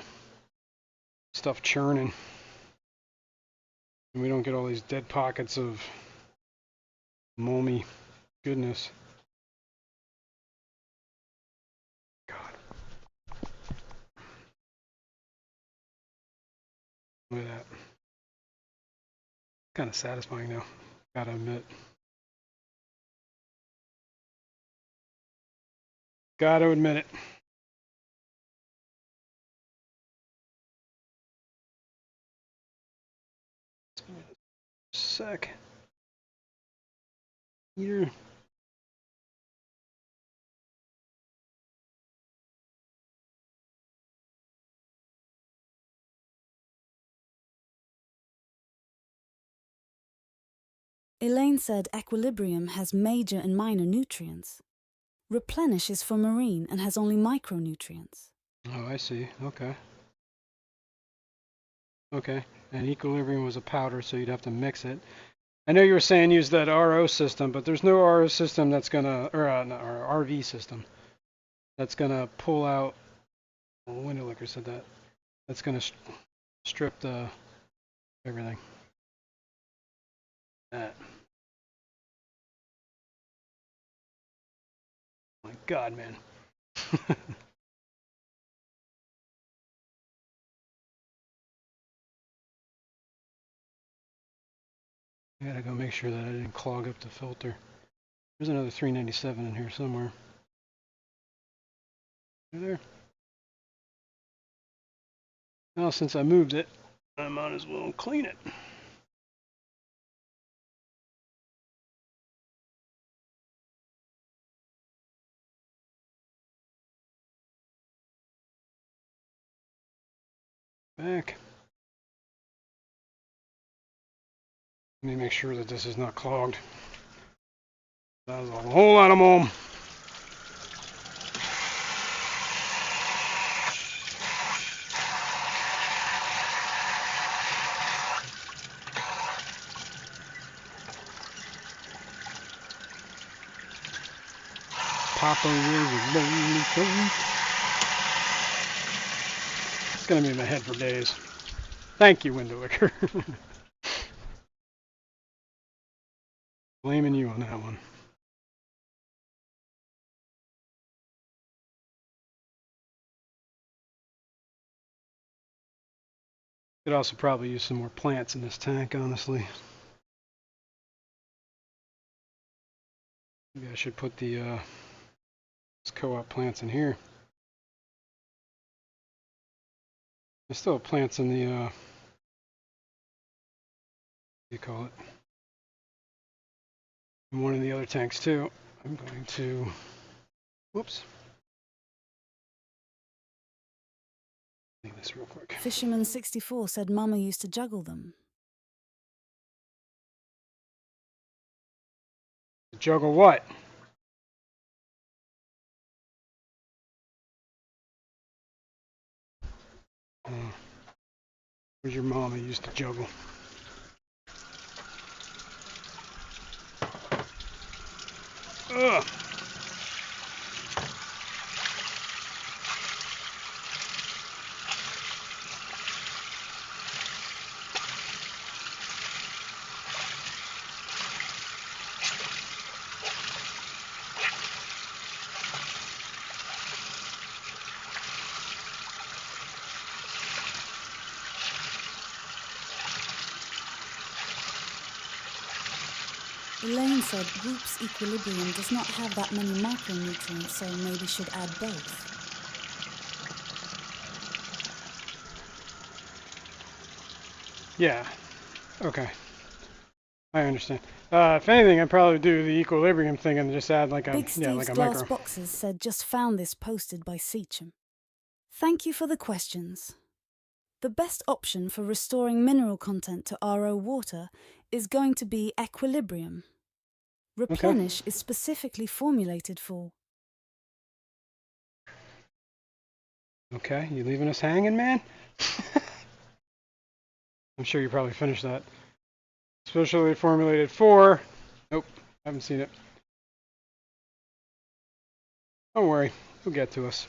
stuff churning, and we don't get all these dead pockets of molmy goodness. God, look at that. Kind of satisfying, though. Gotta admit. Gotta admit it. Sec. Here. Elaine said equilibrium has major and minor nutrients. Replenish is for marine and has only micronutrients. Oh, I see. Okay. Okay. And equilibrium was a powder, so you'd have to mix it. I know you were saying use that RO system, but there's no RO system that's gonna, or not RV system, that's gonna pull out. Well, window liquor said that. That's gonna strip the everything. That. My God, man. I gotta go make sure that I didn't clog up the filter. There's another 397 in here somewhere. There. Well, since I moved it, I might as well clean it. Back. Let me make sure that this is not clogged. That was a whole lot of mold. Papa is a lonely soul. It's gonna be in my head for days. Thank you, window liquor. Blaming you on that one. Could also probably use some more plants in this tank, honestly. Maybe I should put the co-op plants in here. I still have plants in the what do you call it? In one of the other tanks too. I'm going to, whoops. Do this real quick. Fisherman 64 said Mama used to juggle them. Juggle what? Where's your mama used to juggle? Ugh. Elaine said Whoop's equilibrium does not have that many micronutrients, so maybe should add both. Yeah. Okay. I understand. If anything, I'd probably do the equilibrium thing and just add like a Big Steve's like a Glass micro. Boxes said just found this posted by Seacham. Thank you for the questions. The best option for restoring mineral content to RO water is going to be equilibrium. Replenish is specifically formulated for. Okay, you leaving us hanging, man? I'm sure you probably finished that. Specially formulated for. Nope, haven't seen it. Don't worry, it'll get to us.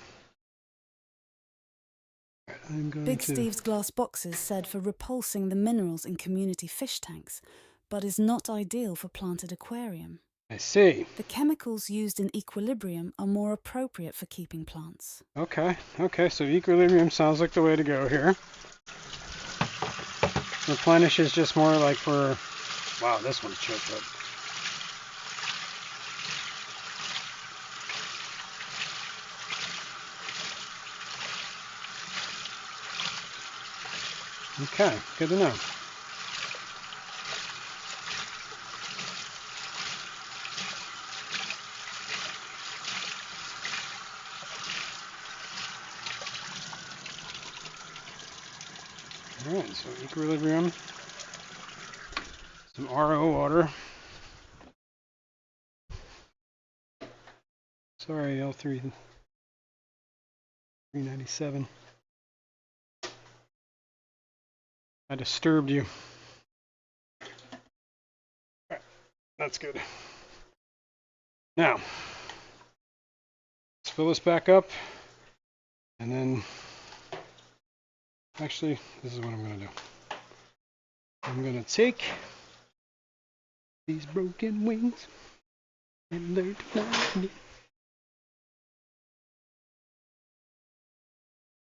Big Steve's Glass Boxes said for repulsing the minerals in community fish tanks, but is not ideal for planted aquarium. I see. The chemicals used in equilibrium are more appropriate for keeping plants. Okay, so equilibrium sounds like the way to go here. Replenish is just more like for, wow, this one's choked up. Okay, good to know. Alright, so equilibrium, some RO water. Sorry, L3 397. I disturbed you. Alright, that's good. Now, let's fill this back up, and then, actually, this is what I'm going to do. I'm going to take these broken wings and learn to fly again.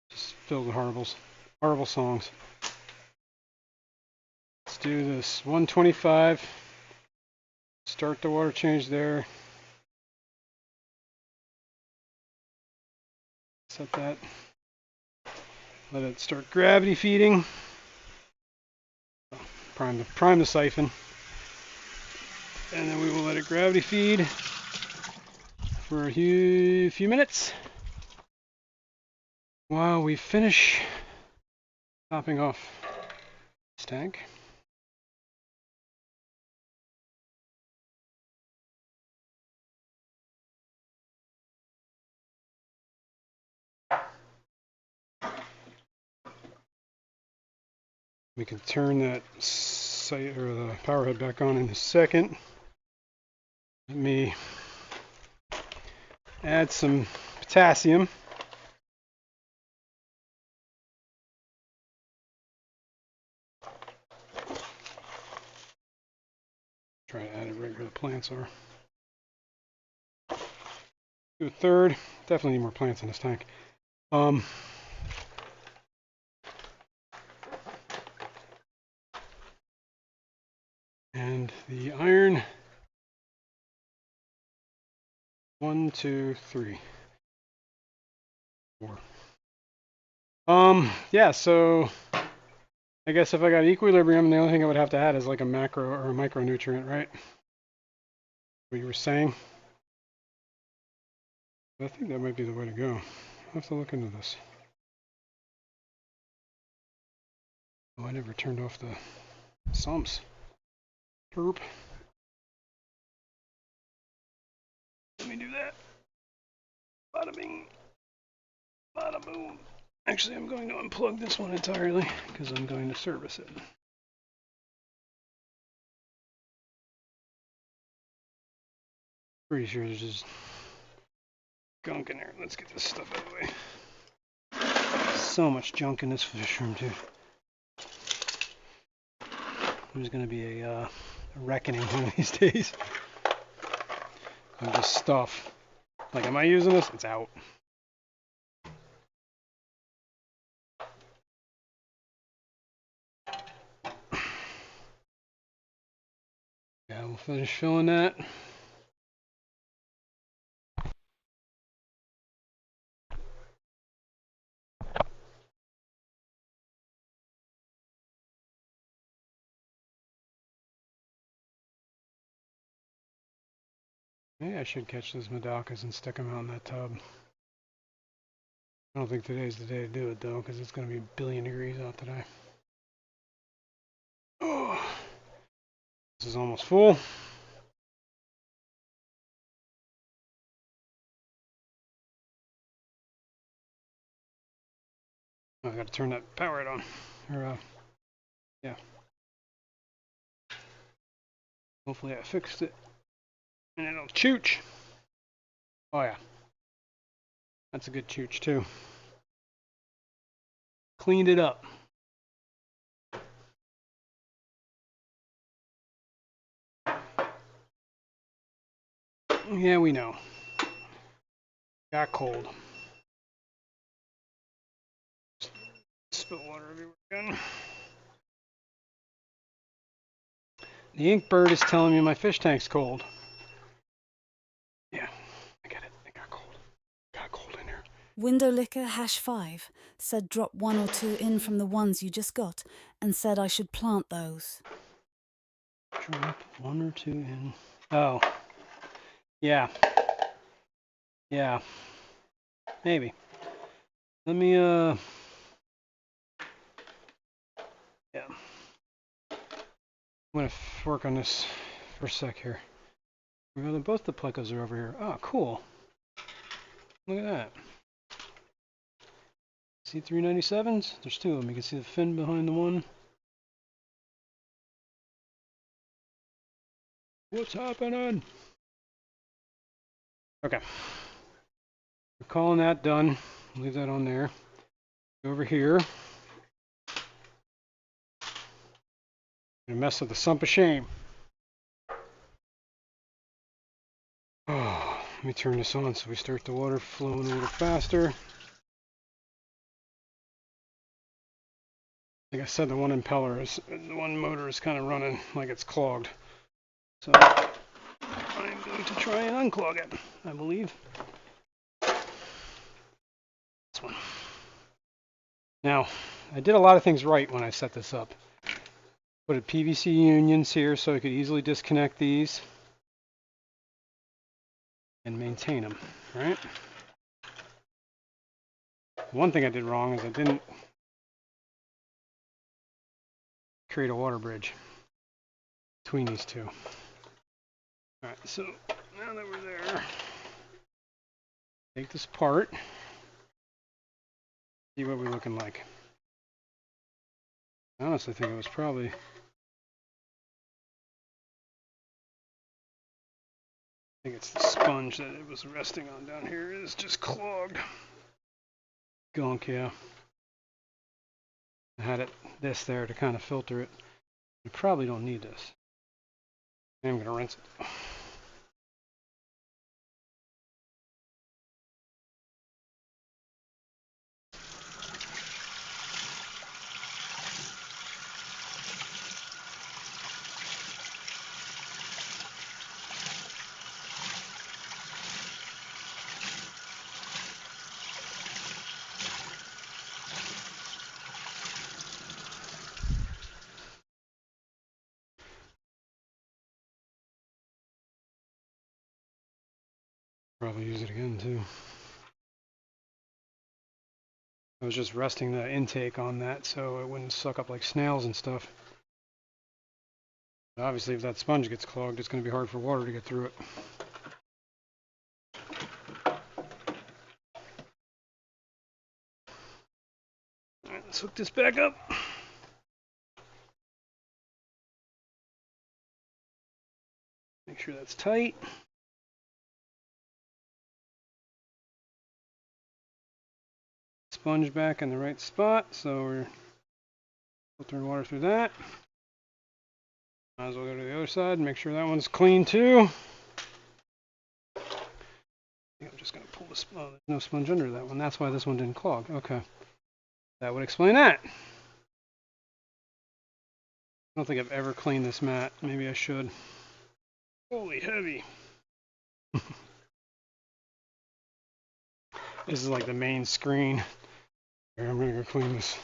Just filled with horrible songs. Let's do this 125. Start the water change there. Set that. Let it start gravity feeding. Prime the siphon. And then we will let it gravity feed for a few minutes while we finish topping off this tank. We can turn that the power head back on in a second. Let me add some potassium. Try to add it right where the plants are. Do a third. Definitely need more plants in this tank. And the iron. 1, 2, 3, 4. Yeah, so I guess if I got equilibrium, the only thing I would have to add is like a macro or a micronutrient, right? What you were saying. I think that might be the way to go. I'll have to look into this. Oh, I never turned off the sumps. Derp. Let me do that. Bada bing. Bada boom. Actually, I'm going to unplug this one entirely because I'm going to service it. Pretty sure there's just gunk in there. Let's get this stuff out of the way. So much junk in this fish room, too. There's going to be a reckoning one of these days. Of just stuff. Like, am I using this? It's out. Yeah, we'll finish filling that. Maybe I should catch those medalkas and stick them out in that tub. I don't think today's the day to do it, though, because it's going to be a billion degrees out today. Oh, this is almost full. Oh, I got to turn that power head on. Or, yeah. Hopefully I fixed it. And it'll chooch. Oh, yeah. That's a good chooch, too. Cleaned it up. Yeah, we know. Got cold. Spill water everywhere again. The ink bird is telling me my fish tank's cold. Yeah, I get it. It got cold. Got cold in here. Window licker #5 said drop 1 or 2 in from the ones you just got and said I should plant those. Drop 1 or 2 in. Oh. Yeah. Yeah. Maybe. Let me, yeah. I'm gonna work on this for a sec here. Both the plecos are over here. Oh, cool. Look at that. See 397s? There's 2 of them. You can see the fin behind the one. What's happening? Okay. We're calling that done. Leave that on there. Over here. Gonna mess with the sump of shame. Oh, let me turn this on so we start the water flowing a little faster. Like I said, the one motor is kind of running like it's clogged. So I'm going to try and unclog it, I believe. This one. Now, I did a lot of things right when I set this up. Put a PVC unions here so I could easily disconnect these and maintain them, right? One thing I did wrong is I didn't create a water bridge between these two. Alright, so now that we're there, take this apart, see what we're looking like. I honestly think it was probably, I think it's the sponge that it was resting on down here is just clogged. Gunk, yeah. I had this there to kind of filter it. You probably don't need this. I'm going to rinse it. Probably use it again too. I was just resting the intake on that so it wouldn't suck up like snails and stuff. But obviously if that sponge gets clogged, it's going to be hard for water to get through it. Alright, let's hook this back up. Make sure that's tight. Sponge back in the right spot, so we're filtering water through that. Might as well go to the other side and make sure that one's clean too. I think I'm just going to pull this. Oh, there's no sponge under that one. That's why this one didn't clog. Okay. That would explain that. I don't think I've ever cleaned this mat. Maybe I should. Holy heavy. This is like the main screen. Here, I'm going to go clean this.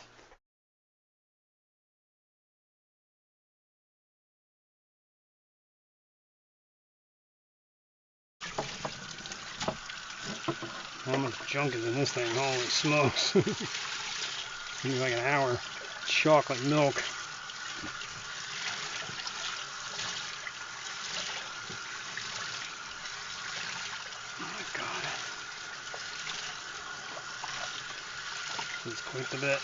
How much junk is in this thing? Holy smokes. Maybe like an hour. Chocolate milk. Oh my god. This is quite the bit.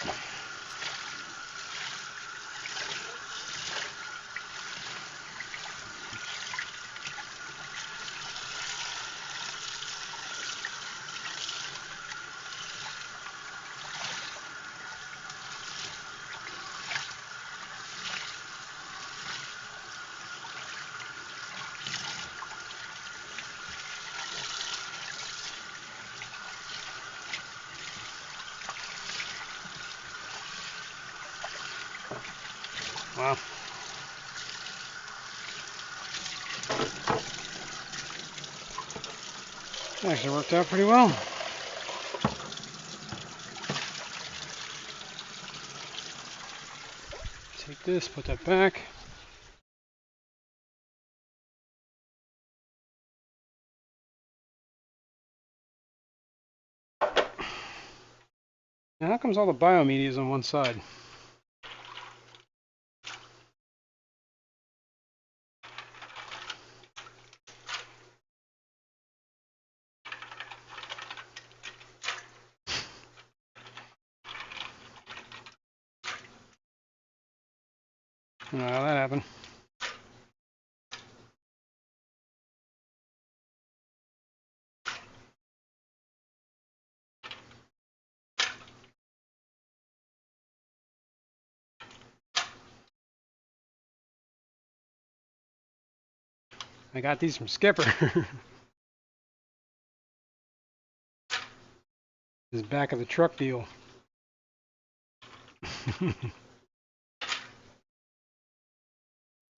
Wow. Actually worked out pretty well. Take this, put that back. Now how comes all the biomedia is on one side? I don't know how that happened. I got these from Skipper. This back of the truck deal.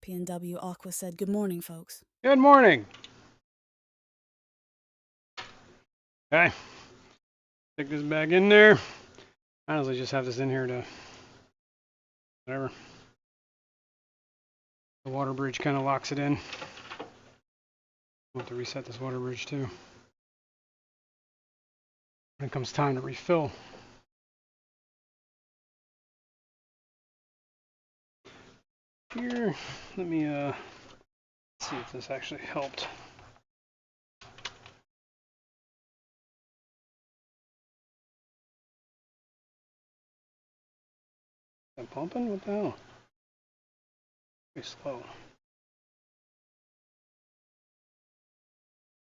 P&W Aqua said, "Good morning, folks." Good morning. Okay. Stick this back in there. Honestly, just have this in here to whatever. The water bridge kind of locks it in. I'll have to reset this water bridge too. When it comes time to refill. Here, let me see if this actually helped. Is that pumping? What the hell? Pretty slow.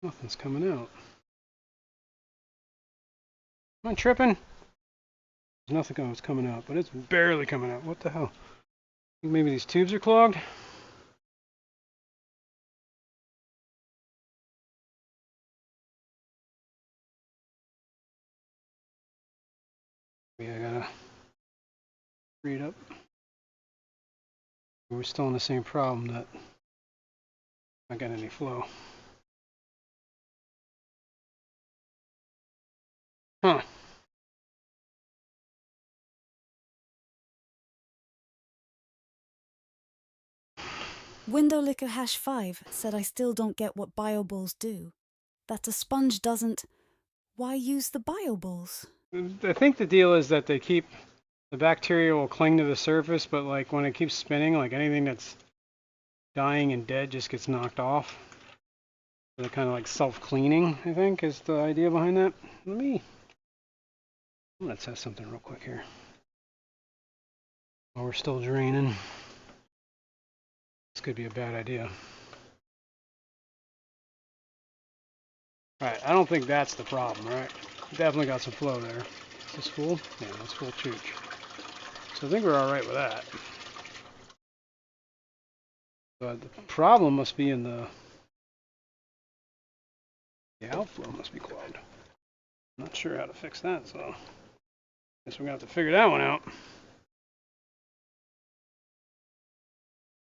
Nothing's coming out. Am I tripping? There's nothing else coming out, but it's barely coming out. What the hell? Think maybe these tubes are clogged? Maybe I gotta read up. We're still in the same problem that I not got any flow. Huh. Window Licker Hash 5 said, "I still don't get what bioballs do. That a sponge doesn't... Why use the bioballs?" I think the deal is that they keep the bacteria will cling to the surface, but like when it keeps spinning, like anything that's dying and dead just gets knocked off. So they're kind of like self-cleaning, I think, is the idea behind that. I'm gonna test something real quick here. While we're still draining. This could be a bad idea. Alright, I don't think that's the problem, right? Definitely got some flow there. Is this full? Yeah, that's full chooch. So I think we're alright with that. But the problem must be in the outflow must be clogged. I'm not sure how to fix that, so I guess we're gonna have to figure that one out.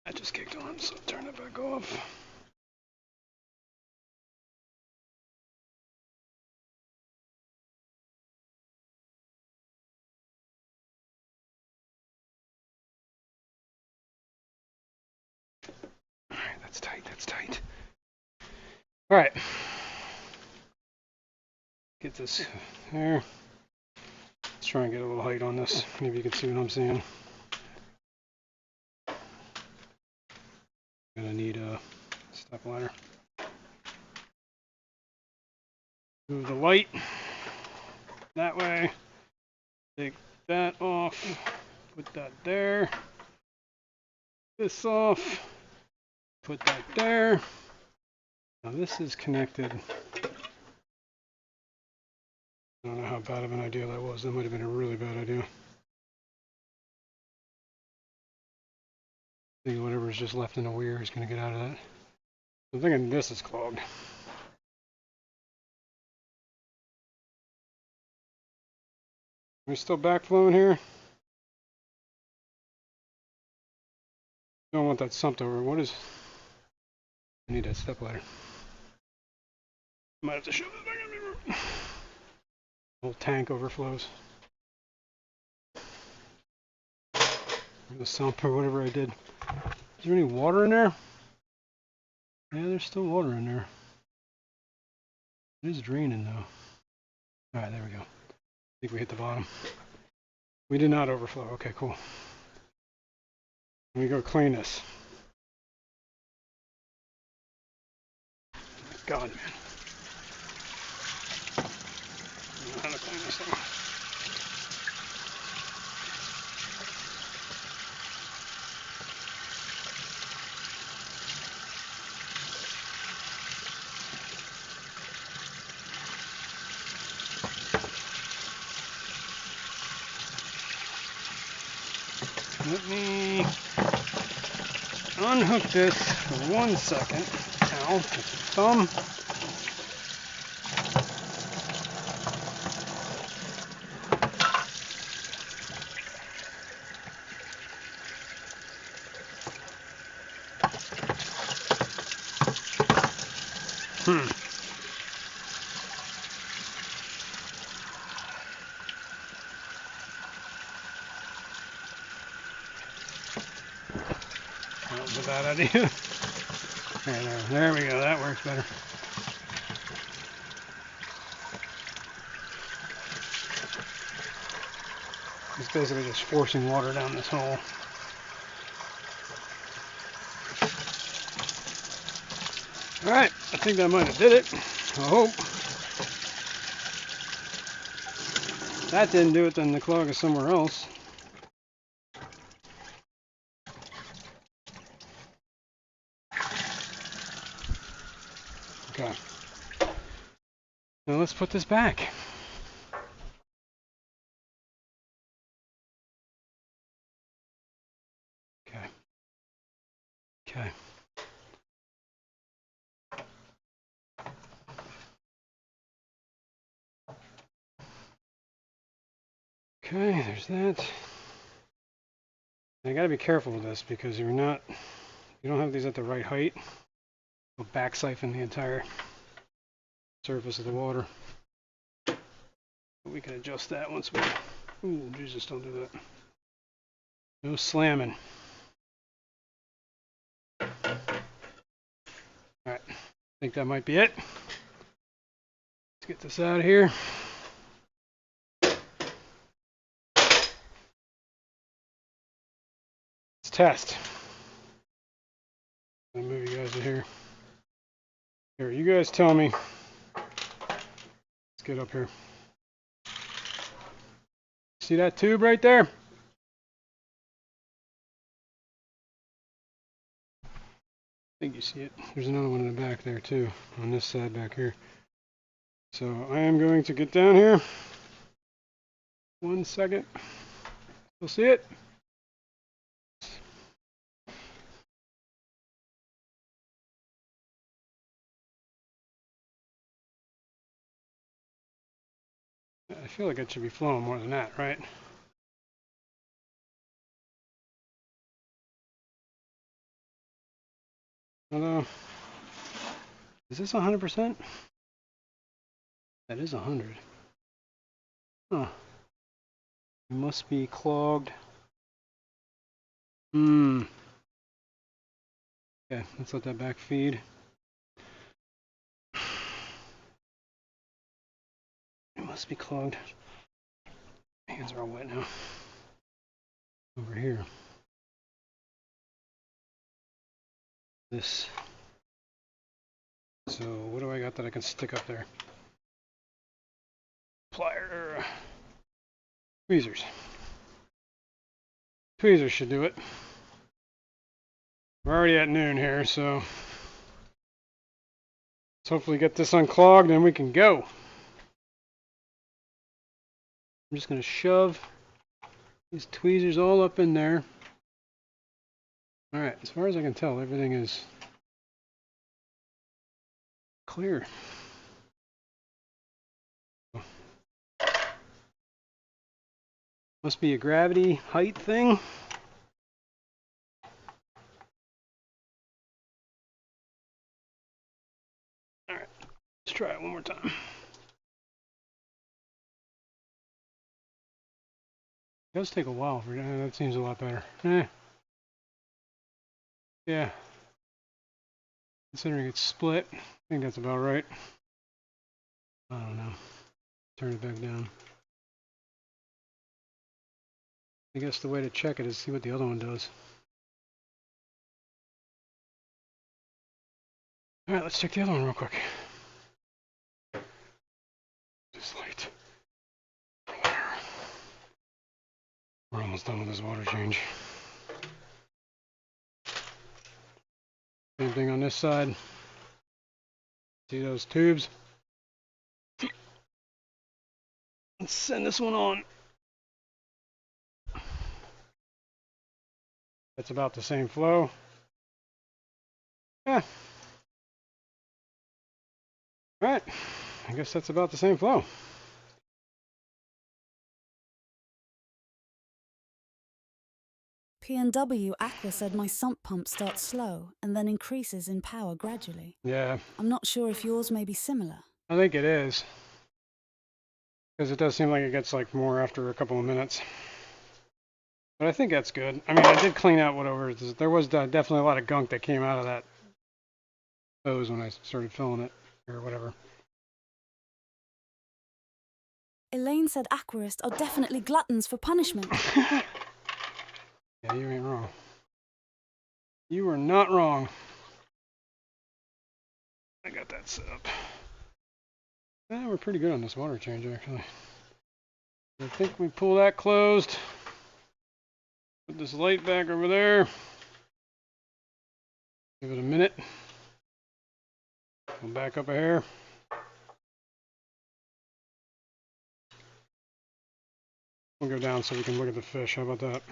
That just kicked on, so turn it back off. Alright, that's tight, that's tight. Alright. Get this there. Let's try and get a little height on this. Maybe you can see what I'm seeing. Gonna need a step ladder. Move the light that way. Take that off. Put that there. This off. Put that there. Now this is connected. I don't know how bad of an idea that was. That might have been a really bad idea. I think whatever's just left in the weir is going to get out of that. I'm thinking this is clogged. Are we still backflowing here? Don't want that sumped over. What is... I need that step ladder. Might have to shove this back in the whole tank overflows. the sump or whatever I did. Is there any water in there? Yeah, there's still water in there. It is draining though. Alright, there we go. I think we hit the bottom. We did not overflow. Okay, cool. Let me go clean this. God, man. I don't know how to clean this thing. Let me unhook this for 1 second. Ow, with my thumb. That was a bad idea. There we go. That works better. It's basically just forcing water down this hole. Alright, I think that might have did it. I hope. If that didn't do it, then the clog is somewhere else. Okay. Now let's put this back. Okay. Okay. Okay, there's that. I gotta be careful with this because you don't have these at the right height. It'll back siphon the entire surface of the water. But we can adjust that once we. Ooh, Jesus, don't do that. No slamming. Alright, I think that might be it. Let's get this out of here. Let's test. I'll move you guys in here. Here, you guys tell me. Let's get up here. See that tube right there? I think you see it. There's another one in the back there too, on this side back here. So I am going to get down here. 1 second. You'll see it. I feel like it should be flowing more than that, right? Although, is this 100%? That is 100. Huh. It must be clogged. Okay, let's let that back feed. It must be clogged. My hands are all wet now. Over here. This. So what do I got that I can stick up there? Plier. Tweezers. Tweezers should do it. We're already at noon here, so let's hopefully get this unclogged and we can go. I'm just going to shove these tweezers all up in there. Alright, as far as I can tell, everything is clear. Must be a gravity height thing. Alright, let's try it one more time. It does take a while for that. Seems a lot better. Yeah. Considering it's split, I think that's about right. I don't know. Turn it back down. I guess the way to check it is see what the other one does. Alright, let's check the other one real quick. This light. We're almost done with this water change. Same thing on this side. See those tubes? Let's send this one on. That's about the same flow. Yeah. Alright. I guess that's about the same flow. P&W Aqua said my sump pump starts slow and then increases in power gradually. Yeah. I'm not sure if yours may be similar. I think it is. Because it does seem like it gets like more after a couple of minutes. But I think that's good. I mean, I did clean out whatever. There was definitely a lot of gunk that came out of that hose when I started filling it or whatever. Elaine said aquarists are definitely gluttons for punishment. Yeah, you ain't wrong. You are not wrong. I got that set up. Yeah, we're pretty good on this water change, actually. I think we pull that closed. Put this light back over there. Give it a minute. Go back up a hair. We'll go down so we can look at the fish. How about that?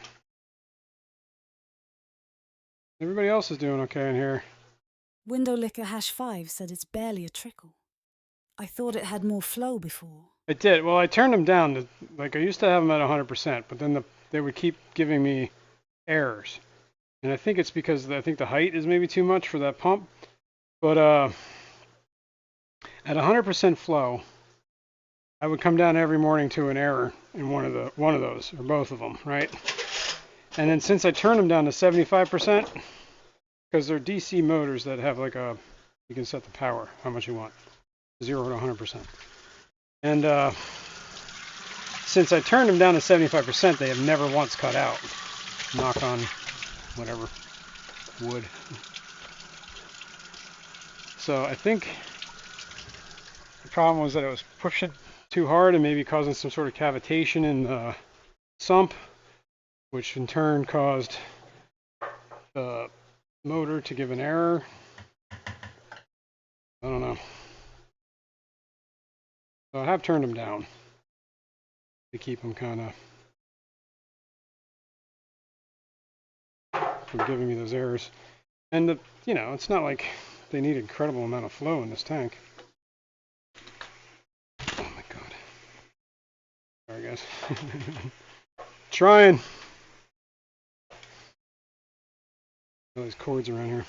Everybody else is doing okay in here. Window Licker #5 said it's barely a trickle. I thought it had more flow before. It did. Well, I turned them down. Like I used to have them at 100%, but then they would keep giving me errors. And I think it's because I think the height is maybe too much for that pump. But at 100% flow, I would come down every morning to an error in one of those or both of them, right? And then since I turned them down to 75%, because they're DC motors that have like you can set the power how much you want, 0 to 100%. And since I turned them down to 75%, they have never once cut out. Knock on whatever wood. So I think the problem was that it was pushing too hard and maybe causing some sort of cavitation in the sump, which in turn caused the motor to give an error. I don't know. So I have turned them down to keep them kind of from giving me those errors. And it's not like they need an incredible amount of flow in this tank. Oh my god. Sorry guys. Trying. All these cords around here.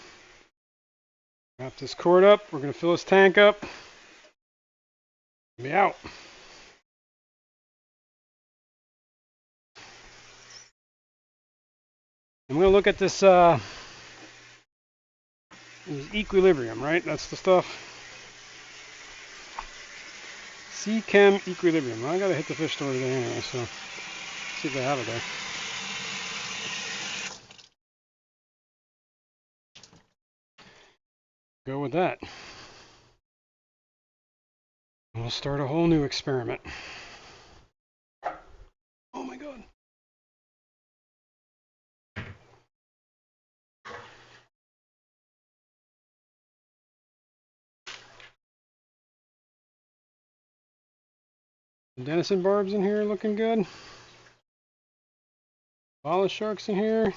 Wrap this cord up. We're going to fill this tank up. Be out. I'm going to look at this equilibrium, right? That's the stuff. C-Chem equilibrium. Well, I got to hit the fish store today anyway, so see if they have it there. Go with that. We'll start a whole new experiment. Oh my god. The Denison barbs in here looking good. Bala sharks in here.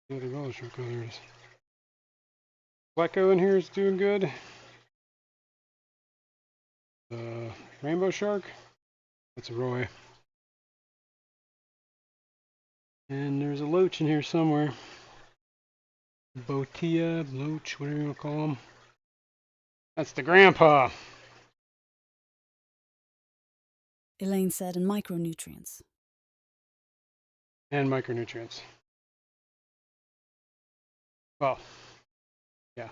The other bala shark, oh there it is. Pleco in here is doing good. Rainbow shark. That's a Roy. And there's a loach in here somewhere. Botia, loach, whatever you want to call them. That's the grandpa. Elaine said, and micronutrients. And micronutrients. Well, yeah.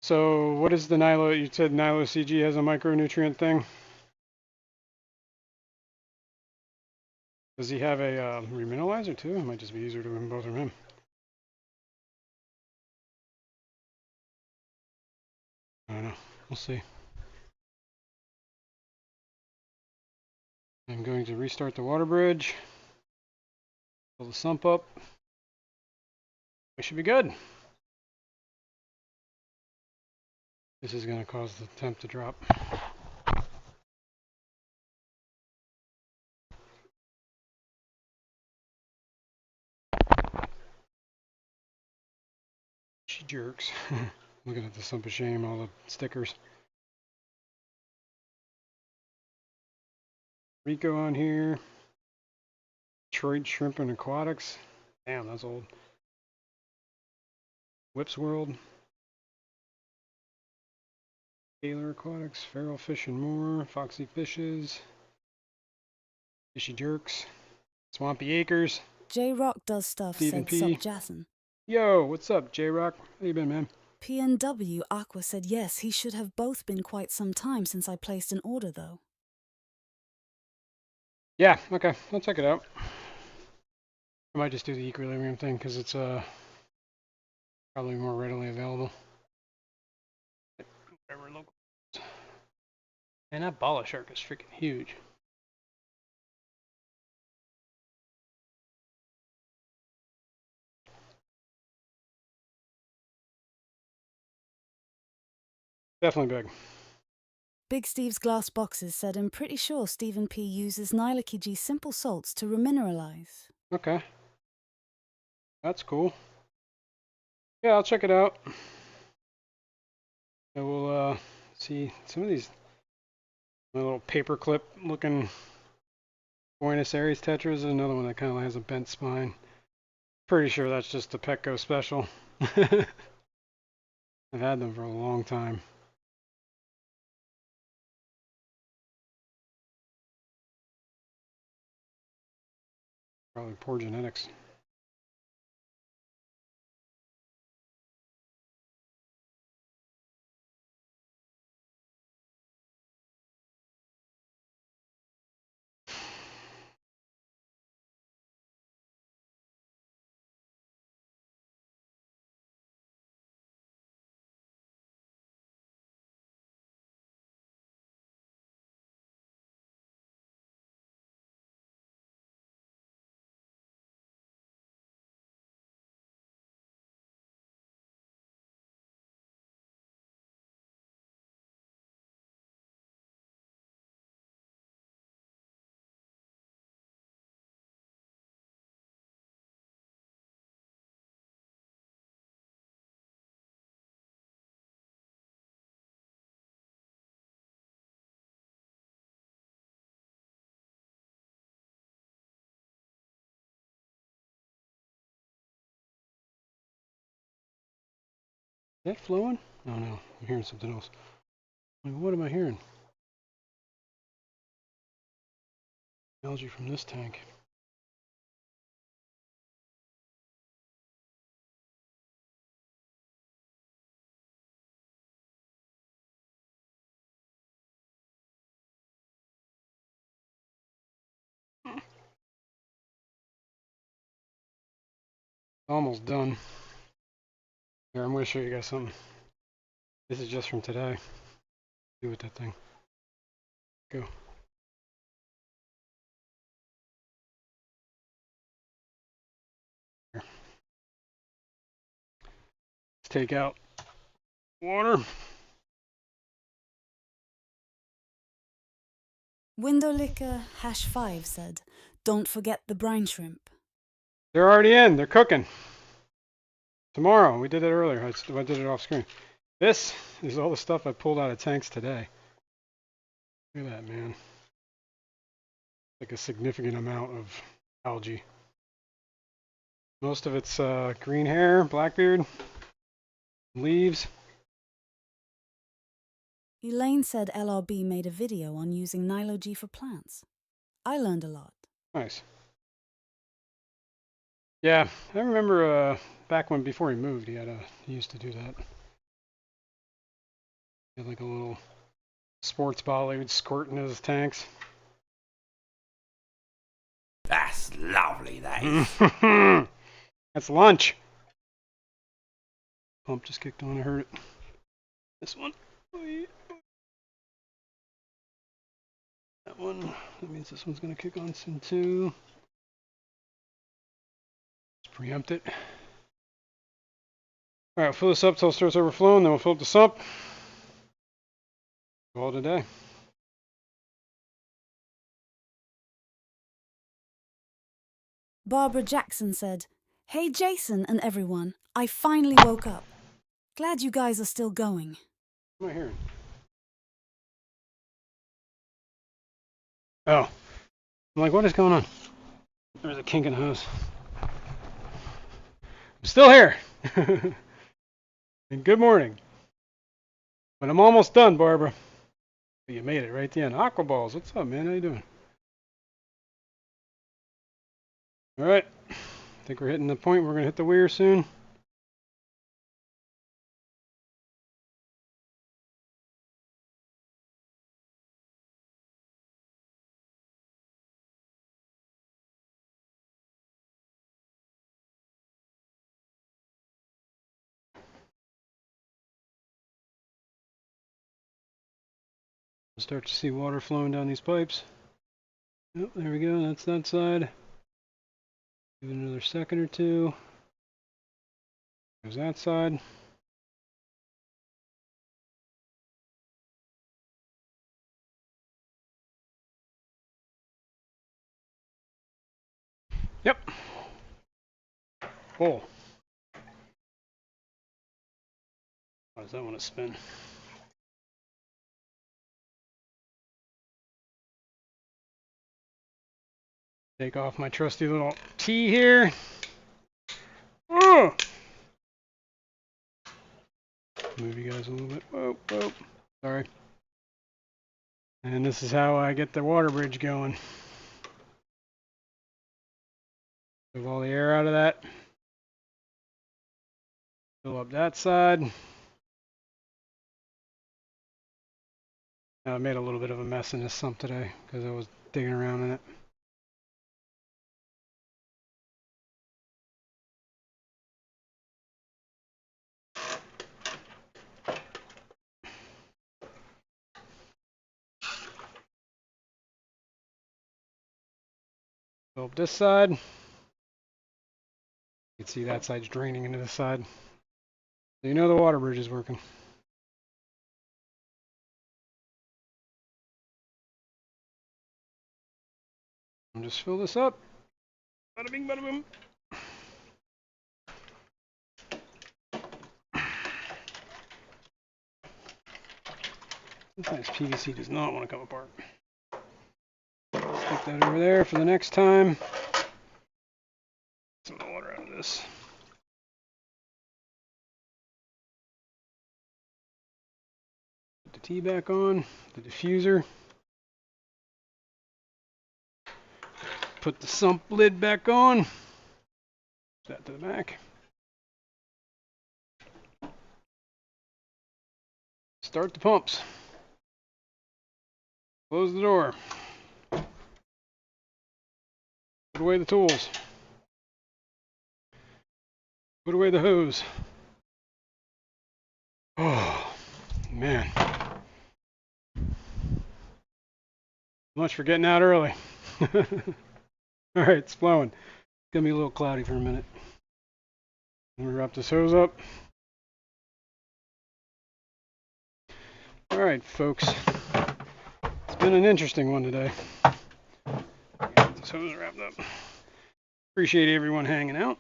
So what is the Nilo? You said Nilo CG has a micronutrient thing. Does he have a remineralizer too? It might just be easier to win both from him. I don't know. We'll see. I'm going to restart the water bridge. Fill the sump up. We should be good. This is going to cause the temp to drop. She jerks. Looking at the sump of shame, all the stickers. Rico on here. Detroit Shrimp and Aquatics. Damn, that's old. Whips World. Taylor Aquatics. Feral Fish and More. Foxy Fishes. Fishy Jerks. Swampy Acres. J-Rock does stuff, Stephen said P. Sup Jason. Yo, what's up, J-Rock? How you been, man? PNW Aqua said yes, he should have both been quite some time since I placed an order, though. Yeah, okay. I'll check it out. I might just do the equilibrium thing because it's probably more readily available. Whatever local. And that bala shark is freaking huge. Definitely big. Big Steve's Glass Boxes said, I'm pretty sure Stephen P. uses Nylakiji simple salts to remineralize. Okay. That's cool. Yeah, I'll check it out. And we'll see some of these little paperclip looking Buenos Aires tetras. Another one that kind of has a bent spine. Pretty sure that's just the Petco special. I've had them for a long time. Probably poor genetics. Is that flowing? Oh no, I'm hearing something else. Like, what am I hearing? Algae from this tank. Almost done. Here, I'm going to show you guys something. This is just from today. Do with that thing. Go. Here. Let's take out water. Window Liquor #5 said, don't forget the brine shrimp. They're already in. They're cooking. Tomorrow. We did it earlier. I did it off screen. This is all the stuff I pulled out of tanks today. Look at that, man. Like a significant amount of algae. Most of it's green hair, blackbeard, leaves. Elaine said LRB made a video on using Nilo-G for plants. I learned a lot. Nice. Yeah, I remember back when before he moved, he used to do that. He had like a little sports bottle he would squirt into his tanks. That's lovely, that is. That's lunch. Pump just kicked on. I heard it. This one. That one. That means this one's gonna kick on soon too. Let's preempt it. All right, fill this up till it starts overflowing. Then we'll fill up the sump. All today. Barbara Jackson said, "Hey Jason and everyone, I finally woke up. Glad you guys are still going." What am I hearing? Oh. I'm like, what is going on? There's a kink in the hose. I'm still here. And good morning. But I'm almost done, Barbara. You made it right at the end. Aquaballs, what's up, man? How you doing? All right. I think we're hitting the point. We're going to hit the weir soon. We'll start to see water flowing down these pipes. Yep, there we go. That's that side. Give it another second or two. There's that side. Yep. Full. Why does that want to spin? Take off my trusty little T here. Oh! Move you guys a little bit. Whoa, whoa. Sorry. And this is how I get the water bridge going. Move all the air out of that. Fill up that side. I made a little bit of a mess in this sump today because I was digging around in it. Fill up this side. You can see that side's draining into this side. So you know the water bridge is working. And just fill this up. Bada bing, bada boom. Sometimes PVC does not want to come apart. Stick that over there for the next time. Some water out of this. Put the T back on, the diffuser. Put the sump lid back on. Push that to the back. Start the pumps. Close the door. Put away the tools. Put away the hose. Oh, man. Much for getting out early. All right, it's flowing. It's gonna be a little cloudy for a minute. I'm gonna wrap this hose up. All right, folks. It's been an interesting one today. Get this hose wrapped up. Appreciate everyone hanging out.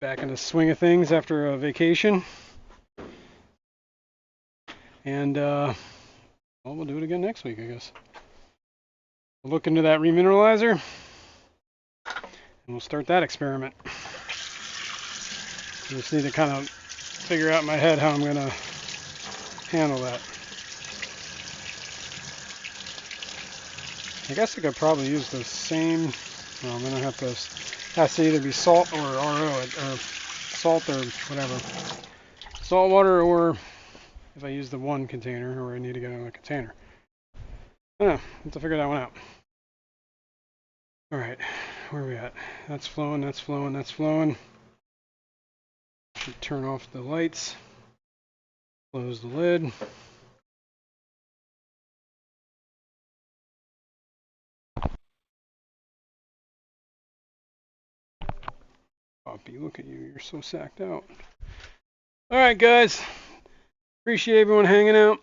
Back in the swing of things after a vacation. And well, we'll do it again next week, I guess. We'll look into that remineralizer, and we'll start that experiment. I just need to kind of figure out in my head how I'm gonna handle that. I guess I could probably use the same. Well, I'm gonna have to. Has to either be salt or RO, or salt or whatever. Salt water, or if I use the one container, or I need to get another container. I don't know. Have to figure that one out. All right, where are we at? That's flowing. That's flowing. That's flowing. Should turn off the lights. Close the lid. Poppy, look at you. You're so sacked out. All right, guys. Appreciate everyone hanging out.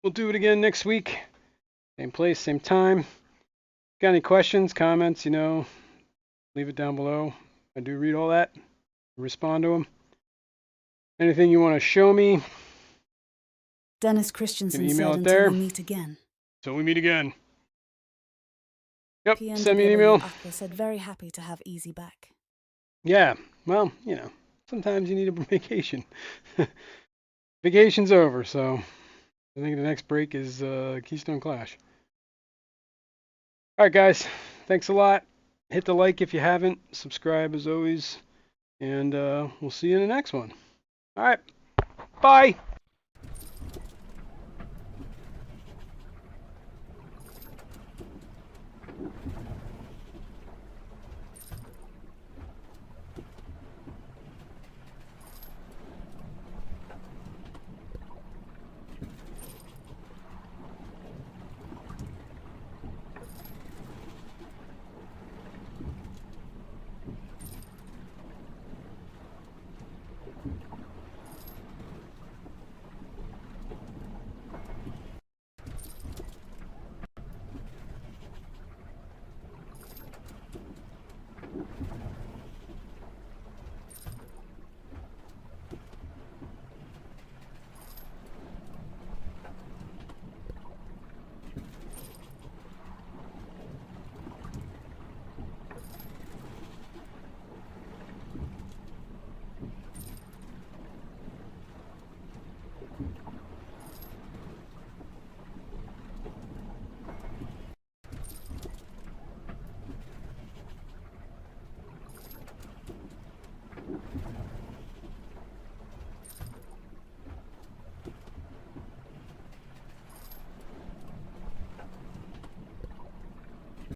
We'll do it again next week. Same place, same time. Got any questions, comments, leave it down below. I do read all that. Respond to them. Anything you want to show me, Dennis Christensen said email it until there. we meet again. So we meet again. Yep, PNWA send me an email. Aqua said very happy to have Easy back. Yeah, well, sometimes you need a vacation. Vacation's over, so I think the next break is Keystone Clash. All right, guys, thanks a lot. Hit the like if you haven't. Subscribe as always. And we'll see you in the next one. All right, bye.